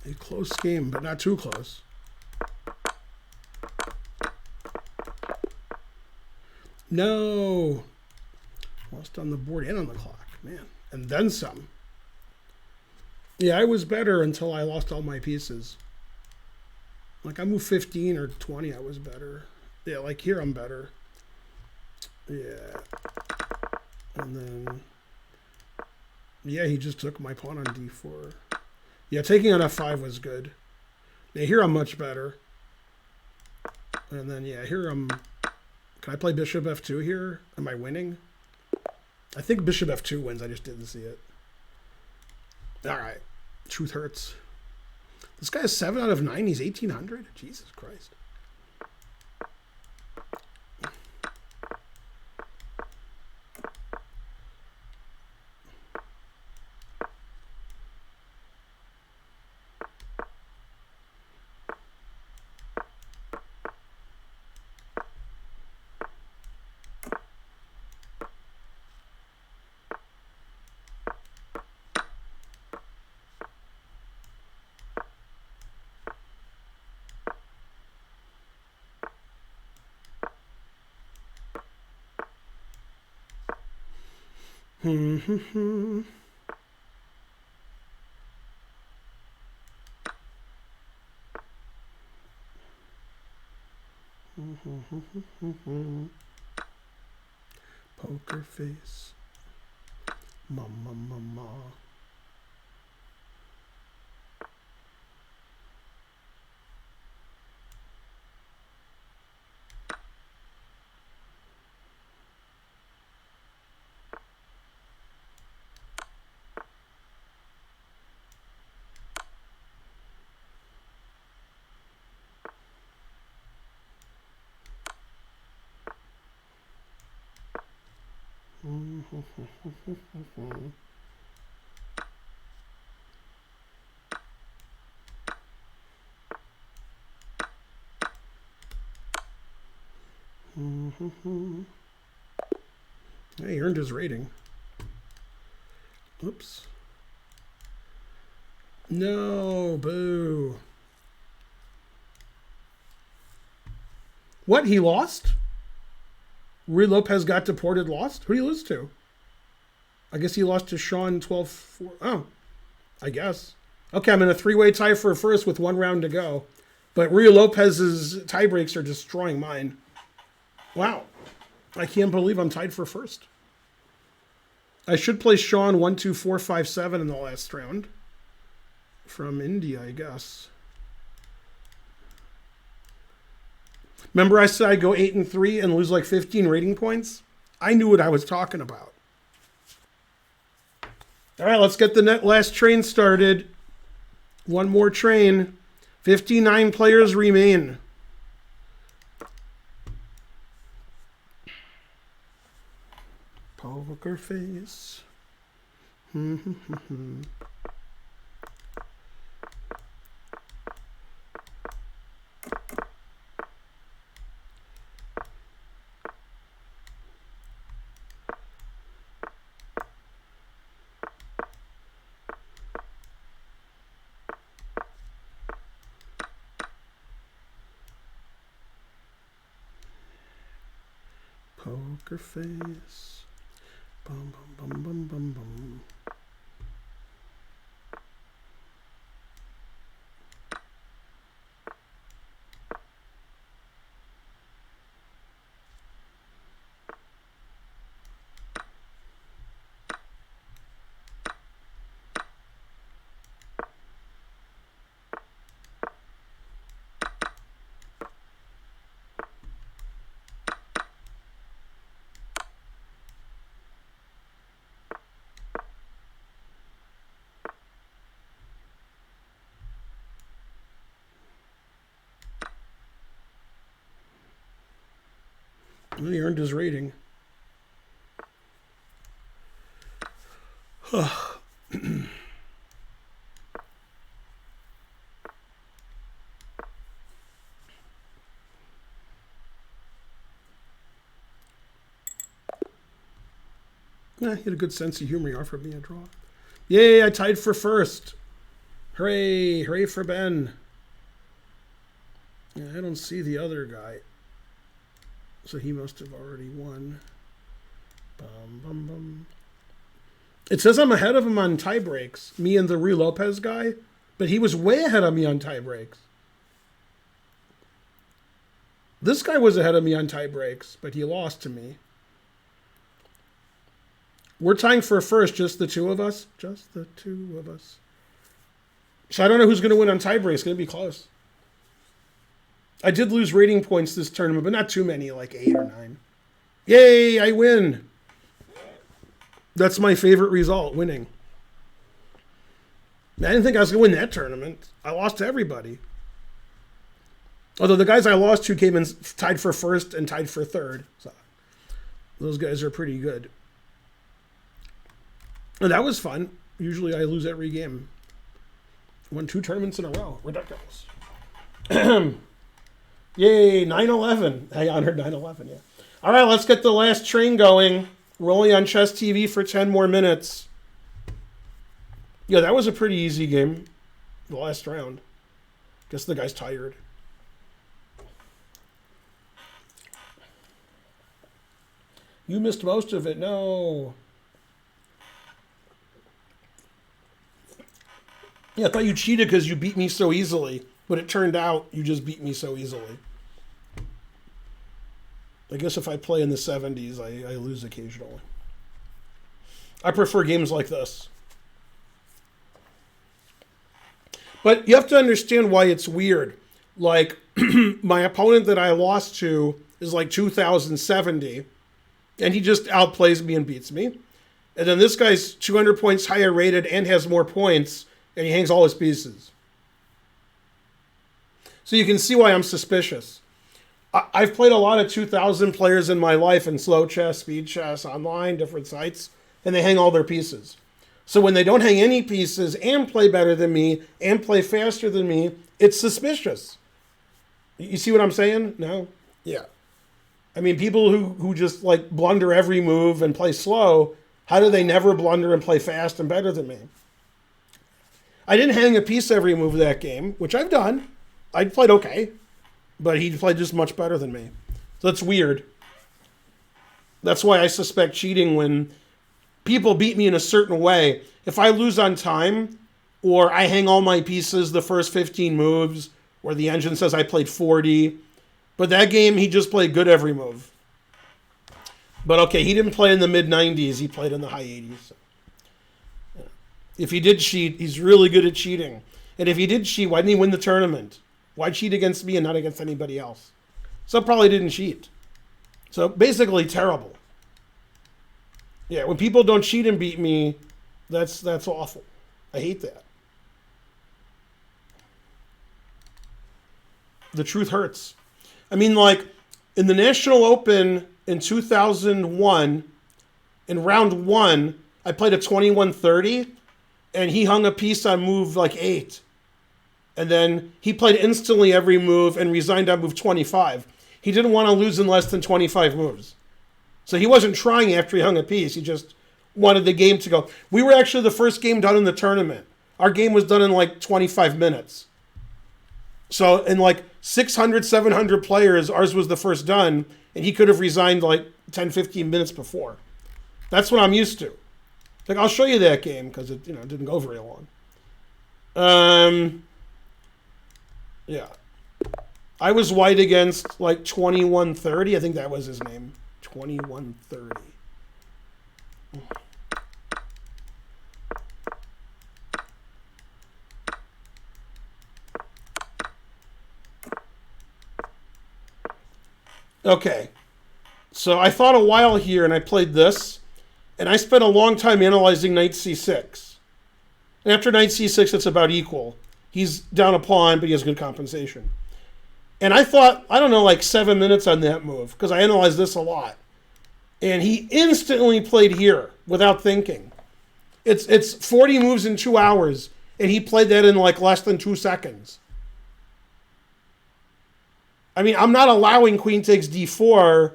A close game, but not too close. No. Lost on the board and on the clock, man. And then some. Yeah, I was better until I lost all my pieces. Like I moved 15 or 20, I was better. Yeah, like here I'm better. Yeah. And then, yeah, he just took my pawn on d4. Yeah, taking on f5 was good. Yeah, here I'm much better. And then, yeah, here I'm... Can I play bishop f2 here? Am I winning? I think bishop f2 wins. I just didn't see it. All right. Truth hurts. This guy is 7 out of 9. He's 1,800. Jesus Christ. Poker face. Mama, mama. He earned his rating. Oops. No, boo. What, he lost? Ruy Lopez got deported, lost? Who did he lose to? I guess he lost to Sean 12-4. Oh, I guess. Okay, I'm in a three-way tie for first with 1 round to go. But Ruy Lopez's tie breaks are destroying mine. Wow. I can't believe I'm tied for first. I should play Sean 1-2-4-5-7 in the last round. From India, I guess. Remember I said I'd go 8-3 and lose like 15 rating points? I knew what I was talking about. All right, let's get the last train started. One more train. 59 players remain. Poker face. Poker face. Bum, bum, bum, bum, bum, bum. Well, he earned his rating. He had a good sense of humor. He offered me a draw. Yay, I tied for first. Hooray, hooray for Ben. Yeah, I don't see the other guy. So he must have already won. Bum, bum, bum. It says I'm ahead of him on tie breaks, me and the Rui Lopez guy, but he was way ahead of me on tie breaks. This guy was ahead of me on tie breaks, but he lost to me. We're tying for first, just the two of us. Just the two of us. So I don't know who's going to win on tie breaks. It's going to be close. I did lose rating points this tournament, but not too many, like 8 or 9. Yay, I win. That's my favorite result, winning. I didn't think I was going to win that tournament. I lost to everybody. Although the guys I lost to came in tied for first and tied for third. So those guys are pretty good. And that was fun. Usually I lose every game. Won 2 tournaments in a row. Ridiculous. Yay, 9/11. I honored 9/11, yeah. All right, let's get the last train going. We're only on Chess TV for 10 more minutes. Yeah, that was a pretty easy game. The last round. Guess the guy's tired. You missed most of it. No. Yeah, I thought you cheated because you beat me so easily. But it turned out you just beat me so easily. I guess if I play in the 70s, I lose occasionally. I prefer games like this. But you have to understand why it's weird. Like, my opponent that I lost to is like 2070. And he just outplays me and beats me. And then this guy's 200 points higher rated and has more points, and he hangs all his pieces. So you can see why I'm suspicious. I've played a lot of 2,000 players in my life in slow chess, speed chess, online, different sites, and they hang all their pieces. So when they don't hang any pieces and play better than me and play faster than me, it's suspicious. You see what I'm saying? No? Yeah. I mean, people who just like blunder every move and play slow, how do they never blunder and play fast and better than me? I didn't hang a piece every move of that game, which I've done. I played okay, but he played just much better than me. So that's weird. That's why I suspect cheating when people beat me in a certain way. If I lose on time, or I hang all my pieces the first 15 moves, or the engine says I played 40, but that game, he just played good every move. But okay, he didn't play in the mid-90s. He played in the high 80s. So, yeah. If he did cheat, he's really good at cheating. And if he did cheat, why didn't he win the tournament? Why cheat against me and not against anybody else? So probably didn't cheat. So basically terrible. Yeah, when people don't cheat and beat me, that's awful. I hate that. The truth hurts. I mean, like, in the National Open in 2001, in round 1, I played a 21-30, and he hung a piece on move, like, 8. And then he played instantly every move and resigned on move 25. He didn't want to lose in less than 25 moves. So he wasn't trying after he hung a piece. He just wanted the game to go. We were actually the first game done in the tournament. Our game was done in, like, 25 minutes. So in like 600, 700 players, ours was the first done, and he could have resigned like 10, 15 minutes before. That's what I'm used to. Like, I'll show you that game because it, didn't go very long. Yeah. I was white against like 21-30. I think that was his name. 21-30. Okay, so I thought a while here, and I played this, and I spent a long time analyzing knight c6. And after knight c6, it's about equal. He's down a pawn, but he has good compensation. And I thought, I don't know, like 7 minutes on that move, because I analyzed this a lot. And he instantly played here without thinking. It's 40 moves in 2 hours, and he played that in like less than 2 seconds. I mean, I'm not allowing queen takes d4,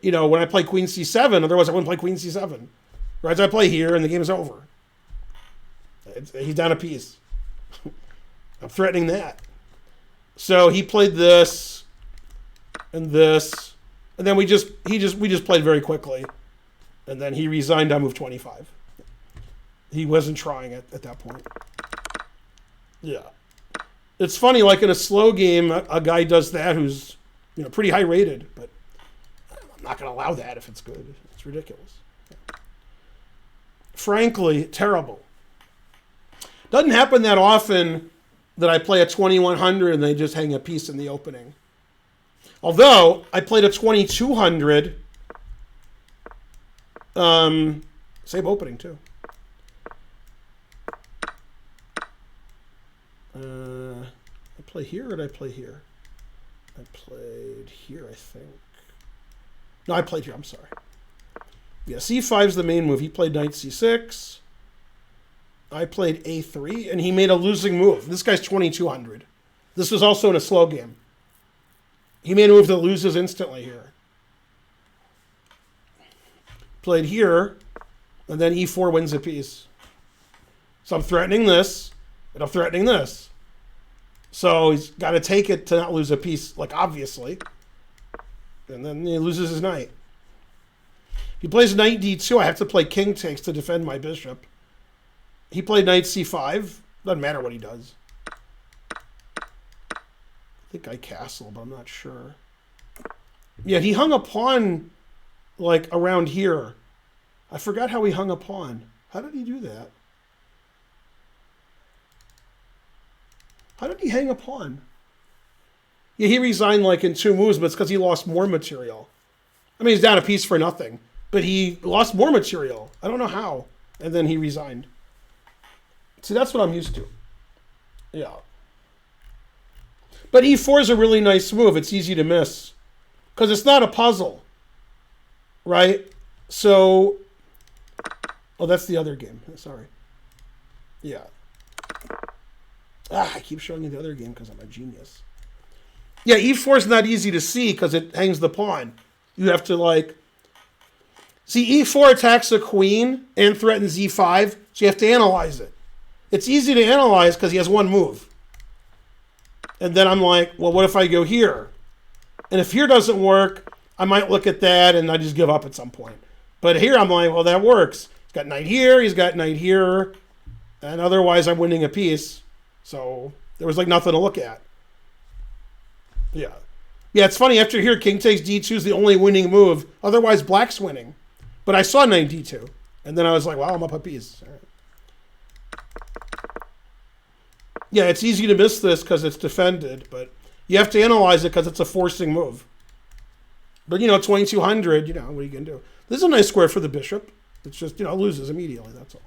when I play queen c7. Otherwise, I wouldn't play queen c7. Right? So I play here, and the game's over. He's down a piece. I'm threatening that. So he played this, and then we just played very quickly. And then he resigned on move 25. He wasn't trying it at that point. Yeah. It's funny, like in a slow game, a guy does that who's, pretty high rated, but I'm not going to allow that if it's good. It's ridiculous. Frankly, terrible. Doesn't happen that often that I play a 2100 and they just hang a piece in the opening. Although, I played a 2200, same opening too. I play here or did I play here? I played here, I think. No, I played here, I'm sorry. Yeah, c5's the main move. He played knight c6. I played a3, and he made a losing move. This guy's 2200. This was also in a slow game. He made a move that loses instantly here. Played here, and then e4 wins a piece. So I'm threatening this, and I'm threatening this. So he's got to take it to not lose a piece, like obviously. And then he loses his knight. If he plays knight d2, I have to play king takes to defend my bishop. He played knight c5. Doesn't matter what he does. I think I castle, but I'm not sure. Yeah, he hung a pawn, like, around here. I forgot how he hung a pawn. How did he do that? How did he hang a pawn? Yeah, he resigned, like, in 2 moves, but it's because he lost more material. I mean, he's down a piece for nothing. But he lost more material. I don't know how. And then he resigned. See, that's what I'm used to. Yeah. But e4 is a really nice move. It's easy to miss. Because it's not a puzzle. Right? So... Oh, that's the other game. Sorry. Yeah. I keep showing you the other game because I'm a genius. Yeah, e4 is not easy to see because it hangs the pawn. You have to, like... See, e4 attacks a queen and threatens e5, so you have to analyze it. It's easy to analyze because he has one move. And then I'm like, well, what if I go here? And if here doesn't work, I might look at that and I just give up at some point. But here I'm like, well, that works. He's got knight here, he's got knight here, and otherwise I'm winning a piece. So there was like nothing to look at. Yeah. Yeah, it's funny. After here, king takes d2 is the only winning move. Otherwise, black's winning. But I saw knight d2. And then I was like, wow, I'm up a piece. All right. Yeah, it's easy to miss this because it's defended. But you have to analyze it because it's a forcing move. But, 2200, what are you going to do? This is a nice square for the bishop. It's just, loses immediately. That's all.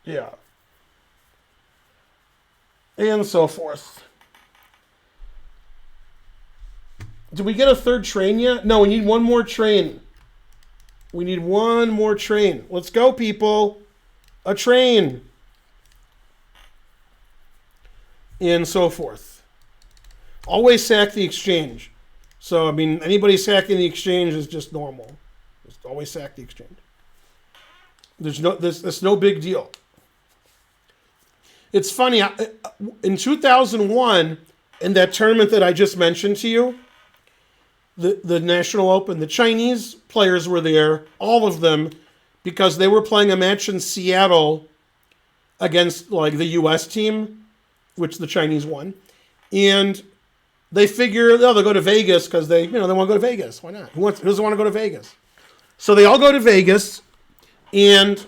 Yeah. And so forth. Did we get a third train yet? No, we need one more train. We need one more train. Let's go, people. A train. And so forth. Always sack the exchange. So, anybody sacking the exchange is just normal. Just always sack the exchange. There's no big deal. It's funny. In 2001, in that tournament that I just mentioned to you, the National Open, the Chinese players were there, all of them, because they were playing a match in Seattle against the U.S. team, which the Chinese won, and they figure they'll go to Vegas because they want to go to Vegas. Why not? Who doesn't want to go to Vegas? So they all go to Vegas, and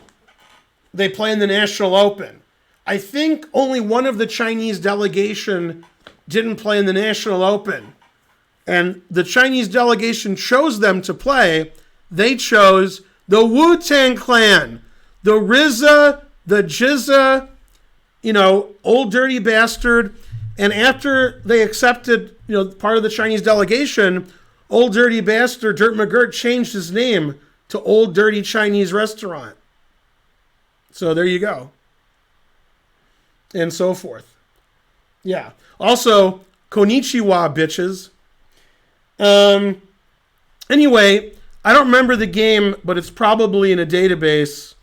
they play in the National Open. I think only one of the Chinese delegation didn't play in the National Open. And the Chinese delegation chose them to play. They chose the Wu-Tang Clan, the RZA, the Jizza, old dirty bastard. And after they accepted, part of the Chinese delegation, old dirty bastard Dirt McGirt changed his name to Old Dirty Chinese Restaurant. So there you go. And so forth. Yeah. Also, konnichiwa, bitches. Anyway, I don't remember the game, but it's probably in a database.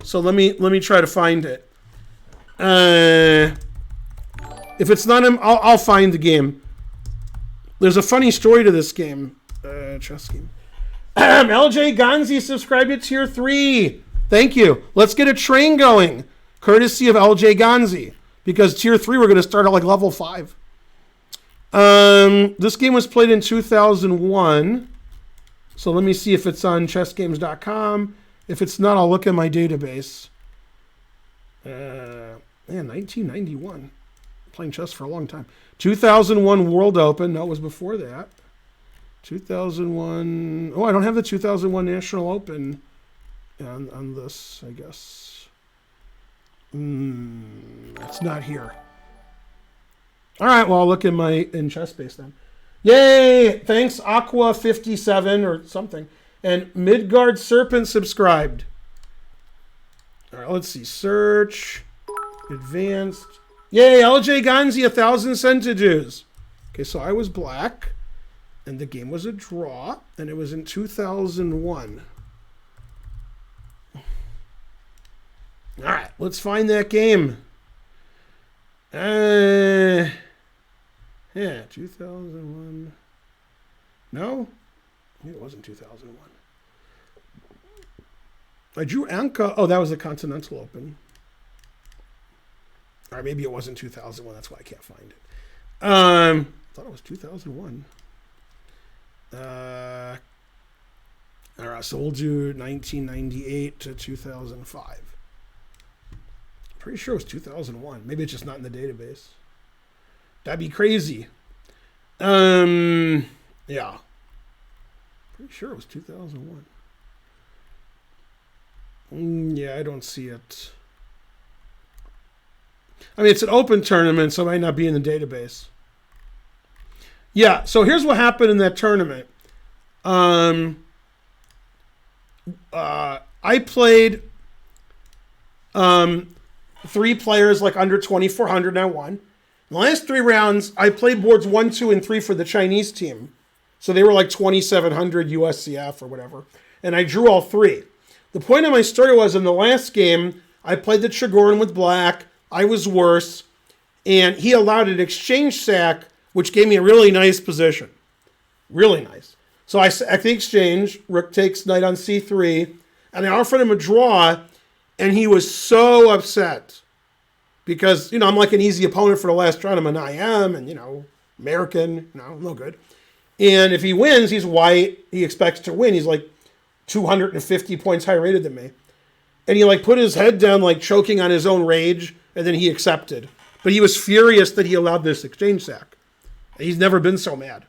So let me try to find it. If it's not him, I'll find the game. There's a funny story to this game. Chess game. LJ Gonzi subscribed to Tier 3. Thank you. Let's get a train going, courtesy of LJ Gonzi, because Tier 3 we're going to start at like level 5. This game was played in 2001. So let me see if it's on chessgames.com. If it's not, I'll look at my database. 1991. Playing chess for a long time. 2001 World Open. No, it was before that. 2001. Oh, I don't have the 2001 National Open on this, I guess. It's not here. All right, well, I'll look in ChessBase then. Yay! Thanks, Aqua57 or something. And Midgard Serpent subscribed. All right, let's see. Search. Advanced. Yay, LJ Gonzi, 1,000 centidues. Okay, so I was black. And the game was a draw. And it was in 2001. All right, let's find that game. Yeah, 2001. No? Maybe it wasn't 2001. I drew Anka. Oh, that was the Continental Open. Or maybe it wasn't 2001. That's why I can't find it. I thought it was 2001. All right, so we'll do 1998 to 2005. Pretty sure it was 2001. Maybe it's just not in the database. That'd be crazy. Yeah. Pretty sure it was 2001. Yeah, I don't see it. I mean, it's an open tournament, so it might not be in the database. Yeah, so here's what happened in that tournament. I played 3 players like under 2,400 and I won. In the last 3 rounds, I played boards 1, 2, and 3 for the Chinese team. So they were like 2,700 USCF or whatever. And I drew all 3. The point of my story was in the last game, I played the Chigorin with black. I was worse. And he allowed an exchange sack, which gave me a really nice position. Really nice. So I sacked the exchange. Rook takes knight on c3. And I offered him a draw. And he was so upset. Because, I'm like an easy opponent for the last round. I'm an IM and, American, no good. And if he wins, he's white. He expects to win. He's like 250 points higher rated than me. And he like put his head down, like choking on his own rage. And then he accepted. But he was furious that he allowed this exchange sack. He's never been so mad.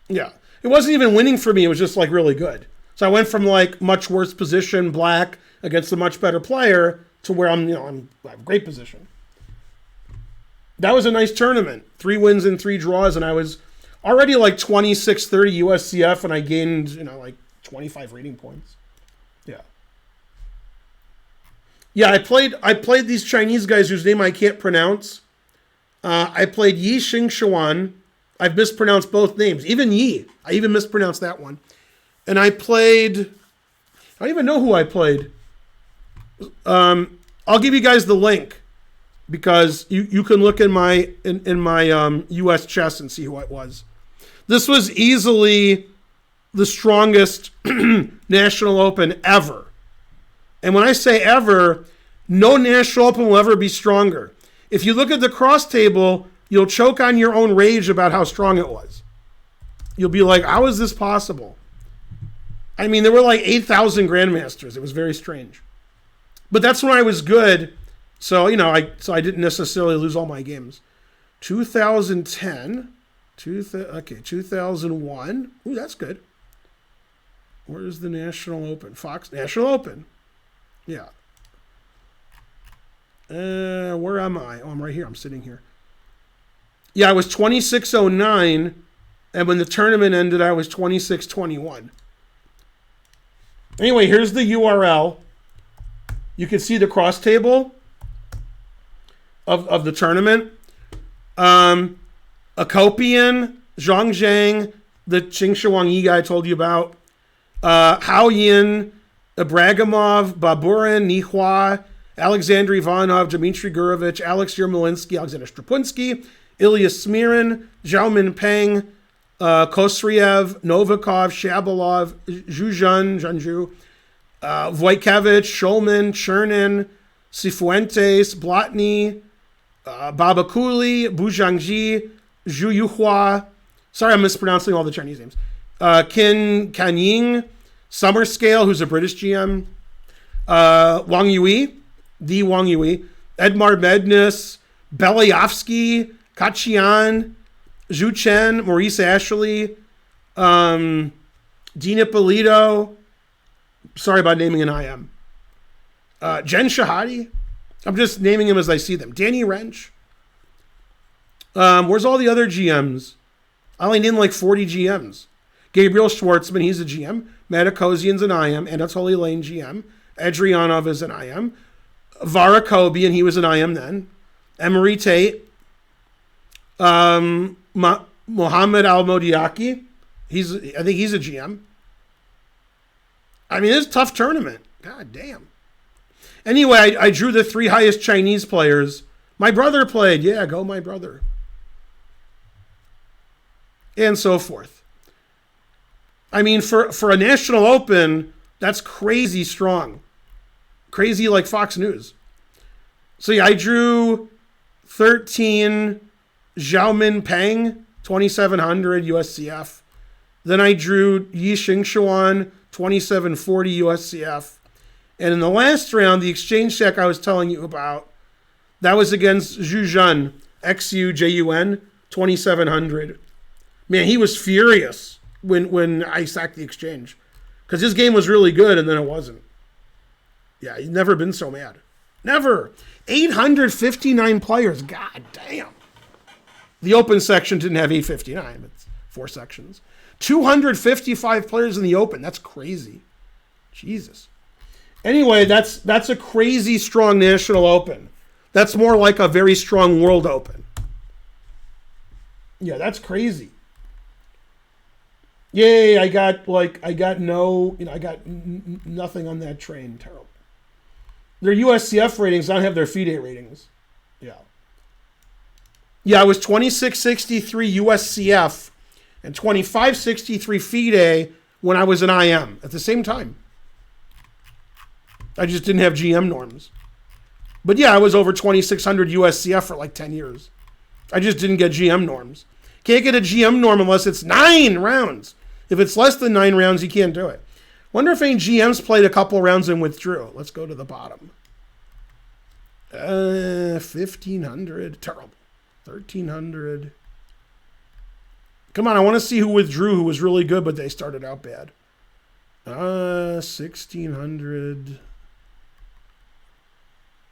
Yeah. It wasn't even winning for me. It was just like really good. So I went from like much worse position, black, against a much better player to where I have a great position. That was a nice tournament. 3 wins and 3 draws, and I was already like 2630 USCF, and I gained, like 25 rating points. Yeah. Yeah, I played these Chinese guys whose name I can't pronounce. I played Yi Xingxuan. I've mispronounced both names. Even Yi. I even mispronounced that one. And I played... I don't even know who I played. I'll give you guys the link because you can look in my US chess and see who it was. This was easily the strongest National Open ever. And when I say ever, no National Open will ever be stronger. If you look at the cross table, you'll choke on your own rage about how strong it was. You'll be like, how is this possible? I mean, there were like 8,000 grandmasters. It was very strange. But that's when I was good. So, I didn't necessarily lose all my games. 2010. 2001. Ooh, that's good. Where's the National Open? Fox National Open. Yeah. Where am I? Oh, I'm right here. I'm sitting here. Yeah, I was 2609. And when the tournament ended, I was 2621. Anyway, here's the URL. You can see the cross table of the tournament. Akopian, Zhang Zhang, the Xingxuan Yi guy I told you about. Hao Yin, Ibragimov, Baburin, Nihua, Alexander Ivanov, Dmitry Gurovich, Alex Yermolinsky, Alexander Strapunsky, Ilya Smirin, Zhao Minpeng, Kosriev, Novikov, Shabalov, Zhuzhan, Wojtkiewicz, Shulman, Chernin, Cifuentes, Blatny, Babakuli, Bujangji, Zhu Yuhua. Sorry, I'm mispronouncing all the Chinese names. Qin Kanying, Summerscale, who's a British GM, Wang Yui, Edmar Mednis, Belyovsky, Kachian, Zhu Chen, Maurice Ashley, Dina Polito. Sorry about naming an IM. Jen Shahadi. I'm just naming them as I see them. Danny Wrench. Where's all the other GMs? I only named like 40 GMs. Gabriel Schwartzman, he's a GM. Matakosian's an IM. Anatoly Lane, GM. Adrianov is an IM. Varakobian, he was an IM then. Emery Tate. Mohammed Al-Modiaki. I think he's a GM. I mean, it's a tough tournament. God damn. Anyway, I drew the 3 highest Chinese players. My brother played. Yeah, go my brother. And so forth. I mean, for a national open, that's crazy strong. Crazy like Fox News. So yeah, I drew 13 Xiaomin Peng, 2700 USCF. Then I drew Yi Xingshuan, 2740 USCF. And in the last round, the exchange check I was telling you about, that was against Zhu Zhun, XUJUN, 2700. Man, he was furious when I sacked the exchange. Because his game was really good, and then it wasn't. Yeah, he's never been so mad. Never. 859 players. God damn. The open section didn't have 859. It's 4 sections. 255 players in the open. That's crazy. Jesus. Anyway, that's a crazy strong national open. That's more like a very strong world open. Yeah, that's crazy. Yay, I got nothing on that train. Terrible. Their USCF ratings, I don't have their FIDE ratings. Yeah. Yeah, I was 2663 USCF and 2563 FIDE when I was an IM at the same time. I just didn't have GM norms. But yeah, I was over 2600 USCF for like 10 years. I just didn't get GM norms. Can't get a GM norm unless it's 9 rounds. If it's less than 9 rounds, you can't do it. Wonder if any GMs played a couple rounds and withdrew. Let's go to the bottom. 1500. Terrible. 1300. Come on, I want to see who withdrew, who was really good, but they started out bad. 1600.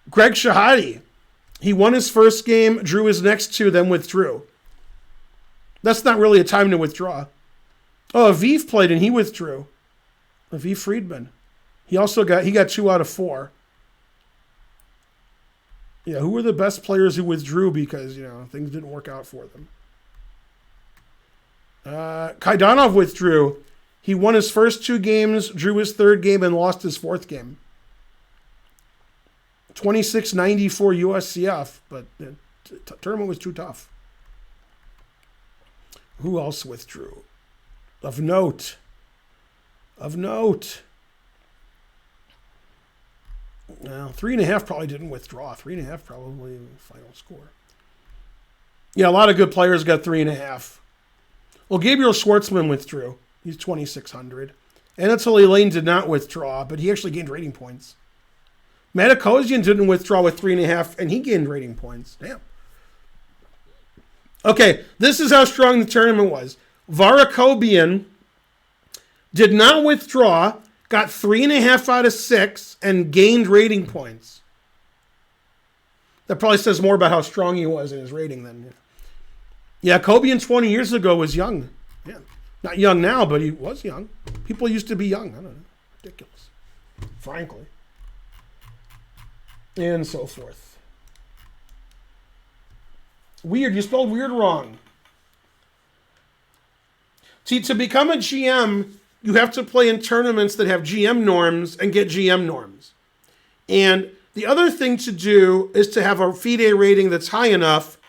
Greg Shahadi. He won his first game, drew his next 2, then withdrew. That's not really a time to withdraw. Oh, Aviv played and he withdrew. Aviv Friedman. He got 2 out of 4. Yeah, who were the best players who withdrew because, things didn't work out for them? Kaidanov withdrew. He won his first 2 games, drew his 3rd game, and lost his 4th game. 2694 USCF, but the tournament was too tough. Who else withdrew? Of note. Well, 3.5 probably didn't withdraw. 3.5 probably final score. Yeah, a lot of good players got 3.5. Well, Gabriel Schwartzman withdrew. He's 2600. Anatoly Lane did not withdraw, but he actually gained rating points. Matakosian didn't withdraw with 3.5, and he gained rating points. Damn. Okay, this is how strong the tournament was. Varakobian did not withdraw, got 3.5 out of 6, and gained rating points. That probably says more about how strong he was in his rating then. Yeah, Kobian 20 years ago was young. Yeah, not young now, but he was young. People used to be young. I don't know. Ridiculous. Frankly. And so forth. Weird. You spelled weird wrong. See, to become a GM, you have to play in tournaments that have GM norms and get GM norms. And the other thing to do is to have a FIDE rating that's high enough,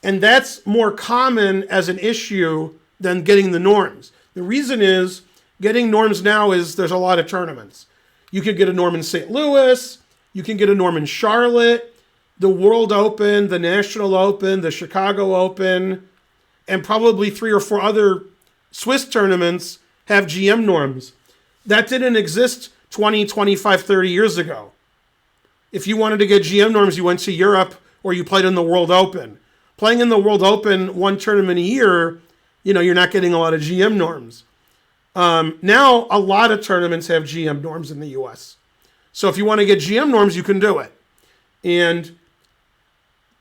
and that's more common as an issue than getting the norms. The reason is getting norms now is there's a lot of tournaments. You could get a norm in St. Louis. You can get a norm in Charlotte, the World Open, the National Open, the Chicago Open, and probably 3 or 4 other Swiss tournaments have GM norms. That didn't exist 20, 25, 30 years ago. If you wanted to get GM norms, you went to Europe or you played in the World Open. Playing in the World Open, one tournament a year, you're not getting a lot of GM norms. Now, a lot of tournaments have GM norms in the U.S. So if you want to get GM norms, you can do it. And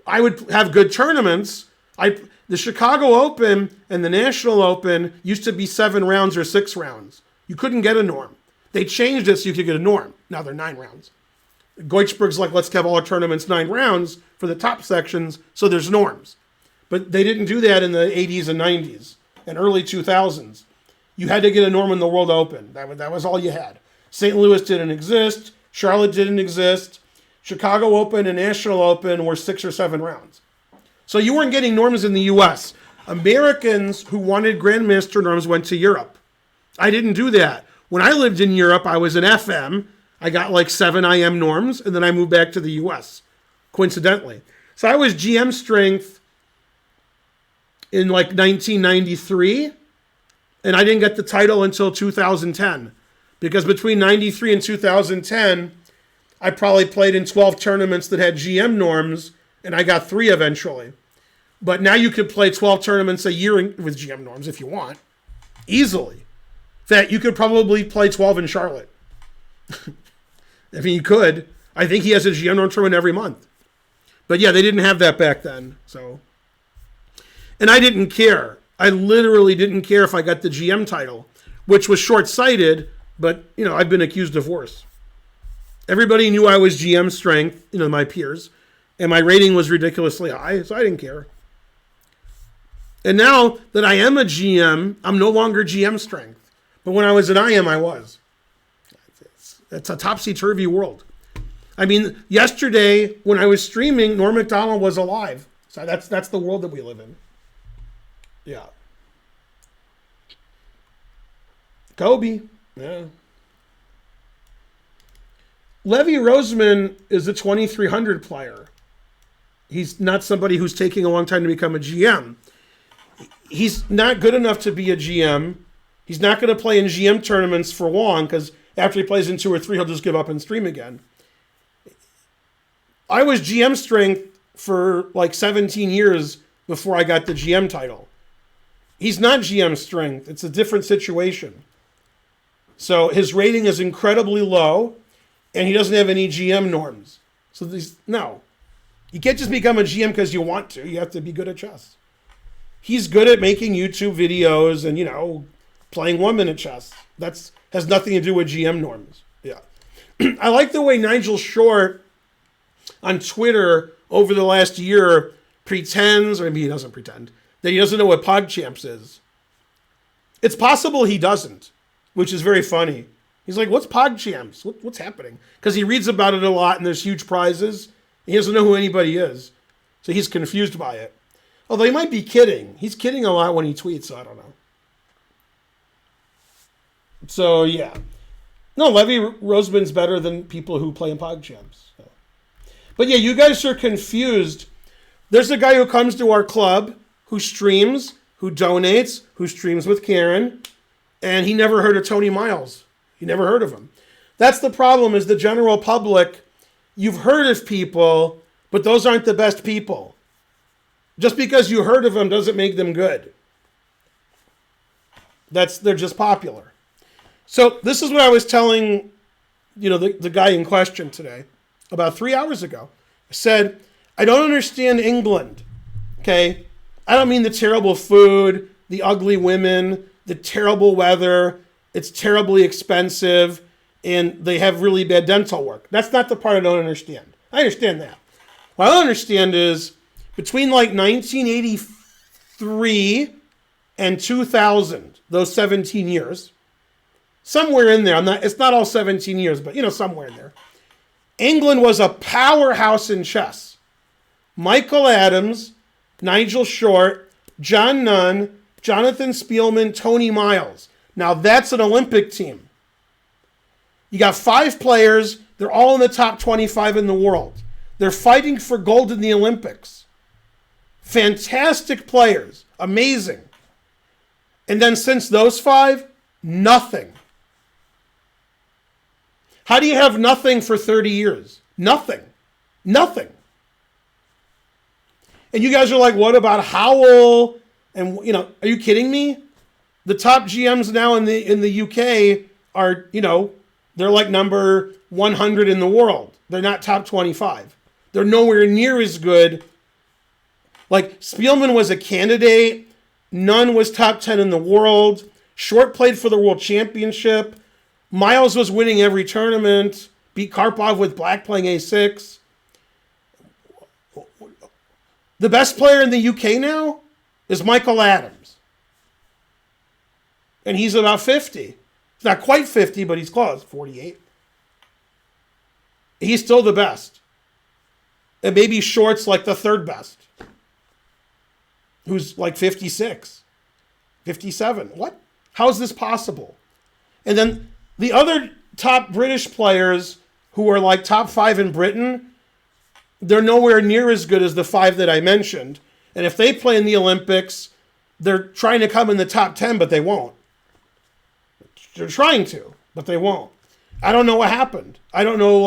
I would have good tournaments. The Chicago Open and the National Open used to be 7 rounds or 6 rounds. You couldn't get a norm. They changed it so you could get a norm. Now they're 9 rounds. Goichberg's like, let's have all our tournaments 9 rounds for the top sections, so there's norms. But they didn't do that in the 80s and 90s and early 2000s. You had to get a norm in the World Open. That was all you had. St. Louis didn't exist. Charlotte didn't exist. Chicago Open and National Open were 6 or 7 rounds. So you weren't getting norms in the U.S. Americans who wanted Grandmaster norms went to Europe. I didn't do that. When I lived in Europe, I was an FM. I got like 7 IM norms, and then I moved back to the U.S., coincidentally. So I was GM strength in like 1993, and I didn't get the title until 2010. Because between 93 and 2010, I probably played in 12 tournaments that had GM norms, and I got 3 eventually. But now you could play 12 tournaments a year with GM norms if you want. Easily. In fact, you could probably play 12 in Charlotte. I mean, you could. I think he has a GM norm tournament every month. But yeah, they didn't have that back then. So, and I didn't care. I literally didn't care if I got the GM title, which was short-sighted, but, I've been accused of worse. Everybody knew I was GM strength, my peers, and my rating was ridiculously high, so I didn't care. And now that I am a GM, I'm no longer GM strength. But when I was an IM, I was. It's a topsy-turvy world. I mean, yesterday when I was streaming, Norm Macdonald was alive. So that's the world that we live in. Yeah. Kobe. Yeah. Levy Roseman is a 2300 player. He's not somebody who's taking a long time to become a GM. He's not good enough to be a GM. He's not going to play in GM tournaments for long because after he plays in 2 or 3, he'll just give up and stream again. I was GM strength for like 17 years before I got the GM title. He's not GM strength. It's a different situation. So his rating is incredibly low, and he doesn't have any GM norms. So no. You can't just become a GM because you want to. You have to be good at chess. He's good at making YouTube videos and, playing 1-minute chess. That's has nothing to do with GM norms. Yeah. I like the way Nigel Short on Twitter over the last year pretends, or maybe he doesn't pretend, that he doesn't know what PogChamps is. It's possible he doesn't, which is very funny. He's like, what's PogChamps? What's happening? Because he reads about it a lot and there's huge prizes. He doesn't know who anybody is. So he's confused by it. Although he might be kidding. He's kidding a lot when he tweets, so I don't know. So, yeah. No, Levy Roseman's better than people who play in PogChamps. So. But yeah, you guys are confused. There's a guy who comes to our club, who streams, who donates, who streams with Karen, and he never heard of Tony Miles. You never heard of him. That's the problem, is the general public, you've heard of people, but those aren't the best people. Just because you heard of them doesn't make them good. They're just popular. So this is what I was telling, the guy in question today, about 3 hours ago. I said, I don't understand England, okay? I don't mean the terrible food, the ugly women, the terrible weather, it's terribly expensive, and they have really bad dental work. That's not the part I don't understand. I understand that. What I don't understand is between like 1983 and 2000, those 17 years, somewhere in there, it's not all 17 years, but somewhere in there, England was a powerhouse in chess. Michael Adams, Nigel Short, John Nunn, Jonathan Spielman, Tony Miles. Now that's an Olympic team. You got 5 players. They're all in the top 25 in the world. They're fighting for gold in the Olympics. Fantastic players. Amazing. And then since those 5, nothing. How do you have nothing for 30 years? Nothing. Nothing. And you guys are like, what about Howell? And, are you kidding me? The top GMs now in the UK are, they're like number 100 in the world. They're not top 25. They're nowhere near as good. Like, Spielman was a candidate. Nunn was top 10 in the world. Short played for the World Championship. Miles was winning every tournament. Beat Karpov with black playing A6. The best player in the UK now is Michael Adams. And he's about 50. He's not quite 50, but he's close. 48. He's still the best. And maybe Short's like the third best. Who's like 56. 57. What? How is this possible? And then the other top British players who are like top 5 in Britain, they're nowhere near as good as the 5 that I mentioned. And if they play in the Olympics, they're trying to come in the top 10, but they won't. They're trying to, but they won't. I don't know what happened. I don't know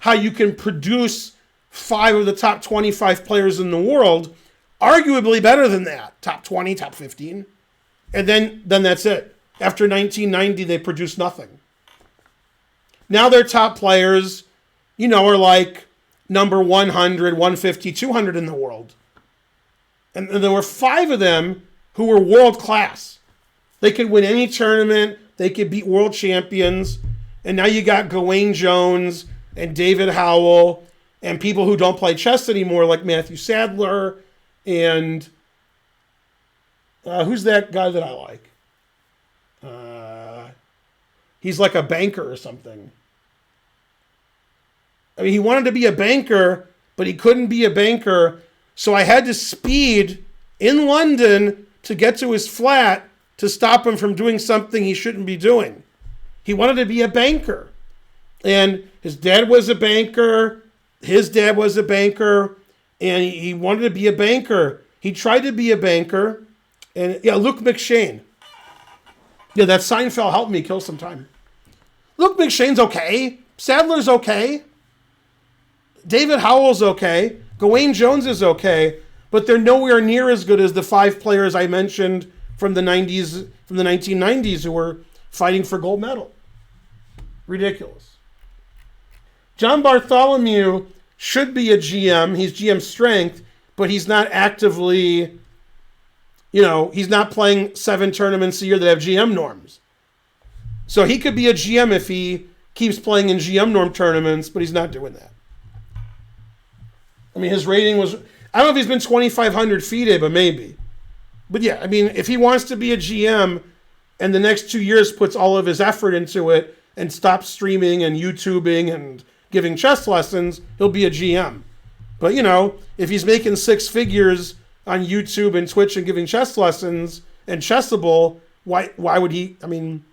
how you can produce 5 of the top 25 players in the world, arguably better than that. Top 20, top 15. And then that's it. After 1990, they produced nothing. Now their top players, are like number 100, 150, 200 in the world. And there were 5 of them who were world class. They could win any tournament. They could beat world champions. And now you got Gawain Jones and David Howell and people who don't play chess anymore, like Matthew Sadler and who's that guy that I like? He's like a banker or something. I mean, he wanted to be a banker, but he couldn't be a banker. So I had to speed in London to get to his flat to stop him from doing something he shouldn't be doing. He wanted to be a banker. And his dad was a banker. His dad was a banker. And he wanted to be a banker. He tried to be a banker. And Luke McShane. Yeah, that Seinfeld helped me kill some time. Luke McShane's okay. Sadler's okay. David Howell's okay. Gawain Jones is okay. But they're nowhere near as good as the 5 players I mentioned from the 1990s who were fighting for gold medal. Ridiculous. John Bartholomew should be a GM. He's GM strength, but he's not actively, he's not playing 7 tournaments a year that have GM norms. So he could be a GM if he keeps playing in GM norm tournaments, but he's not doing that. I mean, his rating was, I don't know if he's been 2,500 FIDE, but maybe. But yeah, I mean, if he wants to be a GM and the next 2 years puts all of his effort into it and stops streaming and YouTubing and giving chess lessons, he'll be a GM. But, if he's making 6 figures on YouTube and Twitch and giving chess lessons and Chessable, why would he? I mean,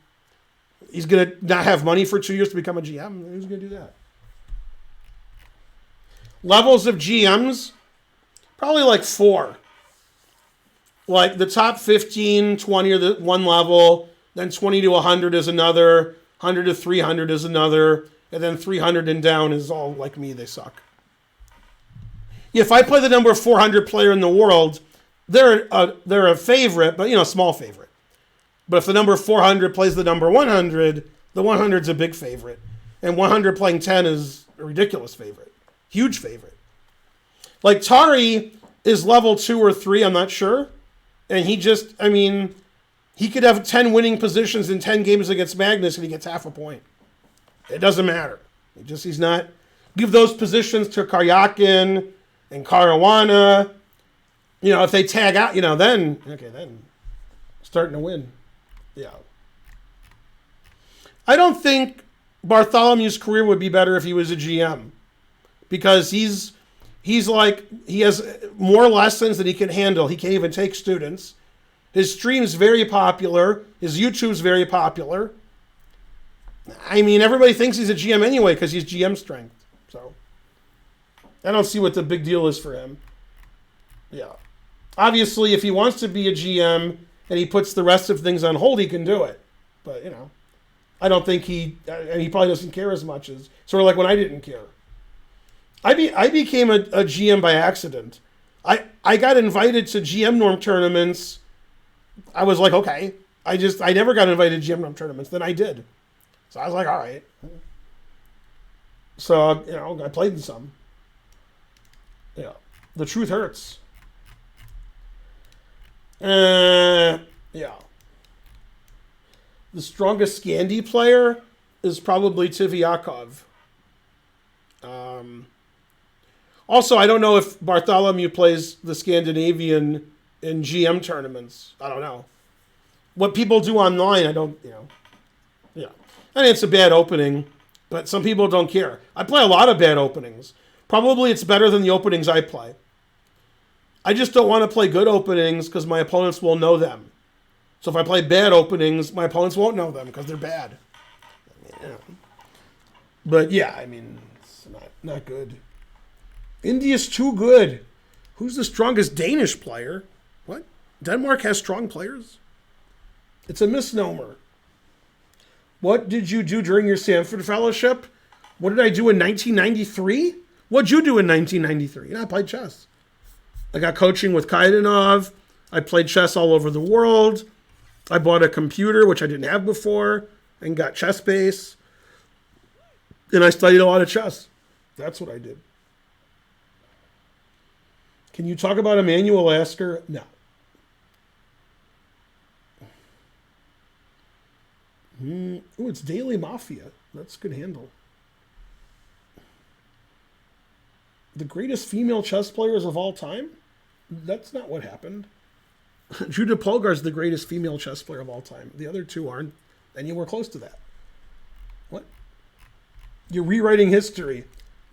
he's going to not have money for 2 years to become a GM. Who's going to do that? Levels of GMs, probably like 4. Like the top 15, 20 are the one level, then 20 to 100 is another, 100 to 300 is another, and then 300 and down is all like me, they suck. If I play the number 400 player in the world, they're a favorite, but small favorite. But if the number 400 plays the number 100, the 100's a big favorite. And 100 playing 10 is a ridiculous favorite. Huge favorite. Like Tari is level 2 or 3, I'm not sure. And he could have 10 winning positions in 10 games against Magnus and he gets half a point. It doesn't matter. He's not. Give those positions to Karyakin and Caruana. If they tag out, then starting to win. Yeah. I don't think Bartholomew's career would be better if he was a GM. Because he has more lessons than he can handle. He can't even take students. His stream's very popular. His YouTube's very popular. I mean, everybody thinks he's a GM anyway because he's GM strength. So I don't see what the big deal is for him. Yeah. Obviously, if he wants to be a GM and he puts the rest of things on hold, he can do it. But, I don't think and he probably doesn't care as much as, sort of like when I didn't care. I became a GM by accident. I got invited to GM norm tournaments. I was like, okay. I never got invited to GM norm tournaments. Then I did. So I was like, all right. So, I played in some. Yeah. The truth hurts. Yeah. The strongest Scandi player is probably Tiviakov. Also, I don't know if Bartholomew plays the Scandinavian in GM tournaments. I don't know. What people do online, I don't, yeah. I mean, it's a bad opening, but some people don't care. I play a lot of bad openings. Probably it's better than the openings I play. I just don't want to play good openings because my opponents will know them. So if I play bad openings, my opponents won't know them because they're bad. But yeah, I mean, it's not good. India's too good. Who's the strongest Danish player? What? Denmark has strong players? It's a misnomer. What did you do during your Sanford Fellowship? What did I do in 1993? What'd you do in 1993? I played chess. I got coaching with Kaidanov. I played chess all over the world. I bought a computer, which I didn't have before, and got chess base. And I studied a lot of chess. That's what I did. Can you talk about Emmanuel Lasker? No. Oh, it's Daily Mafia. That's a good handle. The greatest female chess players of all time? That's not what happened. Judah Polgar's the greatest female chess player of all time. The other two aren't anywhere close to that. What? You're rewriting history.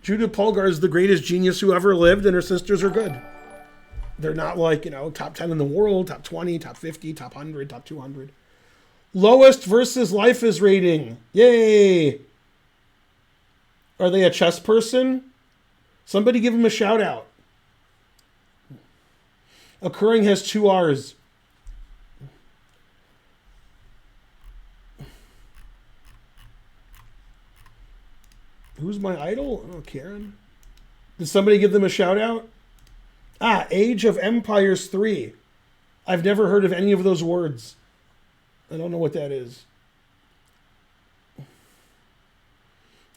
Judah Polgar is the greatest genius who ever lived, and her sisters are good. They're not like, top 10 in the world, top 20, top 50, top 100, top 200. Lowest versus life is rating. Yay! Are they a chess person? Somebody give them a shout out. Occurring has 2 R's. Who's my idol? Oh, Karen. Did somebody give them a shout out? Age of Empires 3. I've never heard of any of those words. I don't know what that is.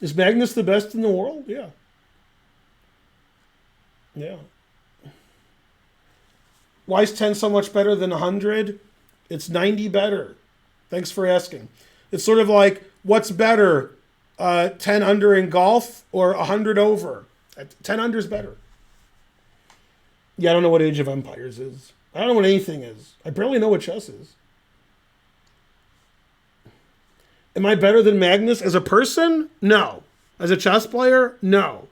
Is Magnus the best in the world? Yeah. Yeah. Why is 10 so much better than 100? It's 90 better. Thanks for asking. It's sort of like, what's better, 10 under in golf or 100 over? 10 under is better. Yeah, I don't know what Age of Empires is. I don't know what anything is. I barely know what chess is. Am I better than Magnus as a person? No. As a chess player? No.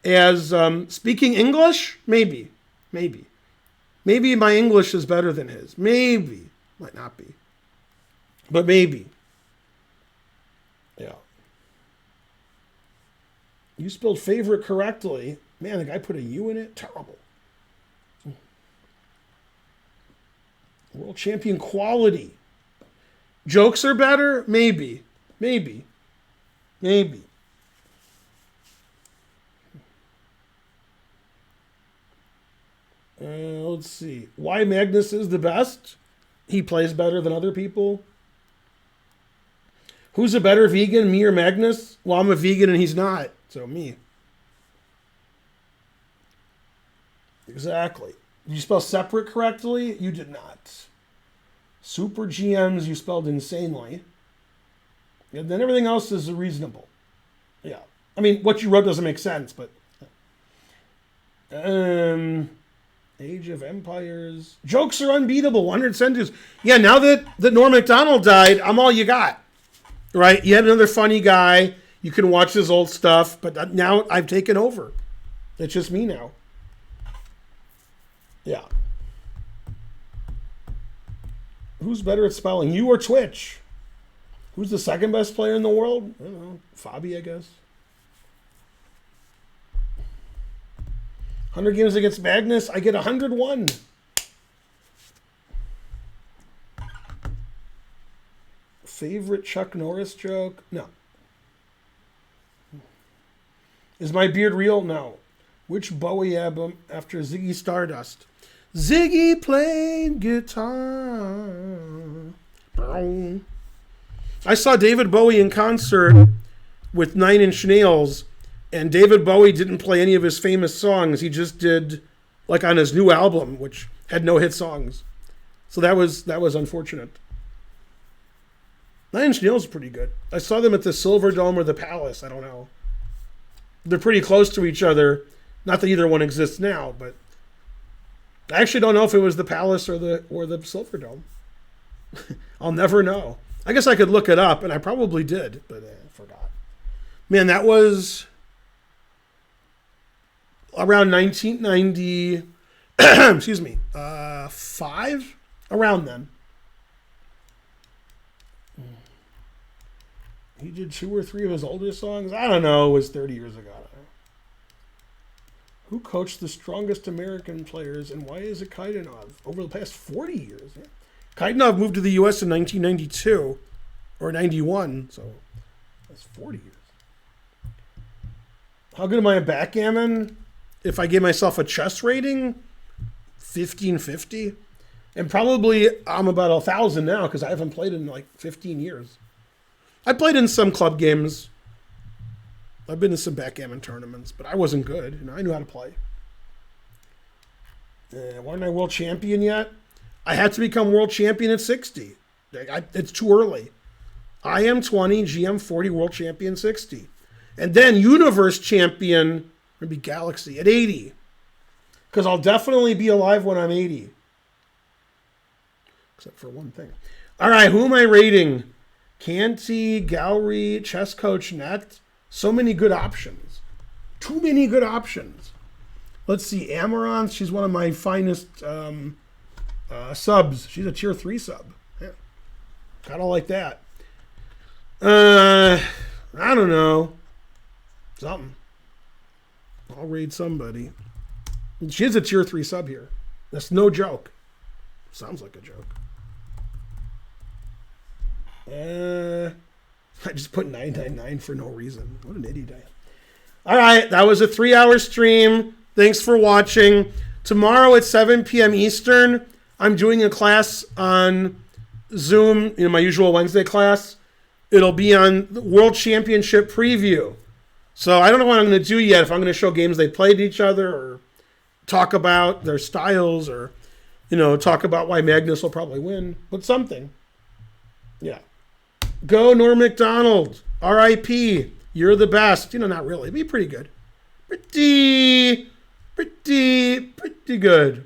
As speaking English? Maybe. Maybe my English is better than his. Maybe. Might not be. But maybe. Yeah. You spelled favorite correctly. Man, the guy put a U in it. Terrible. World champion quality. Jokes are better? Maybe. Let's see. Why Magnus is the best? He plays better than other people. Who's a better vegan, me or Magnus? Well, I'm a vegan and he's not, so me. Exactly. Did you spell separate correctly? You did not. Super GMs, you spelled insanely. And then everything else is reasonable. Yeah. I mean, what you wrote doesn't make sense, but... Age of Empires. Jokes are unbeatable. 100 centuries. Yeah, now that Norm Macdonald died, I'm all you got. Right? You had another funny guy. You can watch his old stuff, but now I've taken over. It's just me now. Yeah. Who's better at spelling, you or Twitch? Who's the second best player in the world? I don't know. Fabi, I guess. 100 games against Magnus, I get 101. Favorite Chuck Norris joke? No. Is my beard real? No. Which Bowie album after Ziggy Stardust? Ziggy played guitar. I saw David Bowie in concert with Nine Inch Nails, and David Bowie didn't play any of his famous songs. He just did, like, on his new album, which had no hit songs. So that was unfortunate. Nine Inch Nails is pretty good. I saw them at the Silver Dome or the Palace. I don't know. They're pretty close to each other. Not that either one exists now, but I actually don't know if it was the Palace or the Silver Dome. I'll never know. I guess I could look it up, and I probably did, but I forgot. Man, that was around 1990. Excuse me, 5 around then. He did 2 or 3 of his oldest songs. I don't know. It was 30 years ago. Who coached the strongest American players, and why is it Kaidanov? Over the past 40 years. Yeah. Kaidanov moved to the U.S. in 1992 or 91, so that's 40 years. How good am I at backgammon? If I gave myself a chess rating, 1550. And probably I'm about 1,000 now because I haven't played in like 15 years. I played in some club games. I've been to some backgammon tournaments, but I wasn't good. You know, I knew how to play. Wasn't I world champion yet? I had to become world champion at 60. It's too early. I am 20, GM 40, world champion 60. And then universe champion, maybe galaxy, at 80. Because I'll definitely be alive when I'm 80. Except for one thing. All right, who am I rating? Canty, Gowrie, Chess Coach Net. So many good options. Too many good options. Let's see. Amaranth, she's one of my finest subs. She's a tier 3 sub. Yeah. Kind of like that. I don't know. Something. I'll raid somebody. She's a tier 3 sub here. That's no joke. Sounds like a joke. I just put 999 for no reason. What an idiot I am. All right, that was a 3-hour stream. Thanks for watching. Tomorrow at 7 p.m. Eastern, I'm doing a class on Zoom, my usual Wednesday class. It'll be on the World Championship preview. So I don't know what I'm going to do yet, if I'm going to show games they played each other or talk about their styles or, talk about why Magnus will probably win, but something. Yeah. Go Norm MacDonald. R.I.P. You're the best. Not really. Be pretty good. Pretty good.